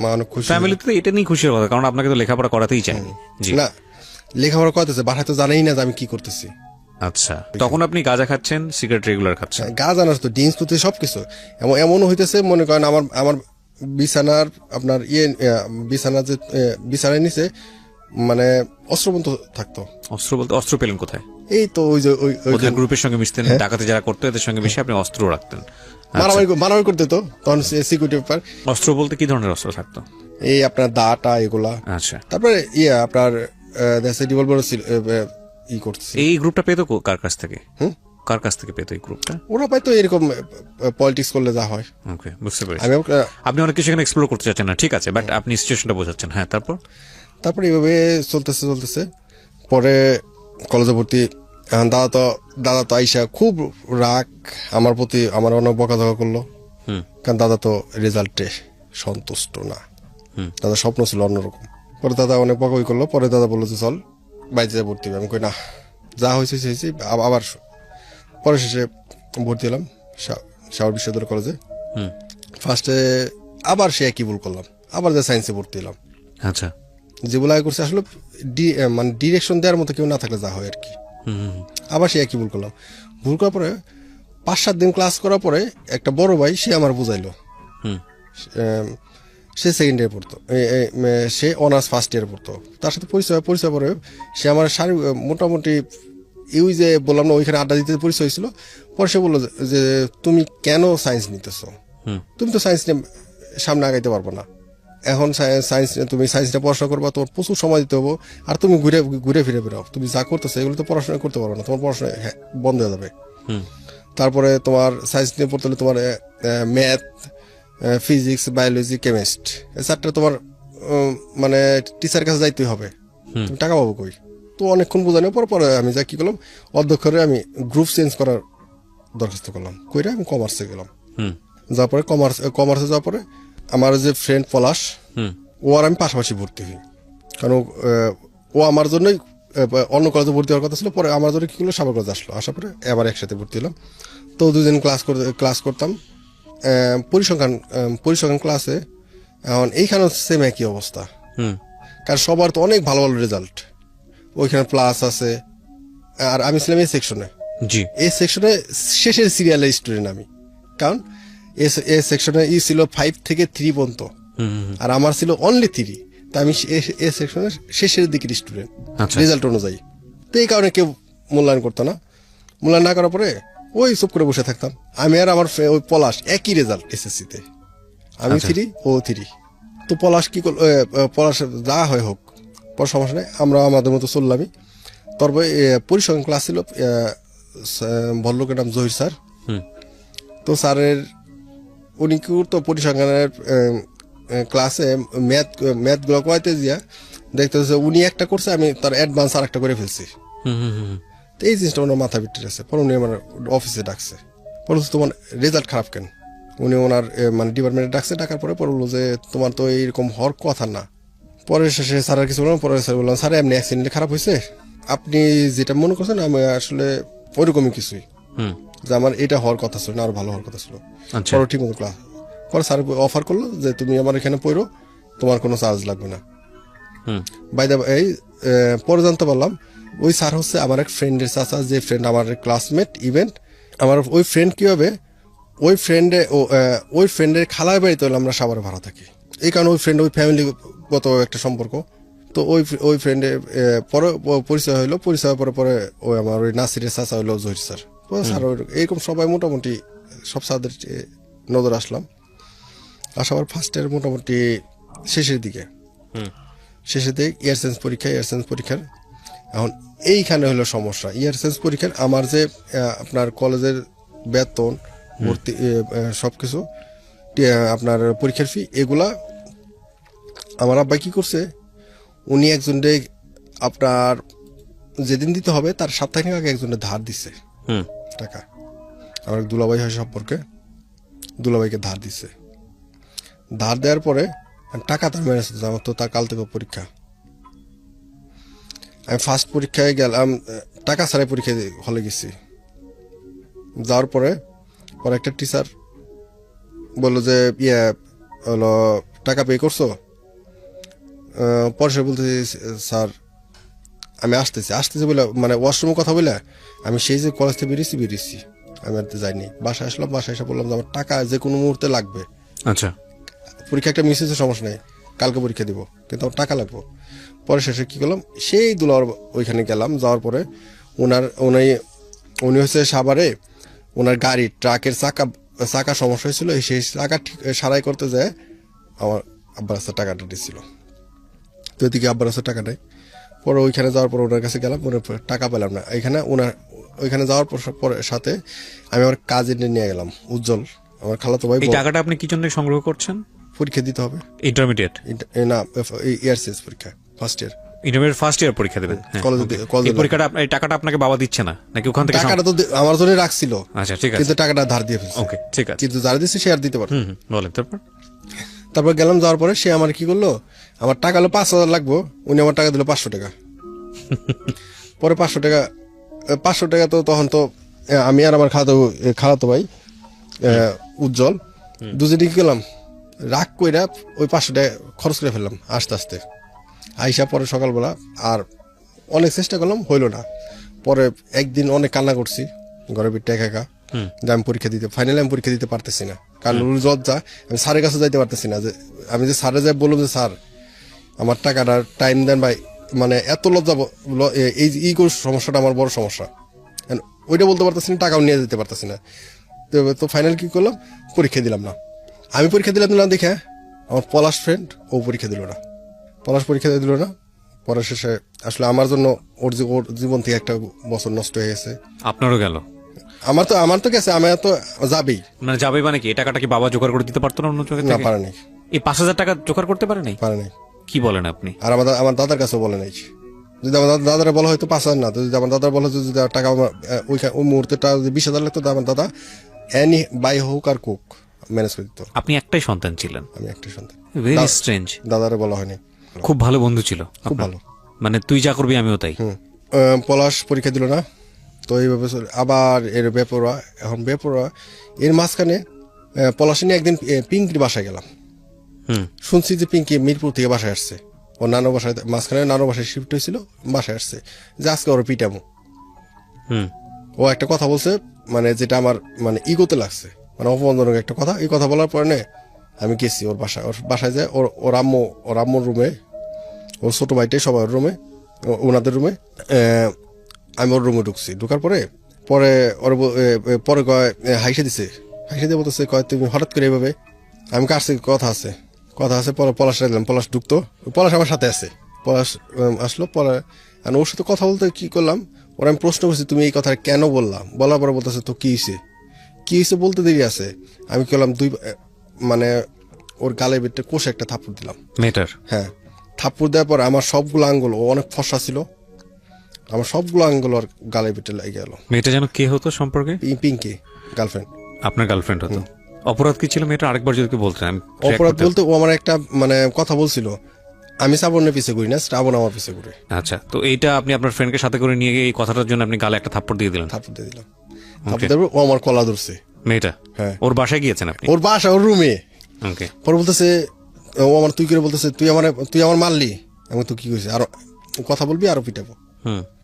মা অনেক খুশি। ফ্যামিলিতে এটা নিয়ে খুশির কথা, কারণ আপনাকে তো লেখাপড়া করাতেই চায়নি। না, লেখাপড়া করতেছে, বাসায় তো জানাই না যে আমি কি করতেছি। আচ্ছা, তখন আপনি গাঁজা খাচ্ছেন, সিগারেট রেগুলার খাচ্ছেন? গাঁজা না, তো ড্রিঙ্কস করতে সবকিছু এমনও হইতেছে, মনে করেন আমার বিছানার আপনার বিছানার যে বিছানার নিচে মানে অস্ত্রবন্ধ থাকতো। অস্ত্র বলতে অস্ত্র পেলেন কোথায়? এই তো ওই যে ওদের গ্রুপের সঙ্গে মিশতেন, ডাকাতে যারা করতো এদের সঙ্গে মিশে আপনি অস্ত্র রাখতেন। মারামারি করতে তো তখন সিকিউরিটি ব্যাপার। অস্ত্র বলতে কি ধরনের অস্ত্র থাকতো? এই আপনার দাটা এগুলা। আচ্ছা, তারপরে আপনার রিভলভার ছিল করছে। এই গ্রুপটা পেতো কার কাছ থেকে? কার কাছ থেকে পেতো এই গ্রুপটা? ওরা পাইতো এরকম পলিটিক্স করলে যা হয়। ওকে, বুঝতে পেরেছি। আপনি অনেক কিছু এখানে এক্সপ্লোর করতে চাচ্ছেন না, ঠিক আছে, বাট আপনি সিচুয়েশনটা বোঝাচ্ছেন। হ্যাঁ, তারপর এইভাবে চলতেছে। পরে কলেজে ভর্তি। দাদা তো আইসা খুব রাগ আমার প্রতি, আমার অনেক বকাঝকা করলো, কারণ দাদা তো রেজাল্টে সন্তুষ্ট না, দাদা স্বপ্ন ছিল অন্যরকম। পরে দাদা অনেক বকাবকি করলো। পরে দাদা বললো যে চল বাইরে ভর্তি হবে। আমি কই না, যা হয়েছে আবার। পরে শেষে ভর্তি হলাম শাহর বিশ্ববিদ্যালয় কলেজে। ফার্স্টে আবার সে একই ভুল করলাম, আবার যে সায়েন্সে ভর্তি হলাম। আচ্ছা, যেগুলো আগে করছে আসলে মানে ডিরেকশন দেওয়ার মতো কেউ না থাকলে যা হয় আর কি। আবার সে একই ভুল করলাম। ভুল করার পরে 5-7 দিন ক্লাস করার পরে একটা বড় ভাই সে আমার বুঝাইলো। সে সেকেন্ড ইয়ার পড়তো, সে অনার্স ফার্স্ট ইয়ার পড়তো। তার সাথে পরিচয় পরে সে আমার মোটামুটি ওই যে বললাম না ওইখানে আড্ডা দিতে পরিচয় হয়েছিল। পরে সে বললো যে তুমি কেন সায়েন্স নিতেছো, তুমি তো সায়েন্স নিয়ে সামনে আগাইতে পারবো না, এখন তুমি সায়েন্স নিয়ে পড়াশোনা করবা, তোমার প্রচুর সময় দিতে হবো, আর তুমি ঘুরে ফিরে বেরো, তুমি যা করতেছো এগুলো তো পড়াশোনা করতে পারবো না, তোমার পড়াশোনা বন্ধ হয়ে যাবে। তারপরে তোমার সায়েন্স নিয়ে পড়তে হলে তোমার ম্যাথ, ফিজিক্স, বায়োলজি, কেমিস্ট এই চারটা তোমার মানে টিচার কাছে যাইতেই হবে, তুমি টাকা পাবো কই। তো অনেকক্ষণ বোঝানোর পরে আমি যা কি করলাম, অধ্যক্ষরে আমি গ্রুপ চেঞ্জ করার দরখাস্ত করলাম, কইরা আমি কমার্সে গেলাম। যাওয়ার পরে কমার্সে যাওয়ার পরে আমার যে ফ্রেন্ড পলাশ, ও আর আমি পাশাপাশি ভর্তি হই, কারণ ও আমার জন্যই অন্য কলেজে ভর্তি হওয়ার কথা ছিল। পরে আমার জন্য কি করলো, সাবেক কলেজে আসার পরে আবার একসাথে ভর্তি হলাম। তো দুদিন ক্লাস করতাম পরিসংখ্যান ক্লাসে। এখন এইখানেও সেম একই অবস্থা, কারণ সবার তো অনেক ভালো ভালো রেজাল্ট, ওইখানে প্লাস আছে। আর আমি ছিলাম এই সেকশনে, এই সেকশনে শেষের সিরিয়ালের স্টুডেন্ট আমি, কারণ এ সেকশনে ছিল 5 থেকে 3 পর্যন্ত, আর আমার ছিল অনলি 3। তা আমি এ সেকশনের শেষের দিকের স্টুডেন্ট রেজাল্ট অনুযায়ী। তো এই কারণে কেউ মূল্যায়ন করতো না। মূল্যায়ন না করার পরে ওই চুপ করে বসে থাকতাম। আমি আর আমার ওই পলাশ একই রেজাল্ট এসএসসিতে, আমি 3 ও 3। তো পলাশ কি করল, পলাশ যা হয় হোক, পর সমস্যা নেই, আমরা আমাদের মতো চললামই। তারপরে পরিসংখ্যান ক্লাস ছিল, ভদ্রলোকের নাম জহির স্যার। তো স্যারের উনি কি করতো, পরিসংখ্যানের ক্লাসে ম্যাথগুলো করাইতে দিয়া দেখতে হচ্ছে উনি একটা করছে, আমি তার অ্যাডভান্স আর একটা করে ফেলছি। তো এই জিনিসটা ওনার মাথা ভিতরে আছে। পরে উনি আমার অফিসে ডাকছে, বলছে তোমার রেজাল্ট খারাপ কেন। উনি ওনার মানে ডিপার্টমেন্টে ডাকছে, ডাকার পরে বললো যে তোমার তো এইরকম হওয়ার কথা না। পরে শেষে স্যার আর কিছু বললাম, পরে স্যার বললাম স্যার এমনি অ্যাক্সিডেন্টলি খারাপ হয়েছে, আপনি যেটা মনে করছেন আমি আসলে ওইরকমই কিছুই, যে আমার এটা হওয়ার কথা ছিল না, আরো ভালো হওয়ার কথা ছিল। পরে ঠিক মতো ক্লাস পরে স্যার অফার করলো যে তুমি আমার এখানে পড়ো, তোমার কোনো চার্জ লাগবে না। এই পরে জানতে পারলাম ওই স্যার হচ্ছে আমার এক ফ্রেন্ডের চাচা, যে ফ্রেন্ড আমার ক্লাসমেট ইভেন্ট। আমার ওই ফ্রেন্ড কি হবে, ওই ফ্রেন্ডের খালার বাড়িতে হলে আমরা সবার ভাড়া থাকি, এই কারণে ওই ফ্রেন্ড ওই ফ্যামিলিগত একটা সম্পর্ক। তো ওই ফ্রেন্ডের পরে পরিচয় হইলো, পরিচয় হওয়ার পরে ওই আমার ওই নাসিরের চাচা হইলো জহির স্যার। স্যার এইরকম সবাই মোটামুটি সব স্যারদের নজর আসলাম। আসার ফার্স্ট ইয়ার মোটামুটি শেষের দিকে ইয়ার সেন্স পরীক্ষার এখন এইখানে হলো সমস্যা। ইয়ার সেন্স পরীক্ষার আমার যে আপনার কলেজের বেতন, ভর্তি, সবকিছু, আপনার পরীক্ষার ফি, এগুলা আমার আব্বা কি করছে, উনি একজনকে আপনার যেদিন দিতে হবে তার সপ্তাহখানেক আগে একজনের ধার দিছে টাকা। আমার দুলাভাই হয় সম্পর্কে, দুলাভাইকে ধার দিছে। ধার দেওয়ার পরে টাকা তার ম্যানেজ করতে, আমার তো তার কাল থেকে পরীক্ষা। আমি ফার্স্ট পরীক্ষায় গেলাম, টাকা ছাড়াই পরীক্ষা হলে গেছি। যাওয়ার পরে একটা টিচার বললো যে হলো টাকা পে করছো। পরে সে বলতেছি স্যার আমি আসতেছি বলে, মানে ওয়াশরুমের কথা বলে আমি সেই যে কলেজ থেকে বেরিয়েছি আমি আর যাইনি। বাসায় আসলাম, বাসায় এসে বললাম যে আমার টাকা যে কোনো মুহূর্তে লাগবে। আচ্ছা, পরীক্ষা একটা মিস হয়েছে, সমস্যা নেই, কালকে পরীক্ষা দিব, কিন্তু আমার টাকা লাগবে। পরে শেষে কি করলাম, সেই দুলার ওইখানে গেলাম। যাওয়ার পরে উনি হচ্ছে সাভারে, ওনার গাড়ি ট্রাকের চাকা সমস্যা হয়েছিল, সেই চাকা ঠিক সারাই করতে যায় আমার আব্বার কাছে টাকাটা দিচ্ছিল। তো এদিকে আব্বার কাছে টাকা নেই। পরে ওইখানে যাওয়ার পর ওনার কাছে গেলাম, ওনার টাকা পেলাম না। ওইখানে যাওয়ার পরে সাথে আমি আমার কাজে নিয়ে গেলাম উজ্জ্বল, আমার খালাতো ভাই। টাকাটা আপনি কি জন্য সংগ্রহ করছেন? পরীক্ষা দিতে হবে, ইন্টারমিডিয়েট না ইয়ার শেষ পরীক্ষা, first year. Intermediate first year পরীক্ষা দেবেন। এই পরীক্ষাটা, এই টাকাটা আপনাকে বাবা দিচ্ছে না নাকি ওখান থেকে? টাকাটা তো আমার জন্য রাখছিল। আচ্ছা, ঠিক আছে, কিন্তু টাকাটা ধার দিয়ে ফেলছে। ওকে, ঠিক আছে, কিন্তু যারা দিচ্ছে সে আর দিতে পারবে। বলেন। তারপর গেলাম, যাওয়ার পরে সে আমার কি করলো, আমার টাকা হলো 5,000 লাগবো, উনি আমার টাকা দিল 500 টাকা। পরে 500 টাকা তো তখন তো আমি আর আমার খালাতো ভাই উজ্জ্বল দুজনে কি করলাম, রাগ কইরা ওই 500 টাকা খরচ করে ফেললাম আস্তে আস্তে। আইসা পরে সকালবেলা আর অনেক চেষ্টা করলাম, হইলো না। পরে একদিন অনেক কান্না করছি ঘরের ভিতরে একা একা, যে আমি পরীক্ষা দিতে, ফাইনালি আমি পরীক্ষা দিতে পারতেছি না, কারণ লজ্জা, আমি স্যারের কাছে যাইতে পারতেছি না। যে আমি যে স্যারে যাই বললাম যে স্যার আমার টাকাটা টাইম দেন ভাই, মানে এত লজ্জা, এই ইগোর সমস্যাটা আমার বড় সমস্যা, ওইটা বলতে পারতেছি না, টাকাও নিয়ে যেতে পারতেছি না। তো ফাইনাল কি করলাম, পরীক্ষা দিলাম না। আমি পরীক্ষা দিলাম না দেখে আমার পলাশ ফ্রেন্ড ও পরীক্ষা দিল না, পলাশ পরীক্ষা দিল না। পরে শেষে আসলে আমার জন্য ওর জীবন থেকে একটা বছর নষ্ট হয়ে গেছে। আপনারও গেল? আমার তো গেছে, আমার তো যাবেই। মানে যাবে মানে কি, এই টাকাটা কি বাবা জোগাড় করে দিতে পারতো না অন্য জায়গা না, থেকে? পারে নাই। এই 5,000 টাকা জোগাড় করতে পারে নাই? পারে নাই। কি বলেন আপনি? আর আমার দাদার কাছেও বলে নাই। যদি আমার দাদারা বলা হয়তো 5,000 না, তো যদি আমার দাদার বলা হতো যদি টাকা ওই মুহূর্তে যদি 20,000 লাগতো, তো আমার দাদা এনি বাই হোক আর কুক ম্যানেজ করে দিত। আপনি একটাই সন্তান ছিলেন? আমি একটা সন্তান। Very strange. দাদারে বলা হয়নি। খুব ভালো বন্ধু ছিল খুব আপনার? ভালো। মানে তুই যা করবি আমিও তাই? পলাশ পরীক্ষা দিল না, তো এইভাবে আবার এর বেপরোয়া, এখন বেপরোয়া। এর মাঝখানে পলাশে নিয়ে একদিন পিঙ্কির বাসায় গেলাম। শুনছি যে পিঙ্কি মিরপুর থেকে বাসায় আসছে, ও নানো বাসায়, মাঝখানে নানো বাসায় শিফট হয়েছিল, বাসায় আসছে যে আজকে ওর পিটামো। ও একটা কথা বলছে, মানে যেটা আমার মানে ইগোতে লাগছে, মানে অপমানজনক একটা কথা। এই কথা বলার পরে আমি গেছি ওর বাসায় যায়, ওর আম্মুর রুমে, ওর ছোট ভাইটাই সবাই ওর রুমে, ওনাদের রুমে। আমি ওর রুমে ঢুকছি, ঢুকার পরে ওর পরে কয় হাইসে দিছে, হাইসে দিয়ে বলতেছে কয় তুমি হঠাৎ করে এইভাবে। আমি কাছে কথা আছে। পরে পলাশ দিলাম, পলাশ ঢুকতো, পলাশ আমার সাথে আছে। পলাশ আসলো, পরে ওর সাথে কথা বলতে কি করলাম, ওরা আমি প্রশ্ন করছি তুমি এই কথা কেন বললাম, বলার পরে বলতেছে তো কি হয়েছে বলতে দেরি আছে। আমি করলাম মানে ওর গালের ভিতরে কোষে একটা থাপ্পড় দিলাম মেয়েটার। হ্যাঁ, থাপ্পড় দেওয়ার পর আমার সবগুলো আঙ্গুল, ও অনেক ফর্সা ছিল, আমার সবগুলো আঙ্গুল ওর গালের ভিতরে লেগে গেল। মেয়েটা যেন কে হতো সম্পর্কে? পিঙ্কি, গার্লফ্রেন্ড। আপনার গার্লফ্রেন্ড হতো? অপরাধ কি ছিল মেয়েটা, আরেকবার যদি বলতেন। অপরাধ বলতে ও আমার একটা মানে কথা বলছিল, আমি শ্রাবণের পিছে ঘুরি না, শ্রাবণ আমার পিছে ঘুরে। আচ্ছা, তো এইটা আপনি আপনার ফ্রেন্ডকে সাথে করে নিয়ে গিয়ে এই কথাটার জন্য আপনি গালে একটা থাপ্পড় দিয়ে দিলেন? থাপ্পড় দিয়ে দিলাম। থাপ্পড় দেবো, ও আমার কলা ধরছে। মেয়েটা? হ্যাঁ। ওর বাসায় গিয়েছেন আপনি? ওর বাসা, ওর রুমে। ওকে। পরে বলতেছে ও আমার তুই করে বলতেছে তুই আমার মারলি। আমি তো কি কইছি, আরো কথা বলবি আরো পিটাবো।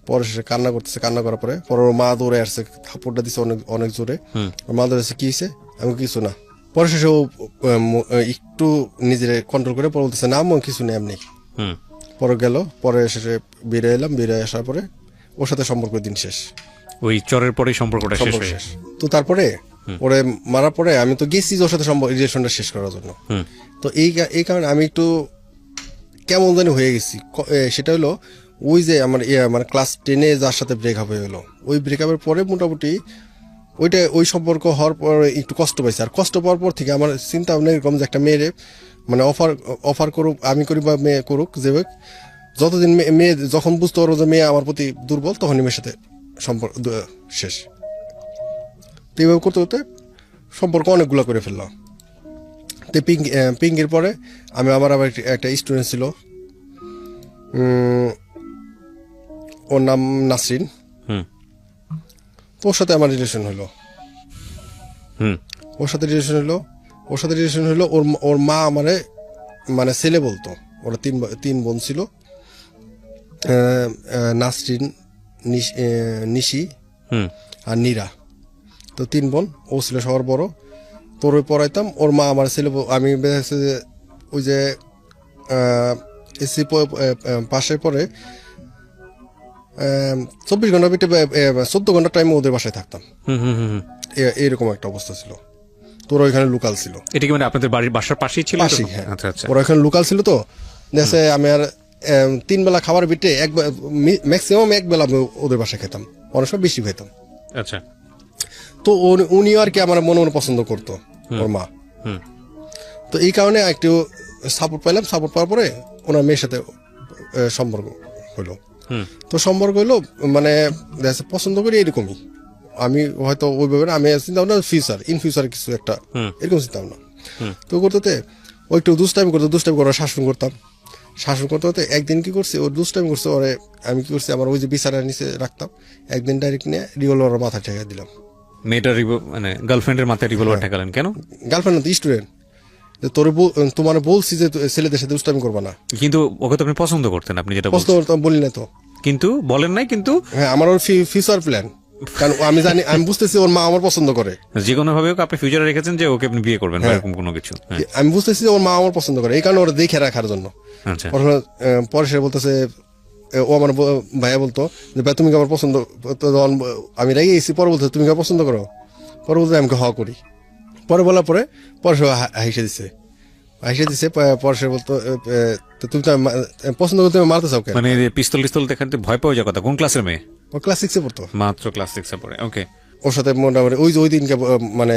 পরে সে কান্না করতেছে, কান্না করার পরে ওর মা দৌড়ে আসছে, থাপ্পড়টা দিছে অনেক অনেক জোরে। ওর মা দৌড়ে আসছে, কি হয়েছে? আমি কিছু না। পরে শেষে ও একটু নিজের কন্ট্রোল করে পরে বলতেছে না আমি কিছু নেই এমনি। পরে গেল, পরে শেষে বেরিয়ে এলাম, বেরিয়ে আসার পরে ওর সাথে সম্পর্ক দিন শেষ। ওই চরের পরেই সম্পর্কটা শেষ হয়ে শেষ। তো তারপরে ওরে মারার পরে আমি তো গেছি ওর সাথে রিলেশনটা শেষ করার জন্য। তো এই কারণে আমি একটু কেমন জানি হয়ে গেছি। সেটা হলো ওই যে আমার মানে ক্লাস 10-এ যার সাথে ব্রেকআপ হয়ে গেলো, ওই ব্রেকআপের পরে মোটামুটি ওই সম্পর্ক হওয়ার পরে একটু কষ্ট পাইছে। আর কষ্ট পাওয়ার পর থেকে আমার চিন্তা ভাবনা এরকম যে একটা মেয়েরে মানে অফার করুক, আমি করি বা মেয়ে করুক, যে যতদিন মেয়ে যখন বুঝতে পারবো যে মেয়ে আমার প্রতি দুর্বল, তখনই মেয়ের সাথে সম্পর্ক শেষ। তো এইভাবে করতে করতে সম্পর্ক অনেকগুলো করে ফেললাম। তো পিঙ্কির পরে আবার একটা স্টুডেন্ট ছিল, ওর নাম নাসরিন। তো ওর সাথে আমার রিলেশন হলো। ওর সাথে রিলেশন হলো। ওর মা আমারে মানে ছেলে বলতো। ওরা তিন বোন ছিল, নাসরিন, নিশি আর নীরা। তো 3 বোন, ও ছিল সবার বড়। তোর ওই পড়াইতাম, ওর মা আমার ছেলে, আমি ওই যে এসি পাশে পরে 24 ঘন্টা ভিতরে 14 ঘন্টা টাইম ওদের বাসায় থাকতাম। এরকম একটা অবস্থা ছিল। তোর ওইখানে লোকাল ছিল। এটা কি মানে আপনাদের বাড়ির বাসার পাশেই ছিল? হ্যাঁ। আচ্ছা আচ্ছা। ওরা ওইখানে লোকাল ছিল। তো দেখে আমি আর 3 বেলা খাবার ভিতরে ম্যাক্সিমাম 1 বেলা আমি ওদের বাসায় খেতাম, অনেক সময় বেশি খেতাম। আচ্ছা। তো উনি আর কি আমার মনে মনে পছন্দ করতো, ওর মা। তো এই কারণে একটু সাপোর্ট পাইলাম। সাপোর্ট পাওয়ার পরে ওনার মেয়ের সাথে সম্পর্ক হলো। তো সম্পর্ক হলো মানে পছন্দ করি এরকমই। আমি হয়তো ওইভাবে আমি চিন্তা ভাবনা ইন ফিউচার কিছু একটা এরকম চিন্তা ভাবনা। তো করতে ও একটু দুষ্টাইম করে শাসন করতে হতে একদিন কি করছি, ও দুষ্টাইম করছে। ওরে আমি কি করছি, আমার ওই যে বিছানার নিচে রাখতাম, একদিন ডাইরেক্ট নিয়ে রিভলভার মাথা ঠেকাই দিলাম। মেয়েটার মানে গার্লফ্রেন্ডের মাথায় রিভলভার ঠেকালেন কেন? গার্লফ্রেন্ড না, স্টুডেন্ট। যে তোমার বলছি যে ছেলেদের সাথে দুষ্টামি করবা না, কিন্তু ওকে তো আপনি পছন্দ করতেন, আপনি যেটা প্রশ্ন বলছেন। বলি না তো। কিন্তু বলেন নাই, কিন্তু হ্যাঁ, আমার ওর ফিউচার প্ল্যান, কারণ আমি জানি, আমি বুঝতেছি ওর মা আমার পছন্দ করে। যে কোনো ভাবে ওকে আপনি ফিউচারে রেখেছেন যে ওকে আপনি বিয়ে করবেন বা এরকম কোনো কিছু। হ্যাঁ, আমি বুঝতেছি যে ওর মা আমার পছন্দ করে, এই কারণে ওরা দেখে রাখার জন্য। আচ্ছা। পরে সে বলতেছে, ও আমার ভাইয়া বলতো যে ভাই তুমি কি আমার পছন্দ, তো যখন আমি রেগে গেছি পরে বলতে তুমি কি আমার পছন্দ করো, পরে বলতে আমি হ করি। পরে বলার পরে সে হাসে দিছে, পরে সে বলতো তো তুমি তো পছন্দ করতে মারতে চাও কেন? মানে পিস্তল টিস্তল দেখাতে ভয় পাওয়া যায় কথা। কোন ক্লাসের মেয়ে? ও ক্লাস 6-এ পড়তো, মাত্র ক্লাস 6 এ পড়ে। ওকে। ওর সাথে মোটামুটি ওই দিনকে মানে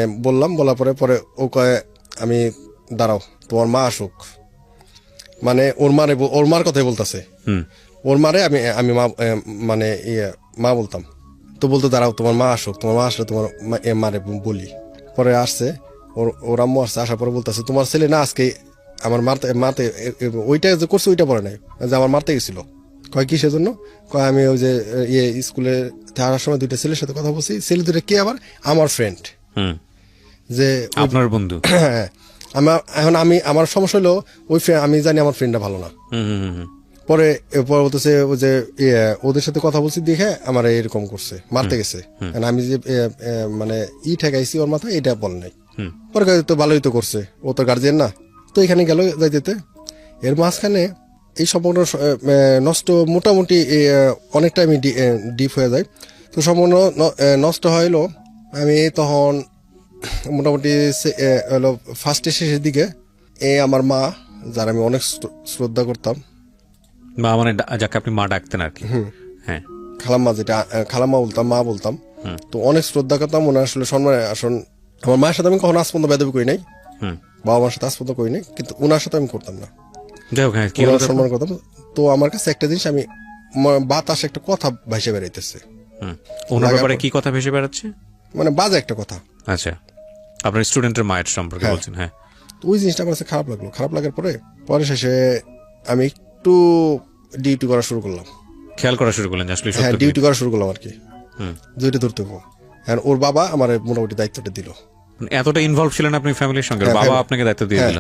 বলার পরে ও কয় আমি দাঁড়াও তোমার মা আসুক, মানে ওর মার কথাই বলতেছে। ওর মারে আমি মা মানে মা বলতাম, তো বলতো দাঁড়াও তোমার মা আসুক, তোমার মা আসলে তোমার মারে বলি। পরে আসছে ওর আম্মু আসছে, আসার পরে বলতেছে তোমার ছেলে না আজকে আমার মাতে ওইটা যে করছে ওইটা পরে নাই, যে আমার মারতে গেছিল। কয় কি সেজন্য? কয় আমি ওই যে স্কুলে থাকার সময় দুইটা ছেলের সাথে কথা বলছি, ছেলে দুইটা কে আবার আমার ফ্রেন্ড, যে আপনার বন্ধু। হ্যাঁ, এখন আমার সমস্যা হলো ওই আমি জানি আমার ফ্রেন্ডটা ভালো না। পরে বলতেছে ও যে ওদের সাথে কথা বলছি দেখে আমার এরকম করছে, মারতে গেছে, আমি যে মানে ঠেকাইছি ওর মাথায় এটা বল নাই। পরে তো ভালোই তো করছে, ও তো গার্জিয়ান না, তো এখানে গেল যাইতে। এর মাঝখানে এই সম্পূর্ণ নষ্ট মোটামুটি অনেকটা আমি ডিপ হয়ে যায়। তো সম্পূর্ণ নষ্ট হইলো আমি তখন মোটামুটি হলো ফার্স্টের শেষের দিকে। আমার মা, যার আমি অনেক শ্রদ্ধা করতাম, বা মানে যাকে আপনি মা ডাকতেন আর কি। হ্যাঁ, খালাম্মা, যেটা খালাম্মা বলতাম, মা বলতাম, তো অনেক শ্রদ্ধা করতাম ওনার আসলে সম্মান। আসলে আমার মায়ের সাথে আমি কখনো আজ পর্যন্ত বেদবি করি নাই, বাবা মার সাথে আজ পর্যন্ত করি নাই, কিন্তু ওনার সাথে আমি করতাম না, যাই হোক। হ্যাঁ, কি ওনার সম্মান করতাম। তো আমার কাছে একটা জিনিস, আমি বাতাসে একটা কথা ভাসে বেড়াইতেছে। ওনার ব্যাপারে কি কথা ভেসে বেড়াচ্ছে? মানে বাজে একটা কথা। আচ্ছা, আপনার স্টুডেন্টের মায়ের সম্পর্কে বলছেন। হ্যাঁ, তো ওই জিনিসটা আমার কাছে খারাপ লাগলো। খারাপ লাগার পরে শেষে আমি একটু ডিউটি করা শুরু করলাম। খেয়াল করা শুরু করলেন যে আসলে হ্যাঁ, সত্য কি? ডিউটি করা শুরু করলাম আর কি, দুইটা ধরতে হবো। হ্যাঁ, ওর বাবা আমার মোটামুটি দায়িত্বটা দিল। মানে এতটা ইনভলভ ছিলেন আপনি ফ্যামিলির সঙ্গে, হ্যাঁ, বাবা আপনাকে দায়িত্ব দিয়ে দিল।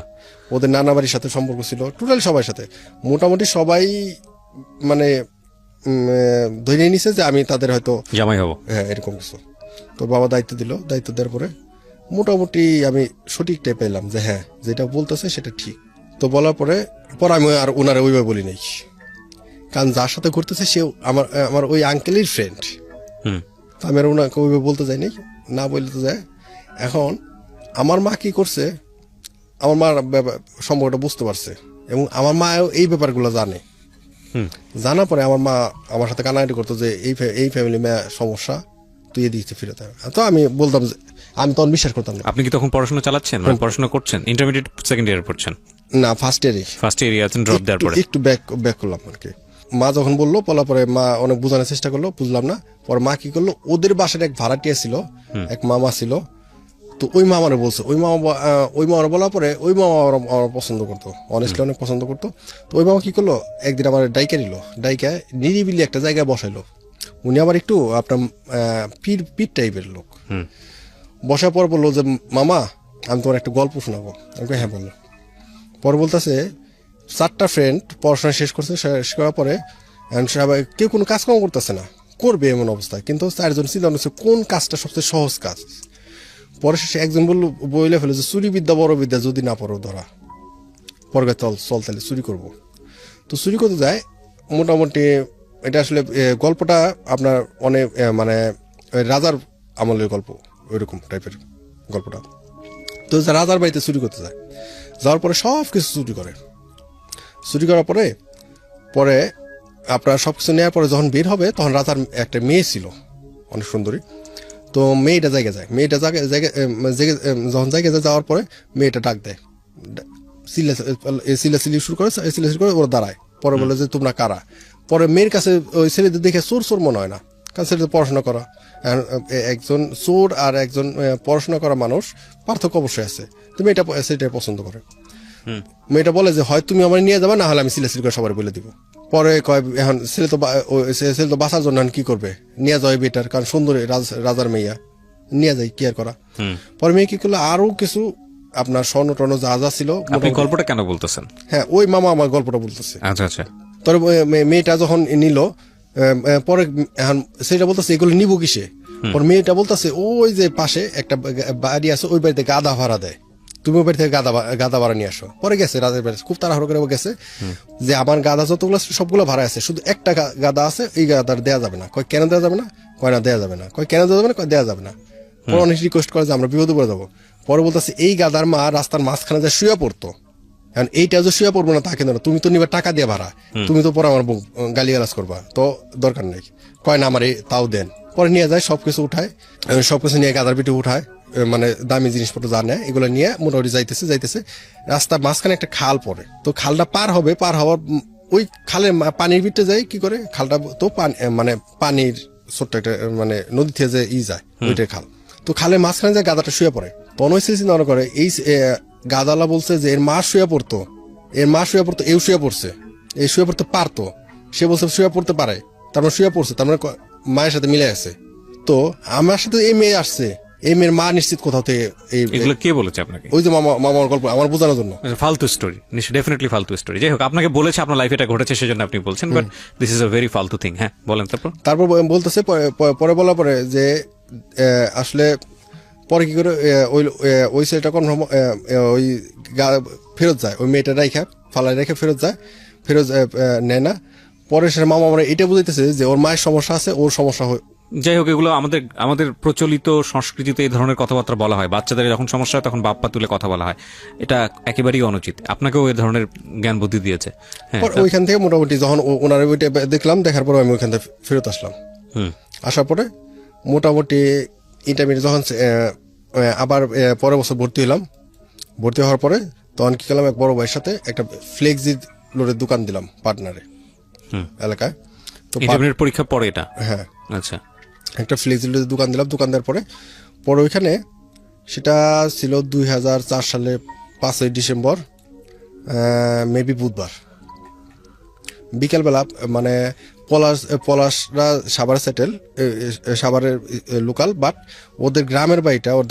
ওদের নানা বাড়ির সাথে সম্পর্ক ছিল, টোটালি সবার সাথে, মোটামুটি সবাই মানে ধরে নিছে যে আমি তাদের হয়তো জামাই হব। হ্যাঁ, এরকম কিছু। তো বাবা দায়িত্ব দিল, দায়িত্ব দেওয়ার পরে মোটামুটি আমি সঠিকটাই পেলাম যে হ্যাঁ, যেটা বলতেছে সেটা ঠিক। তো বলার পরে আমি আর ওনারা ওইভাবে বলি নাই, কারণ যার সাথে ঘুরতেছে সে আমার ওই আঙ্কেলের ফ্রেন্ড। তো আমি আর ওনাকে ওইভাবে বলতে যাই নাই, না বলতে তো যায়। এখন আমার মা কি করছে, আমার মা সম্পর্কটা বুঝতে পারছে, এবং আমার মা এই ব্যাপারগুলো জানে। জানার পরে আমার মা আমার সাথে কানাকাটি করতো যে এই ফ্যামিলি সমস্যা, তুই এদিকে ফিরে থাক। তো আমি বলতাম যে আমি তখন বিশ্বাস করতাম না। আপনি কি তখন পড়াশোনা চালাচ্ছেন, মানে পড়াশোনা করছেন? ইন্টারমিডিয়েট সেকেন্ড ইয়ার পড়ছেন? না, ফার্স্ট ইয়ারই। ফার্স্ট ইয়ারই আছেন, ড্রপ দেওয়ার পরে একটু ব্যাক করলাম আর কি। মা যখন বললো, বলার পরে মা অনেক বোঝানোর চেষ্টা করলো, বুঝলাম না। পরে মা কি করলো, ওদের বাসার এক ভাড়াটিয়া ছিল, এক মামা ছিল, তো ওই মামারে বলছে, ওই মামার বলার পরে ওই মামা আমার পছন্দ করতো, অনেস্টলি অনেক পছন্দ করতো। তো ওই মামা কি করলো, একদিন আমার ডাইকা নিল, ডাইকা নিরিবিলি একটা জায়গায় বসাইলো। উনি আবার একটু আপনার পীর টাইপের লোক। বসার পর বললো যে মামা, আমি তোমার একটা গল্প শোনাবো। আমাকে হ্যাঁ বললো। পরে বলতেছে 4টা ফ্রেন্ড পড়াশোনা শেষ করছে, শেষ করার পরে সবাই কেউ কোনো কাজকর্ম করতেছে না, করবে এমন অবস্থায়, কিন্তু 4জন চিন্তা করছে কোন কাজটা সবচেয়ে সহজ কাজ। পরে শেষে একজন বলে ফেলে যে চুরি বিদ্যা বড় বিদ্যা, যদি না পড়ো ধরা। পরে চল তাহলে চুরি করবো। তো চুরি করতে যায়, মোটামুটি এটা আসলে গল্পটা আপনার অনেক মানে রাজার আমলের গল্প, ওইরকম টাইপের গল্পটা। তো রাজার বাড়িতে চুরি করতে যায়, যাওয়ার পরে সব কিছু চুরি করে। চুরি করার পরে আপনার সব কিছু নেওয়ার পরে যখন বের হবে, তখন রাজার একটা মেয়ে ছিল অনেক সুন্দরী। তো মেয়েটা জায়গা যায়, যখন জায়গা যায়, যাওয়ার পরে মেয়েটা ডাক দেয়, সিলাসিলি শুরু করে, ওরা দাঁড়ায়। পরে বলে যে তোমরা কারা। পরে মেয়ের কাছে ওই ছেলেদের দেখে চোর মনে হয় না, কারণ ছেলেদের পড়াশোনা করা। একজন চোর আর একজন পড়াশোনা করা মানুষ পার্থক্য অবশ্যই আছে। তো মেয়েটা সেটাই পছন্দ করে। মেয়েটা বলে যে হয় তুমি আমার নিয়ে যাবা, না হলে আমি সিলাসিলি করে সবাই বলে দিব। পরে কয় এখন ছেলে তো বাঁচার জন্য কি করবে, নিয়ে যাওয়া বেটার, কারণ সুন্দরী রাজার মেয়া, নিয়ে যাই কি আর করা। পরে মেয়ে কি করলো, আরো কিছু আপনার স্বর্ণ টর্ণ যা যা ছিল আপনি মোটামুটি- গল্পটা কেন বলতেছেন? হ্যাঁ ওই মামা আমার গল্পটা বলতেছে। আচ্ছা আচ্ছা। তোর মেয়েটা যখন নিল পরে এখন সেটা বলতেছে এগুলো নিব কিসে, ওর মেয়েটা বলতেছে ওই যে পাশে একটা বাড়ি আছে ওই বাড়িতে গাদা ভাড়া দেয়, তুমি ওই বাড়ি থেকে গাদা ভাড়া নিয়ে আসো। পরে গেছে রাতের বেলা খুব তাড়াহুড়ো করে গেছে যে আমার গাদা যতগুলো আছে সবগুলো ভাড়া আছে, শুধু একটা গাদা আছে, এই গাদার দেওয়া যাবে না। কয় কেন দেওয়া যাবে না? কয় না দেওয়া যাবে না। কয় কেন দেওয়া যাবে না? কয় দেওয়া যাবে না। পরে অনেক রিকোয়েস্ট করে যে আমরা বিপদে পড়ে যাবো। পরে বলতেছে এই গাদার মা রাস্তার মাঝখানে যে শুয়ে পড়তো, এখন এইটা যে শুয়ে পড়বো না তা কিন্তু না, তুমি তো নিবা টাকা দিয়ে ভাড়া, তুমি তো পরে আমার গালিগালাজ করবা, তো দরকার নেই। কয় না আমার তাও দেন। পরে নিয়ে যায় সবকিছু উঠায়, সবকিছু নিয়ে গাদার পিঠে উঠায়, মানে দামি জিনিসপত্র যা নেয় এগুলো নিয়ে মোটামুটি যাইতেছে রাস্তার মাঝখানে একটা খাল পড়ে, তো খালটা পার হওয়ার ওই খালের পানির ভিতরে যায় কি করে, খালটা তো মানে পানির ছোট্ট একটা মানে নদী থেকে যে যায় ওইটার খাল, তো খালের মাঝখানে যে গাদাটা শুয়ে পড়ে। তখন ওই চিন্তা মনে করে এই গাদালা বলছে যে এর মা শুয়ে পড়তো, এও শুয়ে পড়ছে, এই শুয়ে পড়তে পারতো, সে বলছে শুয়ে পড়তে পারে, তারপর শুয়ে পড়ছে, তার মানে মায়ের সাথে মিলে আছে। তো আমার সাথে এই মেয়ে আসছে, এই মেয়ের মা নিশ্চিত কোথাও থেকে এগুলো কে বলেছে আপনাকে? ওই যে মামার গল্প আমার বোঝানোর জন্য। ফালতু স্টোরি, ডেফিনেটলি ফালতু স্টোরি। যাই হোক, আপনাকে বলেছে আপনার লাইফে এটা ঘটেছে সেজন্য আপনি বলছেন, but this is a very ফালতু থিং। হ্যাঁ বলেন। তারপর বলতেছে পরে বলার পরে যে আসলে পরে কি করে ওই ছেলেটা কনফার্ম ওই ফেরত যায়, ওই মেয়েটা রাইখা ফালাই রেখে ফেরত নেয় না। পরে সে মামা আমরা এটা বুঝাইতেছে যে ওর মায়ের সমস্যা আছে, ওর সমস্যা যাই হোক, এগুলো আমাদের প্রচলিত সংস্কৃতিতে এই ধরনের কথাবার্তা বলা হয়। বাচ্চাদের যখন সমস্যা হয় তখন বাপ্পা তুলে কথা বলা হয়, এটা একেবারেই অনুচিত। আপনাকেও এই ধরনের জ্ঞান বুদ্ধি দিয়েছে। হ্যাঁ, ওইখান থেকে মোটামুটি যখন ওনার ওইটা দেখলাম, দেখার পরে আমি ওইখান থেকে ফেরত আসলাম। আসার পরে মোটামুটি ইন্টারমিডিয়েট যখন আবার পরের বছর ভর্তি হলাম, ভর্তি হওয়ার পরে তখন কি করলাম, এক বড় ভাইয়ের সাথে একটা ফ্লেক্সি লোডের দোকান দিলাম পার্টনারে এলাকায়। তো ইন্টারমিডিয়েট পরীক্ষা পরে এটা? হ্যাঁ আচ্ছা। একটা ফ্লেক্সি লোডের দোকান দিলাম, দোকান দেওয়ার পরে ওইখানে সেটা ছিল 2004 সালে 5ই ডিসেম্বর, মেবি বুধবার বিকেলবেলা, মানে পলাশরা সাভার সেটেল, সাভারের লোকাল, বাট ওদের গ্রামের বাড়িটা, ওর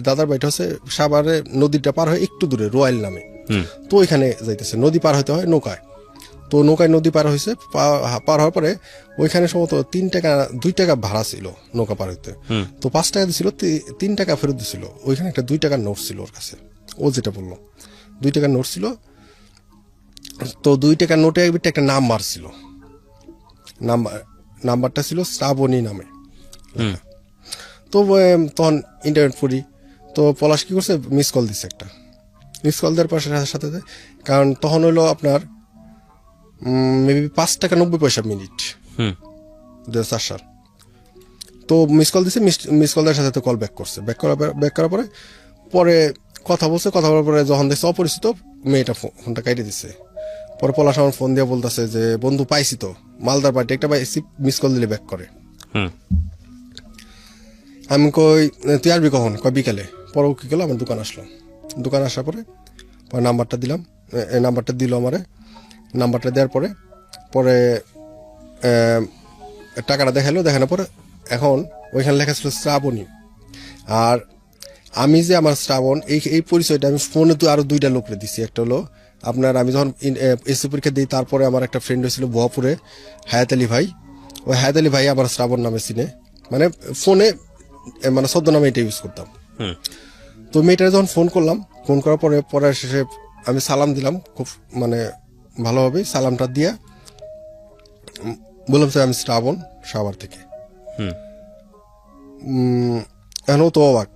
দাদার বাড়িটা হচ্ছে সাভারের নদীটা পার হয় একটু দূরে রয়্যাল নামে। তো ওইখানে যাইতেছে, নদী পার হইতে হয় নৌকায়, তো নৌকায় নদী পার হয়েছে, পার হওয়ার পরে ওইখানে সম্ভবত 2 টাকা ভাড়া ছিল নৌকা পার হইতে, তো 5 টাকা দিছিল, 3 টাকা ফেরত দিছিল। ওইখানে একটা 2 টাকার নোট ছিল ওর কাছে, ও যেটা বললো 2 টাকার নোট ছিল, তো 2 টাকার নোটে একটা নাম্বার ছিল, নাম্বারটা ছিল শ্রাবণী নামে। তো তখন ইন্টারনেট পড়ি, তো পলাশ কি করছে, মিস কল দিছে একটা, মিস কল দেওয়ার পাশে সাথে, কারণ তখন হইলো আপনার মেবি 5 টাকা 90 পয়সা মিনিট, 2004 সাল। তো মিস কল দিছে, মিস কল দেওয়ার সাথে কল ব্যাক করছে, ব্যাক করার পরে কথা বলার পরে যখন দেখছে অপরিচিত, মেয়েটা ফোনটা কাইটে দিছে। পরে পলাশ আমার ফোন দিয়ে বলতেছে যে বন্ধু পাইছি তো, মালদার পার্টি একটা পাইছি, মিস কল দিলে ব্যাক করে। আমি কই তুই আসবি কখন? কয় বিকালে। পরে কি করলো, আমার দোকান আসলো, দোকান আসার পরে নাম্বারটা দিলাম, নাম্বারটা দিল আমারে, নাম্বারটা দেওয়ার পরে টাকাটা দেখানোর পরে এখন ওইখানে লেখা ছিল শ্রাবণী, আর আমি যে আমার শ্রাবণ এই পরিচয়টা আমি ফোনে তো আরো 2টা লোকরে দিছি। একটা হলো আপনার আমি যখন এসএসসি পরীক্ষা দিই, তারপরে আমার একটা ফ্রেন্ড হয়েছিল ভুয়াপুরে, হায়াত আলী ভাই, ওই হায়াত আলী ভাই আমার শ্রাবণ নামে চিনে, মানে ফোনে মানে সদ্য নামে এটা ইউজ করতাম। তো মেয়েটা যখন ফোন করার পরে শেষে আমি সালাম দিলাম, খুব মানে ভালোভাবে সালামটা দিয়া বললাম স্যার আমি শ্রাবণ সাভার থেকে। এখনও তো অবাক।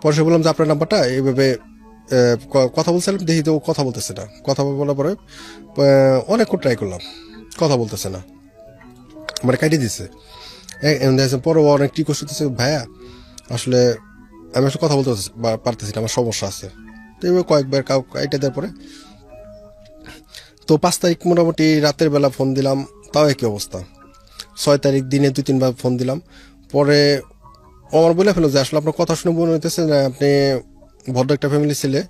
পরে সে বললাম যে আপনার নাম্বারটা এইভাবে কথা বলছিলাম, দেখি তো কথা বলতেছে না। কথা বলার পরে অনেকক্ষণ ট্রাই করলাম, কথা বলতেছে না, মানে কাটিয়ে দিচ্ছে। পরে অনেক টি করতেছে, ভাইয়া আসলে আমি আসলে কথা বলতে পারতেছি না, আমার সমস্যা আছে। তো এইভাবে কয়েকবার কাইটে দেওয়ার পরে তো 5 তারিখ মোটামুটি রাতের বেলা ফোন দিলাম, তাও একই অবস্থা। 6 তারিখ দিনে 2-3 বার ফোন দিলাম। পরে আমার বলে ফেলো যে আসলে আপনার কথা শুনে মনে হইতেছে না আপনি ভদ্র একটা ফ্যামিলি ছেলে,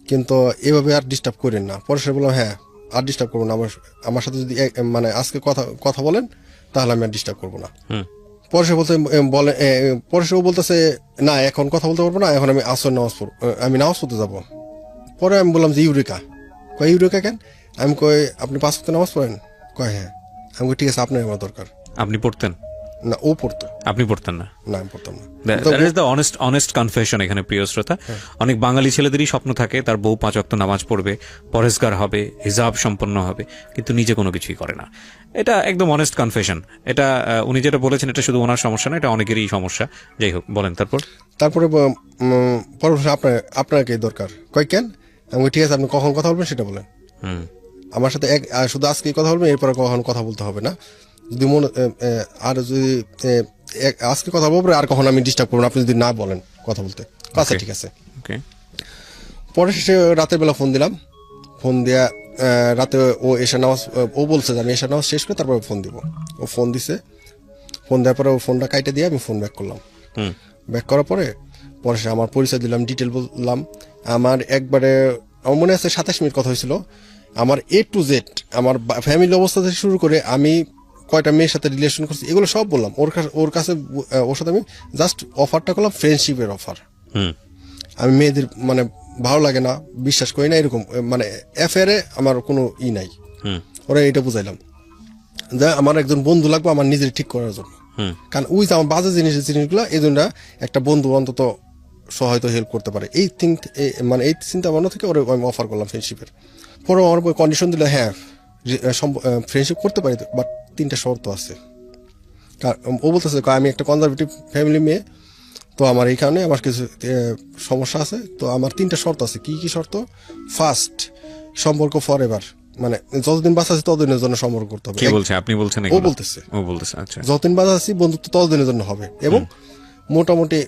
কিন্তু এভাবে আর ডিস্টার্ব করেন না। পরে সে বললাম হ্যাঁ আর ডিস্টার্ব করবো না, আমার সাথে যদি মানে আজকে কথা বলেন তাহলে আমি আর ডিস্টার্ব করবো না। পরে সে বলতে বলে পরে সেও বলতেছে না এখন কথা বলতে পারবো না, এখন আমি আসর নামাজ পড়ব, আমি নামাজ পড়তে যাবো। পরে আমি বললাম যে ইউরেকা। কয় ইউরেকা কেন? আমি কই আপনি 5 ওয়াক্ত নামাজ পড়েন? কয় হ্যাঁ। আমি কই ঠিক আছে, আপনার আমার দরকার। আপনি পড়তেন? না, ও পড়তো। আপনি পড়তেন না? না, আমি পড়তাম না। That is the honest confession এখানে, প্রিয় শ্রোতা। অনেক বাঙালি ছেলেদেরই স্বপ্ন থাকে তার বউ 5 ওয়াক্ত নামাজ পড়বে, পরেজগার হবে, হিজাব সম্পন্ন হবে, কিন্তু নিজে কোনো কিছুই করে না। এটা একদম অনেস্ট কনফেশন। এটা উনি যেটা বলেছেন এটা শুধু ওনার সমস্যা না, এটা অনেকেরই সমস্যা। যাই হোক, বলেন তারপরে পরবর্তী আপনাকে দরকার। কয় কেন? আমি কই ঠিক আছে, আপনি কখন কথা বলবেন সেটা বলেন। আমার সাথে শুধু আজকেই কথা বলবেন, এরপরে কখন কথা বলতে হবে না। যদি মনে আর যদি আজকে কথা বলবো আর কখন আমি ডিস্টার্ব করবো না, আপনি যদি না বলেন কথা বলতে। আচ্ছা ঠিক আছে। পরে শেষে রাতের বেলা ফোন দিলাম। ফোন দেয়া রাতে ও এশা নামাজ, ও বলছে যে আমি এশা নামাজ শেষ করে তারপরে ফোন দিব। ও ফোন দিছে। ফোন দেওয়ার পরে ও ফোনটা কাইটে দিয়ে আমি ফোন ব্যাক করলাম। ব্যাক করার পরে সে আমার পরিচয় দিলাম, ডিটেল বললাম। আমার একবারে আমার মনে আছে 27 মিনিট কথা হয়েছিল। আমার A to Z, আমার ফ্যামিলি অবস্থা থেকে শুরু করে আমি কয়টা মেয়ের সাথে রিলেশন করছি এগুলো সব বললাম ওর কাছে। ওর সাথে আমি জাস্ট অফারটা করলাম, ফ্রেন্ডশিপের অফার। আমি মেয়েদের মানে ভালো লাগে না, বিশ্বাস করি না, এরকম মানে অ্যাফেয়ারে আমার কোনো নাই। ওরা এটা বুঝাইলাম যে আমার একজন বন্ধু লাগবে আমার নিজের ঠিক করার জন্য। কারণ ওই যে আমার বাজে জিনিসগুলো, এই জন্য একটা বন্ধু অন্তত সহায়তা হেল্প করতে পারে, এই মানে এই চিন্তা ভাবনা থেকে ওরা আমি অফার করলাম ফ্রেন্ডশিপের। পরে আমার কন্ডিশন দিলে হ্যাঁ ফ্রেন্ডশিপ করতে পারি, বাট 3টা শর্ত আছে। ও বলতেছে আমি একটা কনজারভেটিভ ফ্যামিলি মেয়ে, তো আমার এই কারণে আমার কিছু সমস্যা আছে, তো আমার 3টা শর্ত আছে। কি কি শর্ত? ফার্স্ট, সম্পর্ক ফর এভার, মানে যতদিন বাঁচা আছে ততদিনের জন্য সম্পর্ক করতে হবে। আপনি বলছেন? ও বলতেছে। আচ্ছা, যতদিন বাঁচা আছি বন্ধুত্ব ততদিনের জন্য হবে, এবং মোটামুটি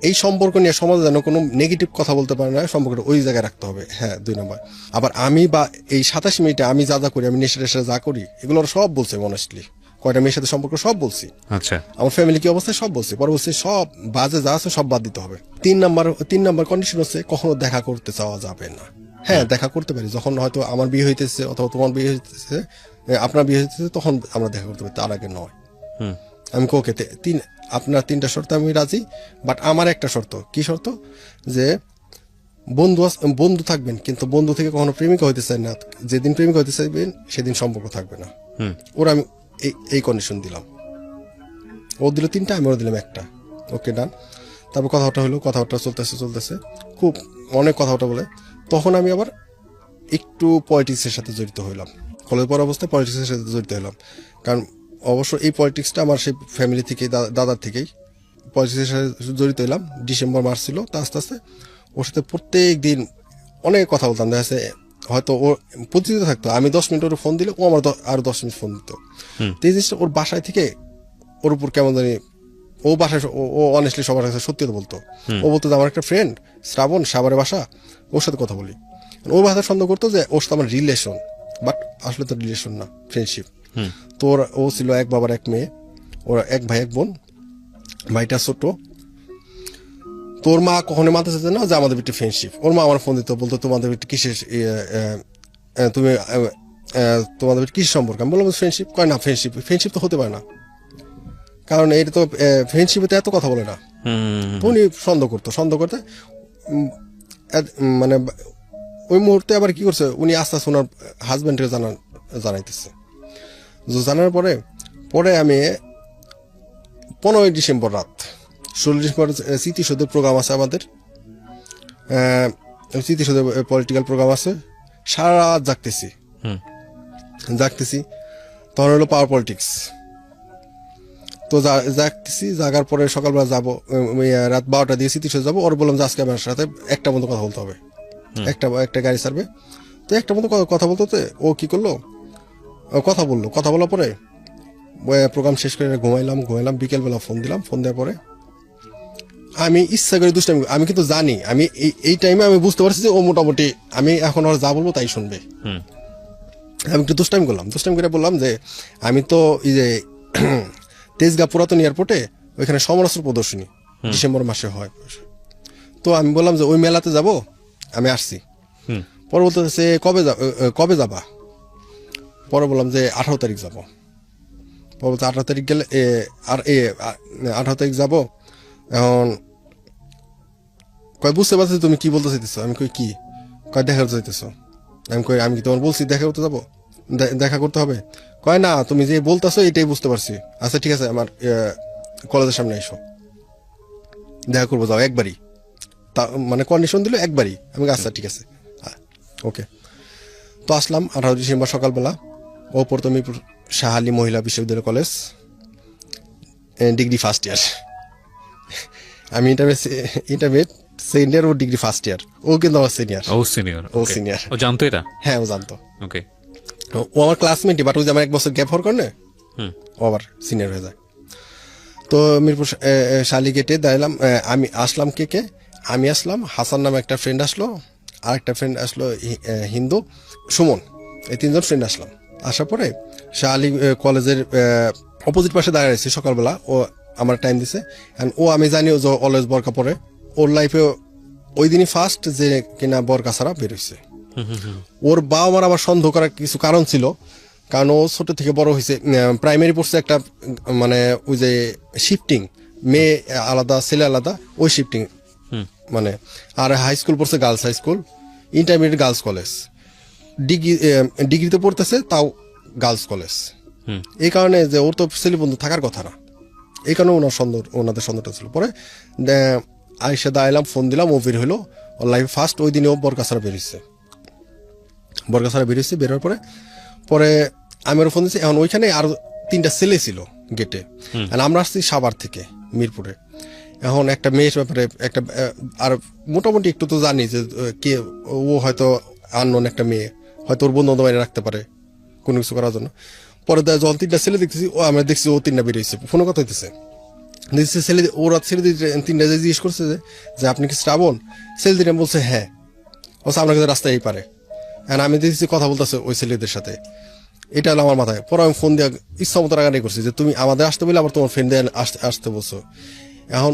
এই সম্পর্ক নিয়ে সমাজে যেন কোনো নেগেটিভ কথা বলতে পারে না, সম্পর্কটা ওই জায়গায় রাখতে হবে। হ্যাঁ, 2 নম্বর। আবার আমি বা এই 27 মিনিটে আমি যা যা করি, আমি নেশা যা করি, এগুলো সব বলছে অনেস্টলি। কয়টা মেয়ের সাথে সম্পর্ক সব বলছি। আচ্ছা, আমার ফ্যামিলি কি অবস্থায় সব বলছি। পরে বলছি সব বাজে যা আছে সব বাদ দিতে হবে। 3 নাম্বার কন্ডিশন হচ্ছে কখনো দেখা করতে চাওয়া যাবে না। হ্যাঁ, দেখা করতে পারি যখন হয়তো আমার বিয়ে হইতেছে অথবা তোমার বিয়ে হইতেছে, আপনার বিয়ে হইতেছে, তখন আমরা দেখা করতে পারি, তার আগে নয়। আমি ওকে আপনার 3টা শর্ত আমি রাজি, বাট আমার একটা শর্ত। কি শর্ত? যে বন্ধু থাকবেন, কিন্তু বন্ধু থেকে কখনো প্রেমিকা হইতে চাই না। যেদিন প্রেমিকা হইতে চাইবেন সেদিন সম্পর্ক থাকবে না। ওরা আমি এই কন্ডিশন দিলাম। ও দিল 3টা, আমি ওরা দিলাম 1টা। ওকে, ডান। তারপর কথাবার্তা হলো, কথাবার্তা চলতেছে খুব অনেক কথাবার্তা বলে। তখন আমি আবার একটু পলিটিক্সের সাথে জড়িত হইলাম। কলেজ পড়া অবস্থায় পলিটিক্সের সাথে জড়িত হইলাম, কারণ অবশ্য এই পলিটিক্সটা আমার সেই ফ্যামিলি থেকেই, দাদার থেকেই পলিটিক্সের সাথে জড়িত হইলাম। ডিসেম্বর মাস ছিল, তা আস্তে আস্তে ওর সাথে প্রত্যেক দিন অনেক কথা বলতাম। দেখা যাচ্ছে হয়তো ও প্রতিদিন থাকতো, আমি 10 মিনিট ওর ফোন দিলে ও আমার আরো 10 মিনিট ফোন দিত। তো এই জিনিসটা ওর বাসায় থেকে ওর উপর কেমন জানি, ও বাসায় ও অনেস্টলি সবার কাছে সত্যি বলতো। ও বলতো যে আমার একটা ফ্রেন্ড শ্রাবণ, সাভারে বাসা, ওর সাথে কথা বলি। ও বাসায় সন্দেহ করতো যে ওর সাথে আমার রিলেশন, বাট আসলে তো রিলেশন না, ফ্রেন্ডশিপ। তো ও ছিল এক বাবার এক মেয়ে, ওরা 1 ভাই 1 বোন। ভাইটা ছোট। তোর মা কখনো মানতে চাইছে না যে আমাদের একটু ফ্রেন্ডশিপ। ওর মা আমার ফোন দিত, বলতো তোমাদের একটু কিসের তোমাদের কিসের সম্পর্ক? আমি বললাম ফ্রেন্ডশিপ। কয় না, ফ্রেন্ডশিপ তো হতে পারে না, কারণ এটা তো ফ্রেন্ডশিপে তো এত কথা বলে না। তো উনি সন্দেহ করতে মানে ওই মুহূর্তে আবার কি করছে, উনি আস্তে আস্তে ওনার হাজব্যান্ডকে জানাইতেছে। জানার পরে আমি 15 ডিসেম্বর রাত, 16 ডিসেম্বর স্মৃতিসৌধের প্রোগ্রাম আছে আমাদের, স্মৃতিসৌধের পলিটিক্যাল প্রোগ্রাম আছে। সারা রাত জাগতেছি। তখন হলো পাওয়ার পলিটিক্স। তো জাগার পরে সকালবেলা যাবো, রাত 12টা দিয়ে স্মৃতিসৌধ যাবো। ওর বললাম যে আজকে আমার সাথে 1টা মতো কথা বলতে হবে, একটা গাড়ি ছাড়বে। তো 1টা মতো কথা বলতে ও কি করলো, কথা বলার পরে প্রোগ্রাম শেষ করে ঘুমাইলাম। বিকেলবেলা ফোন দিলাম। ফোন দেওয়ার পরে আমি ইচ্ছা করে দুষ্টামি, আমি কিন্তু জানি আমি এই টাইমে আমি বুঝতে পারছি যে ও মোটামুটি আমি এখন আর যা বলবো তাই শুনবে। আমি একটু দুষ্টামি করে বললাম যে আমি তো এই যে তেজগাঁ পুরাতন এয়ারপোর্টে ওইখানে সমরাস্ত্র প্রদর্শনী ডিসেম্বর মাসে হয়, তো আমি বললাম যে ওই মেলাতে যাব, আমি আসছি। পরে বলতেছে কবে যাবা? পরে বললাম যে 18 তারিখ যাব। পরে বলছে 18 তারিখ গেলে 18 তারিখ যাবো। এখন কয় বুঝতে পারছি তুমি কি বলতে চাইতেছো। আমি কই কি? কয় দেখা করতে চাইতেছো। আমি কই আমি কি তোমার বলছি দেখা করতে যাবো, দেখা করতে হবে? কয় না, তুমি যে বলতেছো এটাই বুঝতে পারছি। আচ্ছা ঠিক আছে, আমার কলেজের সামনে এসো, দেখা করবো, যাও একবারই। তা মানে কন্ডিশন দিল একবারই। আমি আচ্ছা ঠিক আছে, ওকে। তো আসলাম 18 ডিসেম্বর সকালবেলা, ওপর মিরপুর শাহ আলী মহিলা বিশ্ববিদ্যালয় কলেজ, ডিগ্রি ফার্স্ট ইয়ার। আমি ইন্টারমিডিয়েট সেকেন্ড ইয়ার, ও ডিগ্রি ফার্স্ট ইয়ার। ও কিন্তু আমার সিনিয়র। ও সিনিয়র, ও সিনিয়র। ও জানতো এটা? হ্যাঁ, ও জানতো। ওকে। ও আমার ক্লাসমেটই, বাট ও যে আমার 1 বছর গ্যাপ হওয়ার কারণে ও আবার সিনিয়র হয়ে যায়। তো মিরপুর শালি গেটে দাঁড়ালাম। আমি আসলাম, কে আমি আসলাম, হাসান নামে একটা ফ্রেন্ড আসলো, আর একটা ফ্রেন্ড আসলো হিন্দু, সুমন। এই 3 জন ফ্রেন্ড আসলাম। আসার পরে শালি কলেজের অপোজিট পাশে দাঁড়িয়ে আছে সকালবেলা। ও আমার টাইম দিছে। ও আমি জানি ও যে অলওয়েজ বরকা পরে। ওর লাইফে ওই দিনই ফার্স্ট যে কিনা বরকা ছাড়া বেরোইছে। ওর বাবা মার আমার সন্দেহ করার কিছু কারণ ছিল, কারণ ও ছোট থেকে বড় হয়েছে, প্রাইমারি পড়ছে একটা মানে ওই যে শিফটিং, মেয়ে আলাদা ছেলে আলাদা, ওই শিফটিং মানে। আর হাই স্কুল পড়ছে girls high school, intermediate girls college, ডিগ্রিতে পড়তেছে তাও গার্লস কলেজ। এই কারণে যে ওর তো ছেলে বন্ধু থাকার কথা না, এই কারণে ওনাদের সন্দেহটা ছিল। পরে আইসা দাঁড়ালাম, ফোন দিলাম, ও বের হইলো। ওর লাইফে ফার্স্ট ওই দিনে ও বরকা ছাড়া বেরিয়েছে। বেরোর পরে আমি ওর ফোন দিচ্ছি। এখন ওইখানে আরো 3টা ছেলে ছিল গেটে। আমরা আসছি সাভার থেকে মিরপুরে। এখন একটা মেয়ের ব্যাপারে একটা আর মোটামুটি একটু তো জানি যে কে ও, হয়তো আননোন একটা মেয়ে, হয়তো ওর বন্ধু বাইরে রাখতে পারে কোনো কিছু করার জন্য। পরে যখন 3টা ছেলে দেখতেছি, আমরা দেখছি ও 3টা বেরিয়েছে, ফোনে কথা হইতেছে। ছেলে ওরা ছেলে 3টা জিজ্ঞেস করছে যে আপনি কি শ্রাবণ? ছেলে 3টা বলছে হ্যাঁ। বলছে আপনার কাছে রাস্তায় এই পারে। আমি দেখছি কথা বলতেছে ওই ছেলেদের সাথে। এটা হলো আমার মাথায়। পরে আমি ফোন দিয়ে ইচ্ছা মতো রাগানি করছি যে তুমি আমাদের আসতে বলে আবার তোমার ফ্রেন্ড আসতে বলছো। এখন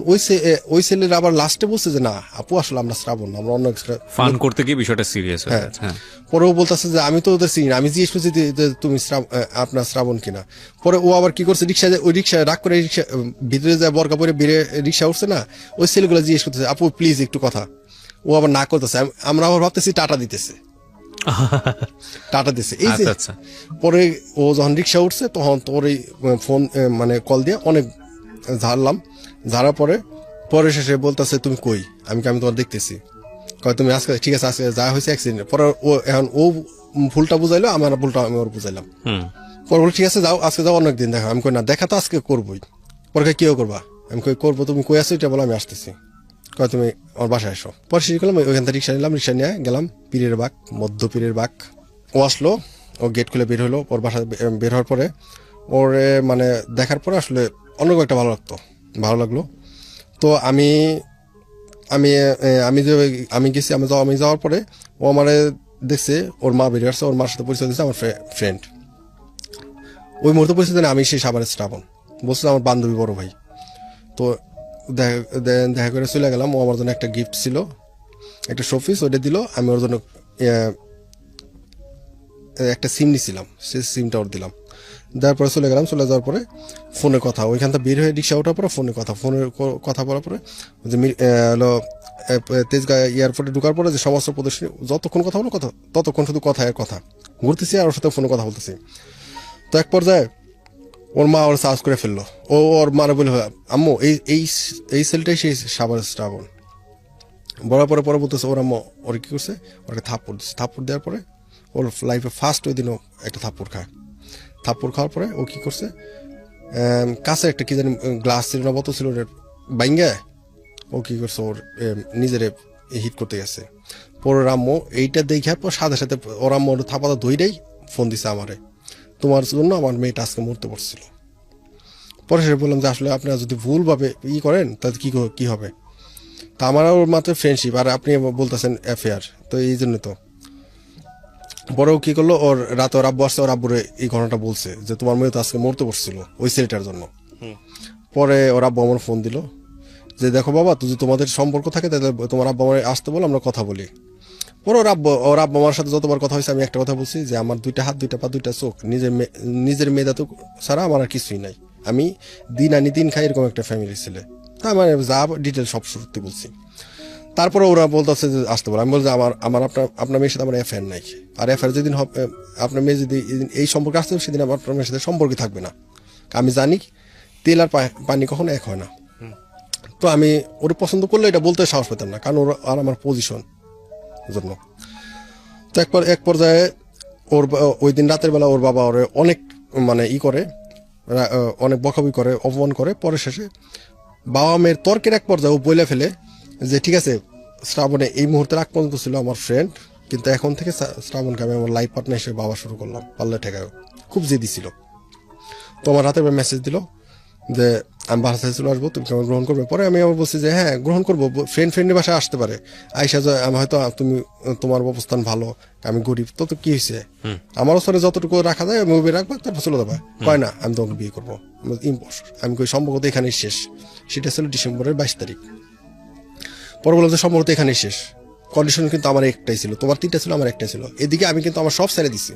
ওই ছেলের আবার লাস্টে বলছে যে না আপু, আসলে আমরা শ্রাবণ, আমরা অন্য ফান করতে গিয়ে বিষয়টা সিরিয়াস হয়ে গেছে। হ্যাঁ। পরেও বলতেছে যে আমি তো ওদের চিনি না, আমি জিজ্ঞেস করছি যে তুমি আপনার শ্রাবণ কিনা। পরে ও আবার কি করছে, রিক্সা রাগ করে রিক্সা ভিতরে যায়, বরকা পরে বেরিয়ে রিক্সা উঠছে না, ওই ছেলেগুলো জিজ্ঞেস করতেছে আপু প্লিজ একটু কথা। ও আবার না করতেছে। আমরা আবার ভাবতেছি টাটা দিতেছে। এই যে পরে ও যখন রিক্সা উঠছে তখন তোর এই ফোন মানে কল দিয়ে অনেক ঝাড়ার পরে শেষে বলতেছে তুমি কই? আমি তোমার দেখতেছি। কয় তুমি আজকে ঠিক আছে, আজকে যা হয়েছে অ্যাক্সিডেন্ট। পরে ও ভুলটা বুঝাইলো, আমার ভুলটা আমি ওর বুঝাইলাম। পরে বলে ঠিক আছে যাও, আজকে যাও, অনেকদিন দেখা। আমি কই না, দেখা তো আজকে করবোই। পরে কেউ করবা? আমি কই করবো, তুমি কই আসো এটা বলো, আমি আসতেছি। কয় তুমি আমার বাসায় এসো। পরে শেষ করলাম, ওইখান থেকে রিক্সা নিলাম, রিক্সা নিয়ে গেলাম পীরের বাগ, মধ্য পীরের বাগ। ও আসলো, ও গেট খুলে বের হলো। ওর বাসা বের হওয়ার পরে ওর মানে দেখার পরে আসলে অন্য একটা ভালো লাগলো। তো আমি গেছি। আমি যাওয়ার পরে ও আমারে দেখছে, ওর মা বেরিয়ে আসছে, ওর মার সাথে পরিচয় দিচ্ছে আমার ফ্রেন্ড। ওই মুহূর্তে পরিচয় দেন আমি সেই সাভারের শ্রাবণ, বলছে আমার বান্ধবী বড় ভাই। তো দেখা করে চলে গেলাম। ও আমার জন্য একটা গিফট ছিল, একটা শোপিস, ওইটা দিল। আমি ওর জন্য একটা সিম নিছিলাম, সেই সিমটা ওর দিলাম। দেওয়ার পরে চলে গেলাম। চলে যাওয়ার পরে ফোনে কথা, ওইখান থেকে বের হয়ে রিক্সা ওঠার পরে ফোনের কথা বলার পরে যে হলো তেজগাঁ এয়ারপোর্টে ঢোকার পরে যে সমস্ত প্রদর্শনী, যতক্ষণ কথা বলো ততক্ষণ শুধু কথা ঘুরতেছি আর ওর সাথে ফোনে কথা বলতেছি। তো এক পর্যায়ে ওর মা ওর সার্চ করে ফেললো। ওর মারে বলে আম্মু এই সেলটাই সেই সাভারের শ্রাবণ। বলার পরে বলতেছে ওর আম্মু ওর কি করছে, ওকে থাপ্পড় দিচ্ছে। থাপ্পড় দেওয়ার পরে ওর লাইফে ফার্স্ট ওই দিনও একটা থাপ্পড় খাওয়ার পরে ও কি করছে, কাছে একটা কি জানি গ্লাস ছিল না, বোতল ছিল, বাইঙ্গা ও কি করছে, ওর নিজের হিট করতে গেছে। পরে আম্মু এইটা দেখার পর সাথে ওর আম্মু ওর থাপাটা ধইরাই ফোন দিছে আমারে, তোমার জন্য আমার মেয়েটা আজকে মরতে পড়ছিল। পরে সে বললাম যে আসলে আপনারা যদি ভুলভাবে করেন তাহলে কি হবে। তা আমার ওর মাত্র ফ্রেন্ডশিপ, আর আপনি বলতেছেন অ্যাফেয়ার, তো এই জন্য তো। বড়ও কি করলো, ওর রাতে ওর আব্বু আসছে, ওর আব্বুরে এই ঘটনাটা বলছে যে তোমার মেয়ে তো আজকে মরতে পড়ছিল ওই ছেলেটার জন্য। পরে ওর আব্বু আমার ফোন দিল যে দেখো বাবা, যদি তোমাদের সম্পর্ক থাকে তাহলে তোমার আব্বু আমার আসতে বলো, আমরা কথা বলি। পরে ওর আব্বা আমার সাথে যতবার কথা হয়েছে আমি একটা কথা বলছি যে আমার 2টা হাত 2টা পা 2টা চোখ নিজের মেধা তো ছাড়া আমার আর কিছুই নাই, আমি দিন আনি দিন খাই এরকম একটা ফ্যামিলি ছেলে। তা আমার যা ডিটেল সব সত্যি বলছি। তারপরে ওরা বলতেছে যে আসতে পারে, আমি বলছি আমার আপনার মেয়ের সাথে আমার অ্যাফেয়ার নাই, আর অ্যাফেয়ার যেদিন হবে আপনার মেয়ে যদি এই সম্পর্কে আসতে হবে সেদিন আপনার মেয়ের সাথে সম্পর্কে থাকবে না। আমি জানি তেল আর পানি কখনো এক হয় না। তো আমি ওর পছন্দ করলে এটা বলতে সাহস পেতাম না, কারণ ওর আর আমার পজিশন জন্য। তো এক পর্যায়ে ওই দিন রাতের বেলা ওর বাবা ওরে অনেক মানে করে অনেক বকাবকি করে, অপমান করে। পরে শেষে বাবা মেয়ের তর্কের এক পর্যায়ে ও বলে ফেলে যে ঠিক আছে শ্রাবণে এই মুহূর্তের আগ পর্যন্ত ছিল আমার ফ্রেন্ড, কিন্তু এখন থেকে শ্রাবণকে আমি আমার লাইফ পার্টনার হিসেবে ভাবা শুরু করলাম। পাল্লা ঠেকায় খুব জেদি ছিল। তো আমার রাতের বেলা মেসেজ দিল যে আমি বাসায় চলে আসবো, তুমি কেমন গ্রহণ করবে? পরে আমি আবার বলছি যে হ্যাঁ গ্রহণ করবো, ফ্রেন্ডের বাসায় আসতে পারে। আইসা আমি হয়তো তুমি তোমার অবস্থান ভালো, আমি গরিব, তো কি হয়েছে, আমার ওখানে যতটুকু রাখা যায় আমি ওই রাখবো, তারপর চলে যাবে। কয় না আমি তোমাকে বিয়ে করবো, আমি কই সম্পর্ক তো এখানেই শেষ। সেটা ছিল ডিসেম্বরের 22 তারিখ। পরে বললাম যে সম্পর্ক তো এখানেই শেষ, কন্ডিশন কিন্তু আমার একটাই ছিল, তোমার 3টা ছিল, আমার একটাই ছিল। এদিকে আমি কিন্তু আমার সব ছেড়ে দিছি,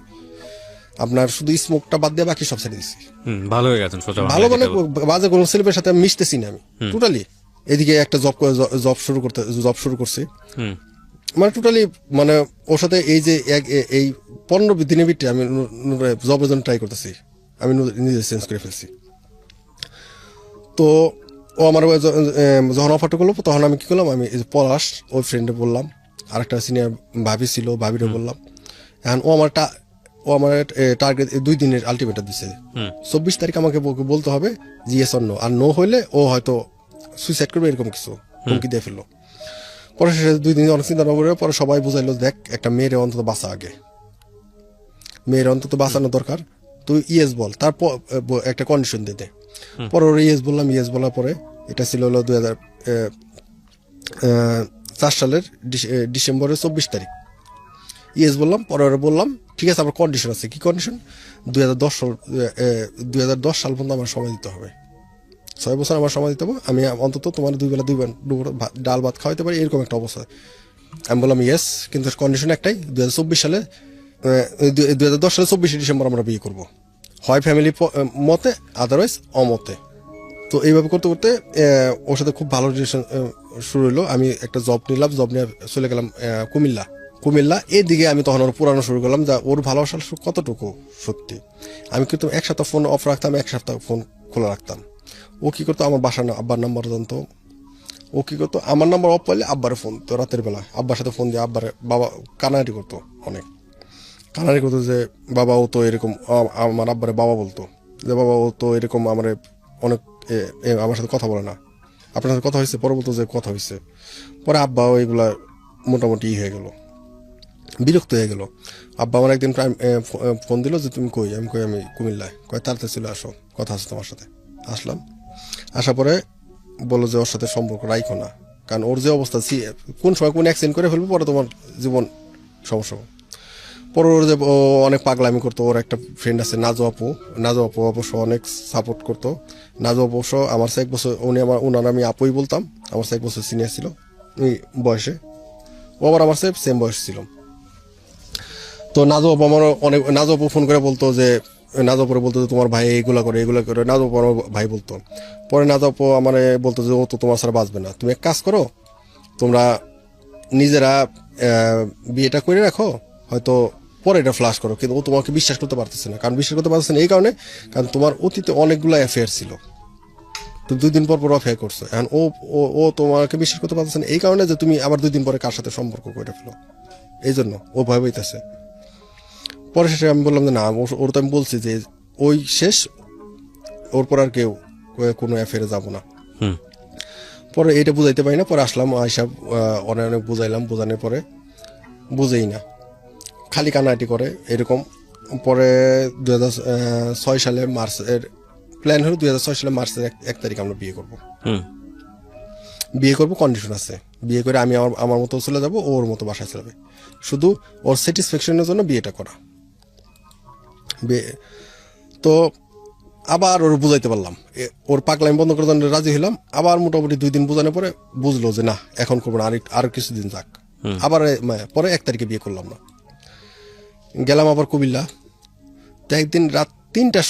আপনার শুধু স্মোকটা বাদ দিয়ে বাকি সব ছেড়ে দিছি। ভালো হয়ে গেছেন, ভালো মানে বাজে কোনো ছেলের সাথে আমি মিশতেছি না আমি টোটালি। এদিকে একটা জব শুরু করছি, মানে টোটালি মানে ওর সাথে এই যে এই 15 দিনের ভিতরে আমি জবের জন্য ট্রাই করতেছি, আমি নিজে চেঞ্জ করে ফেলছি। তো ও আমার যখন অফারটা করলো তখন আমি কি করলাম, আমি পলাশ ওই ফ্রেন্ডে বললাম, আরেকটা সিনিয়র ভাবি ছিল ভাবিরে বললাম। এখন ও আমার টার্গেট 2 দিনের আলটিমেটাম দিচ্ছে, 24 তারিখ আমাকে বলতে হবে যে ইয়েস অর নো, আর নো হইলে ও হয়তো সুইসাইড করবে এরকম কিছু হুমকি দিয়ে ফেললো। পরে শেষে 2 দিন অনেক চিন্তা করে পরে সবাই বুঝাইলো দেখ একটা মেয়ের অন্তত বাঁচা আগে, মেয়ের অন্তত বাঁচানো দরকার, তুই ইয়েস বল, তারপর একটা কন্ডিশন দিয়ে দে। পরে ওর ইয়েস বললাম, ইয়েস বলার পরে এটা ছিল হলো 2004 সালের ডিসেম্বরের 24 তারিখ ইয়েস বললাম। পরে ওরা বললাম ঠিক আছে আমার কন্ডিশন আছে। কি কন্ডিশন? 2010 সাল পর্যন্ত আমার সময় দিতে হবে, 6 বছর আমার সময় দিতে হবে, আমি অন্তত তোমার 2 বেলা 2 ডাল ভাত খাওয়াইতে পারি, এরকম একটা অবস্থা। আমি বললাম ইয়েস, কিন্তু কন্ডিশন একটাই, 2024 সালে 2010 সালে 24 ডিসেম্বর আমরা বিয়ে করবো, হয় ফ্যামিলি মতে আদারওয়াইজ অমতে। তো এইভাবে করতে করতে ওর সাথে খুব ভালো রিলেশন শুরু হলো। আমি একটা জব নিলাম, জব নিয়ে চলে গেলাম কুমিল্লা। এদিকে আমি তখন ওর পুরানো শুরু করলাম, যা ওর ভালোবাসা কতটুকু সত্যি। আমি কিন্তু 1 সপ্তাহ ফোন অফ রাখতাম, 1 সপ্তাহ ফোন খোলা রাখতাম। ও কি করতো, আমার বাসার আব্বার নাম্বার জানতো, ও কি করতো আমার নাম্বার অফ পাইলে আব্বারে ফোন তো রাতের বেলা, আব্বার সাথে ফোন দিয়ে আব্বারে বাবা কানাডি করতো, অনেক কানাডি করতো যে বাবা ও তো এরকম, আমার আব্বারে বাবা বলতো যে বাবা ও তো এরকম আমার অনেক আমার সাথে কথা বলে না, আপনার সাথে কথা হয়েছে? পরে বলতো যে কথা হয়েছে। পরে আব্বা এগুলা মোটামুটি হয়ে গেল, বিরক্ত হয়ে গেল। আব্বা আমার একদিন ফোন দিল যে তুমি কই? আমি কই আমি কুমিল্লায়। কয় তাড়াতাড়ি চলে আসো, কথা আছে তোমার সাথে। আসলাম, আসার পরে বললো যে ওর সাথে সম্পর্ক রাখো না, কারণ ওর যে অবস্থা কোন সময় কোন অ্যাক্সিডেন্ট করে ফেলবো, পরে তোমার জীবন সমস্যা। পরে ওর যে অনেক পাগলামি করতো, ওর একটা ফ্রেন্ড আছে নাজু আপু অবশ্য অনেক সাপোর্ট করতো। নাজু আপু অবশ্য আমার 1 বছর, ওনার আমি আপুই বলতাম, আমার 1 বছর সিনিয়র ছিল এই বয়সে, ও আবার আমার সেম বয়স ছিল। তো নাজু আপু ফোন করে বলতো যে তোমার ভাই এগুলা করে নাজু আপু আমার ভাই বলতো। পরে নাজু আপু আমার বলতো যে ও তো তোমার ছাড়া বাঁচবে না, তুমি এক কাজ করো, তোমরা নিজেরা বিয়েটা করে রাখো, হয়তো পরে এটা ফ্লাশ করো, কিন্তু ও তোমাকে বিশ্বাস করতে পারতেছে না। কারণ বিশ্বাস করতে পারতেছে না এই কারণে, কারণ তোমার অতীতে অনেকগুলো অ্যাফেয়ার ছিল, তুমি 2 দিন পর অ্যাফেয়ার করছো। এখন ও তোমাকে বিশ্বাস করতে পারতেছে না এই কারণে যে তুমি আবার 2 দিন পরে কার সাথে সম্পর্ক করে ফেলো, এই জন্য ও ভয় পাইতেছে। পরে শেষে আমি বললাম যে না, ওর তো আমি বলছি যে ওই শেষ, ওর পর আর কেউ কোনো অ্যাফেয়ারে যাবো না। পরে এটা বুঝাইতে পারি না, পরে আসলাম, আইসা অনেক বুঝাইলাম, বোঝানোর পরে বুঝেই না, খালি কান্নাকাটি করে এরকম। পরে 2006 সালে মার্চের প্ল্যান হলো, 2006 সালে মার্চের 1 তারিখ আমরা বিয়ে করবো, কন্ডিশন আছে, বিয়ে করে আমি আমার মতো চলে যাবো, ওর মতো বাসায় চলে যাবে, শুধু ওর স্যাটিসফ্যাকশনের জন্য বিয়েটা করা। তো আবার ওর বুঝাইতে পারলাম, ওর পাগলামি বন্ধ করার জন্য রাজি হইলাম। আবার মোটামুটি 2 দিন বোঝানোর পরে বুঝলো যে না এখন করবো না, আর কিছুদিন যাক। আবার পরে 1 তারিখে বিয়ে করলাম না, গেলাম আবার কুমিল্লা। তো একদিন রাত 3টার সময়